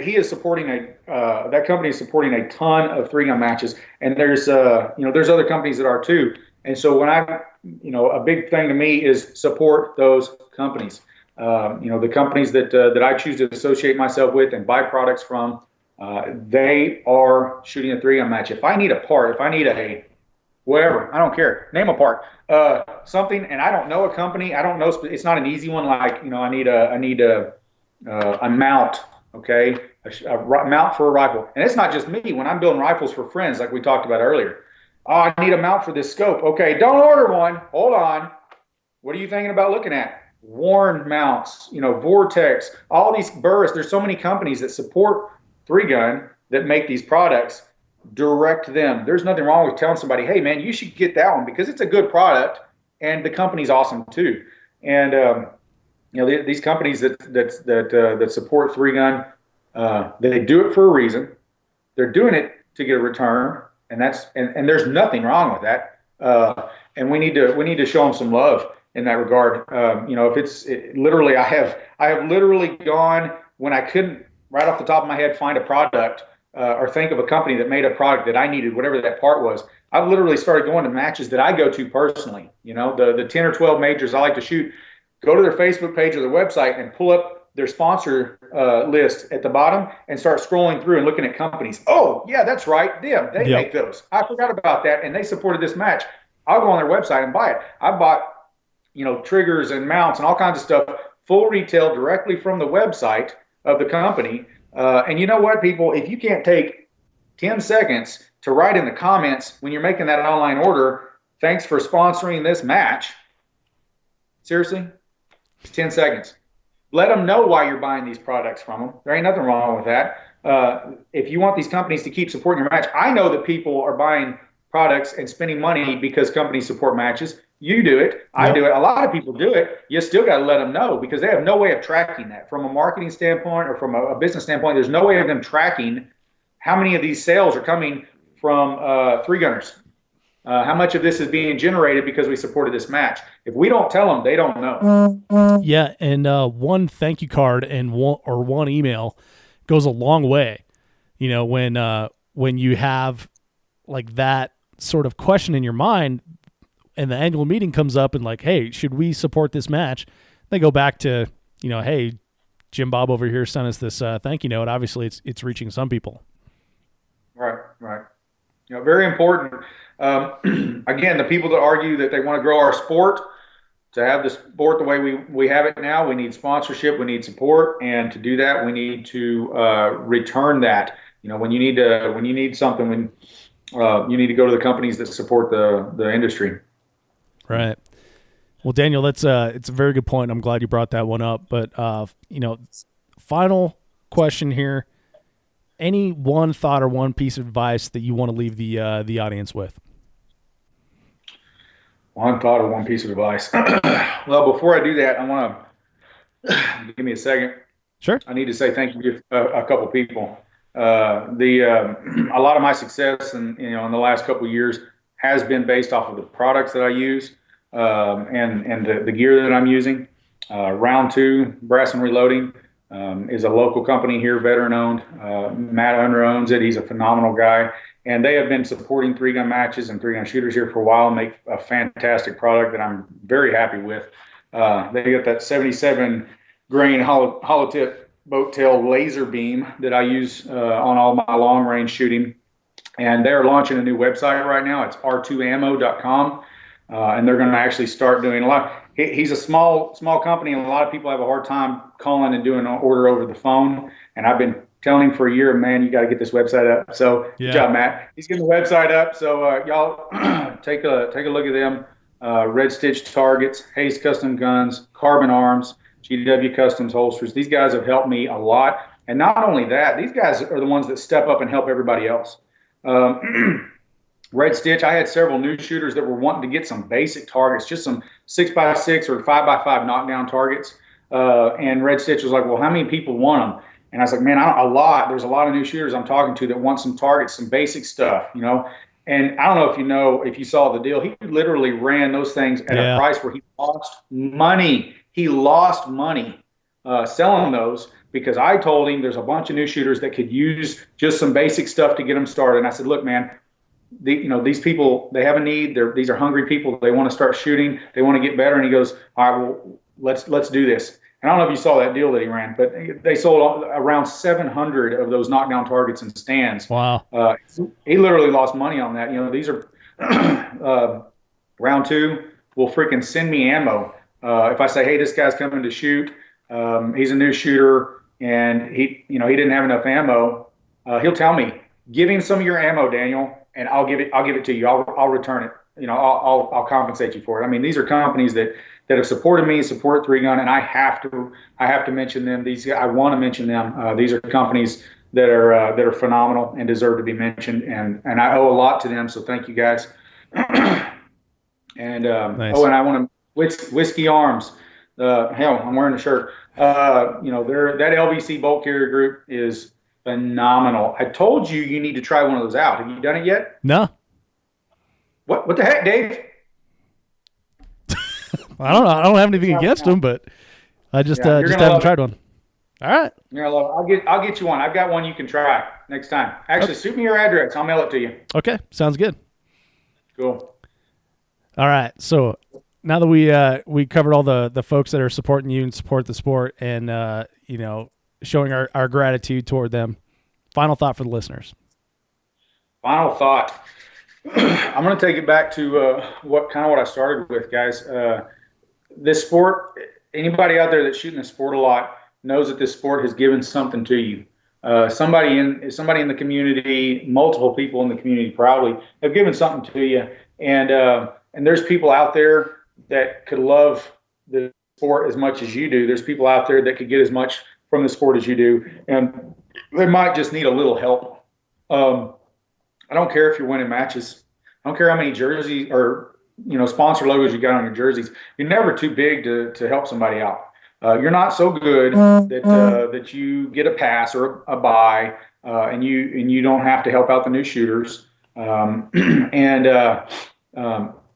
he is supporting that company is supporting a ton of three-gun matches, and there's other companies that are too. And so when a big thing to me is support those companies. The companies that I choose to associate myself with and buy products from, they are shooting a three-gun match. If I need a part, if I need a whatever, I don't care, name a part, something, and I don't know a company, I don't know, it's not an easy one. Like, I need a mount, okay, a mount for a rifle. And it's not just me. When I'm building rifles for friends, like we talked about earlier, I need a mount for this scope. Okay, don't order one. Hold on. What are you thinking about looking at? Warren mounts, Vortex, all these Burris. There's so many companies that support three-gun that make these products. Direct them. There's nothing wrong with telling somebody, hey, man, you should get that one because it's a good product and the company's awesome too. And, these companies that support three-gun, they do it for a reason. They're doing it to get a return, and there's nothing wrong with that. And we need to show them some love in that regard. Literally, I have literally gone when I couldn't right off the top of my head find a product or think of a company that made a product that I needed, whatever that part was. I've literally started going to matches that I go to personally. The 10 or 12 majors I like to shoot. Go to their Facebook page or their website and pull up their sponsor list at the bottom and start scrolling through and looking at companies. Oh, yeah, that's right. They make those. I forgot about that, and they supported this match. I'll go on their website and buy it. I bought, triggers and mounts and all kinds of stuff, full retail directly from the website of the company. And you know what, people? If you can't take 10 seconds to write in the comments when you're making that online order, thanks for sponsoring this match. Seriously? 10 seconds. Let them know why you're buying these products from them. There ain't nothing wrong with that. If you want these companies to keep supporting your match, I know that people are buying products and spending money because companies support matches. You do it. I do it. A lot of people do it. You still got to let them know because they have no way of tracking that. From a marketing standpoint or from a business standpoint, there's no way of them tracking how many of these sales are coming from three-gunners. How much of this is being generated because we supported this match? If we don't tell them, they don't know. Yeah, and one thank you card and one email goes a long way. When you have like that sort of question in your mind, and the annual meeting comes up and like, hey, should we support this match? They go back to hey, Jim Bob over here sent us this thank you note. Obviously, it's reaching some people. Right. Very important. Again, the people that argue that they want to grow our sport, to have the sport the way we have it now, we need sponsorship, we need support, and to do that, we need to return that. When you need something, you need to go to the companies that support the industry. Right. Well, Daniel, it's a very good point. I'm glad you brought that one up. But final question here. Any one thought or one piece of advice that you want to leave the audience with? One thought or one piece of advice. Well, before I do that, I want to give me a second. Sure. I need to say thank you to a couple people. A lot of my success in the last couple of years has been based off of the products that I use and the gear that I'm using. Round 2 Brass and Reloading is a local company here, veteran owned. Matt Unruh owns it. He's a phenomenal guy. And they have been supporting three-gun matches and three-gun shooters here for a while and make a fantastic product that I'm very happy with. They got that 77 grain hollow tip boat tail laser beam that I use on all my long range shooting. And they're launching a new website right now. It's r2ammo.com. And they're going to actually start doing a lot. He's a small company, and a lot of people have a hard time calling and doing an order over the phone. And I've been telling him for a year, man, you got to get this website up. So good job, Matt. He's getting the website up. So y'all take a look at them. Red Stitch Targets, Hayes Custom Guns, Carbon Arms, GW Customs Holsters. These guys have helped me a lot. And not only that, these guys are the ones that step up and help everybody else. Red Stitch, I had several new shooters that were wanting to get some basic targets, just some 6x6 or 5x5 knockdown targets. And Red Stitch was like, well, how many people want them? And I was like, man, a lot. There's a lot of new shooters I'm talking to that want some targets, some basic stuff, you know. And I don't know if you saw the deal. He literally ran those things at a price where he lost money. He lost money selling those because I told him there's a bunch of new shooters that could use just some basic stuff to get them started. And I said, look, man, these people, they have a need. These are hungry people. They want to start shooting. They want to get better. And he goes, all right, well, let's do this. And I don't know if you saw that deal that he ran, but they sold around 700 of those knockdown targets and stands. Wow. He literally lost money on that. You know, these are round two will freaking send me ammo. If I say, hey, this guy's coming to shoot, he's a new shooter and he didn't have enough ammo. He'll tell me, give him some of your ammo, Daniel, and I'll give it to you. I'll return it. You know, I'll compensate you for it. I mean, these are companies that have supported me, support Three Gun, and I have to mention them. I want to mention them. These are companies that are phenomenal and deserve to be mentioned, and I owe a lot to them. So thank you guys. And nice. And I want to Whiskey Arms. Hell, I'm wearing a shirt. That LBC bolt carrier group is phenomenal. I told you need to try one of those out. Have you done it yet? No. What the heck, Dave? I don't know. I don't have anything against them, but I just haven't tried one. All right. You're gonna love it. I'll get you one. I've got one you can try next time. Actually, shoot me your address. I'll mail it to you. Okay, sounds good. Cool. All right. So now that we covered all the folks that are supporting you and support the sport, and showing our gratitude toward them, final thought for the listeners. Final thought. I'm going to take it back to what I started with, guys. This sport, anybody out there that's shooting the sport a lot knows that this sport has given something to you. Somebody in the community, multiple people in the community probably have given something to you. And there's people out there that could love the sport as much as you do. There's people out there that could get as much from the sport as you do. And they might just need a little help. I don't care if you're winning matches. I don't care how many jerseys or sponsor logos you got on your jerseys. You're never too big to help somebody out. You're not so good that you get a pass or a buy, and you don't have to help out the new shooters.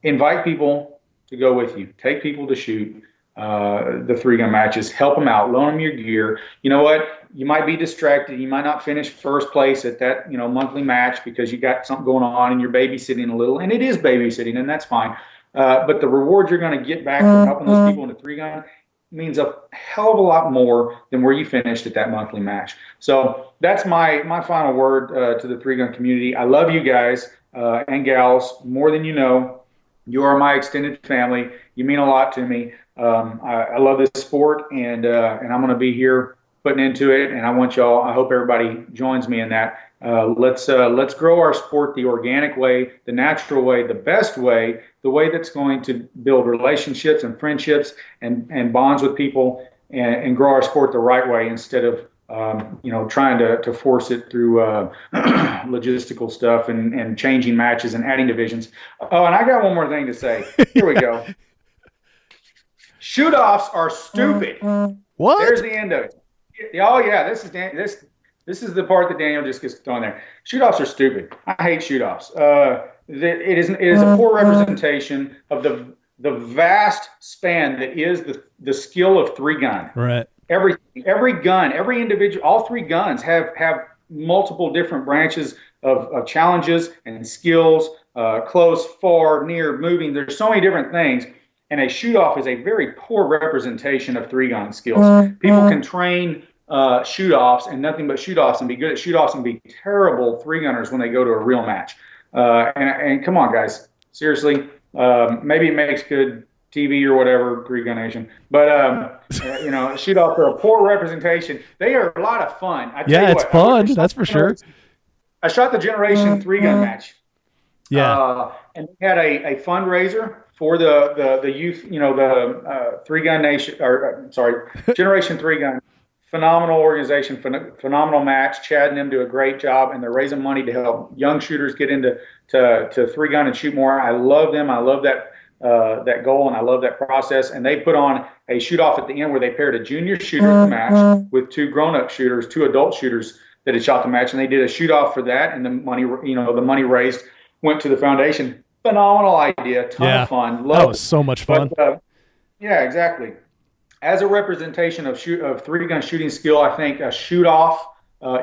Invite people to go with you. Take people to shoot the Three Gun matches. Help them out. Loan them your gear. You know what? You might be distracted. You might not finish first place at that monthly match because you got something going on and you're babysitting a little. And it is babysitting, and that's fine. But the reward you're going to get back from helping those people in the Three Gun means a hell of a lot more than where you finished at that monthly match. So that's my final word to the Three Gun community. I love you guys and gals more than you know. You are my extended family. You mean a lot to me. I love this sport, and I'm going to be here putting into it. And I hope everybody joins me in that. Let's grow our sport the organic way, the natural way, the best way, the way that's going to build relationships and friendships and bonds with people, and grow our sport the right way instead of trying to force it through logistical stuff and changing matches and adding divisions. Oh, and I got one more thing to say. Here we go. Shoot-offs are stupid. What? There's the end of it. Oh yeah, this is the part that Daniel just gets thrown there. Shoot-offs are stupid. I hate shoot-offs. It is a poor representation of the vast span that is the skill of Three Gun. Right. Every gun, every individual, all three guns have multiple different branches of challenges and skills, close, far, near, moving. There's so many different things. And a shoot-off is a very poor representation of Three Gun skills. People can train shoot-offs and nothing but shoot-offs and be good at shoot-offs and be terrible Three Gunners when they go to a real match. And come on, guys. Seriously, maybe it makes good TV or whatever, Three Gun Nation. But shoot off are a poor representation. They are a lot of fun. It's fun. That's for sure. I shot the Generation 3-gun match. Yeah. And we had a fundraiser for the youth, the 3-gun nation, Generation 3-gun. Phenomenal organization, phenomenal match. Chad and them do a great job, and they're raising money to help young shooters get into 3-gun and shoot more. I love them. I love that goal, and I love that process. And they put on a shoot off at the end where they paired a junior shooter match with 2 grown-up shooters, 2 adult shooters that had shot the match, and they did a shoot off for that. And the money raised went to the foundation. Phenomenal idea, ton of fun. That was so much fun. But, yeah, exactly. As a representation of 3-gun shooting skill, I think a shoot-off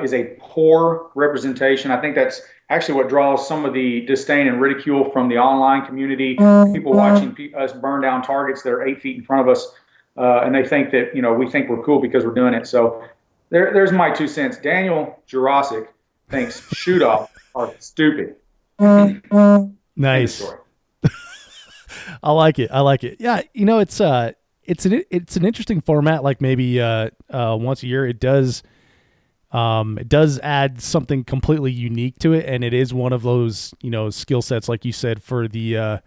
is a poor representation. I think that's actually what draws some of the disdain and ridicule from the online community, people watching us burn down targets that are 8 feet in front of us, and they think that we think we're cool because we're doing it. So there's my 2 cents. Daniel Jirasek thinks shoot-off are stupid. Nice. I like it. Yeah, it's an interesting format. Like maybe once a year, it does add something completely unique to it, and it is one of those skill sets, like you said, for the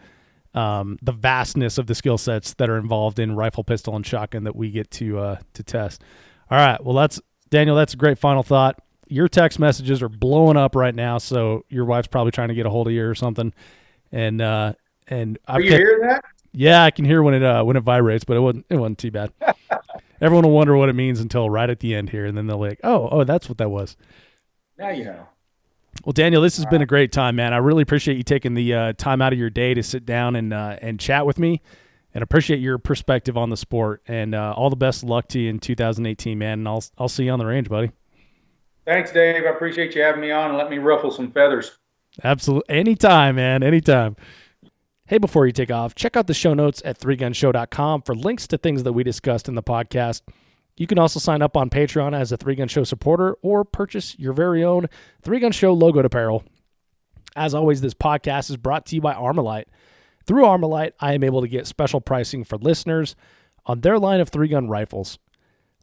vastness of the skill sets that are involved in rifle, pistol, and shotgun that we get to test. All right, well that's Daniel. That's a great final thought. Your text messages are blowing up right now, so your wife's probably trying to get a hold of you or something. And are you hearing that? Yeah, I can hear when it vibrates, but it wasn't too bad. Everyone will wonder what it means until right at the end here, and then they'll like, oh, that's what that was. Now you know. Well, Daniel, this has been a great time, man. I really appreciate you taking the time out of your day to sit down and chat with me, and appreciate your perspective on the sport. And all the best of luck to you in 2018, man. And I'll see you on the range, buddy. Thanks, Dave. I appreciate you having me on and let me ruffle some feathers. Absolutely. Anytime, man. Anytime. Hey, before you take off, check out the show notes at 3gunshow.com for links to things that we discussed in the podcast. You can also sign up on Patreon as a 3-Gun Show supporter or purchase your very own 3-Gun Show logoed apparel. As always, this podcast is brought to you by Armalite. Through Armalite, I am able to get special pricing for listeners on their line of 3-gun rifles.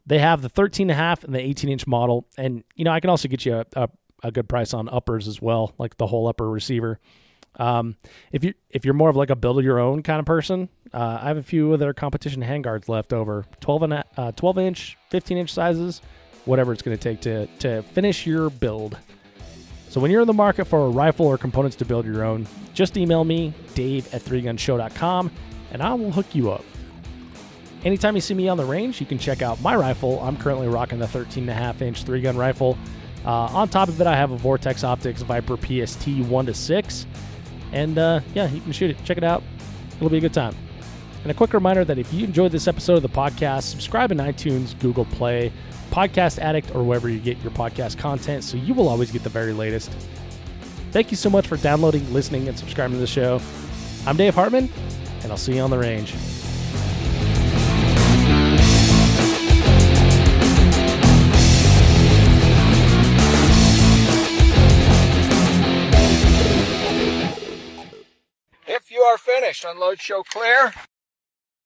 They have the 13.5 and the 18-inch model, and I can also get you a good price on uppers as well, like the whole upper receiver. If you're more of like a build your own kind of person, I have a few of their competition handguards left over, 12-inch, 15-inch sizes, whatever it's going to take to finish your build. So when you're in the market for a rifle or components to build your own, just email me, dave@3gunshow.com, and I will hook you up. Anytime you see me on the range, you can check out my rifle. I'm currently rocking the 13.5-inch 3-gun rifle. On top of it, I have a Vortex Optics Viper PST 1-6. And, you can shoot it. Check it out. It'll be a good time. And a quick reminder that if you enjoyed this episode of the podcast, subscribe in iTunes, Google Play, Podcast Addict, or wherever you get your podcast content so you will always get the very latest. Thank you so much for downloading, listening, and subscribing to the show. I'm Dave Hartman, and I'll see you on the range. If you are finished, unload, show clear.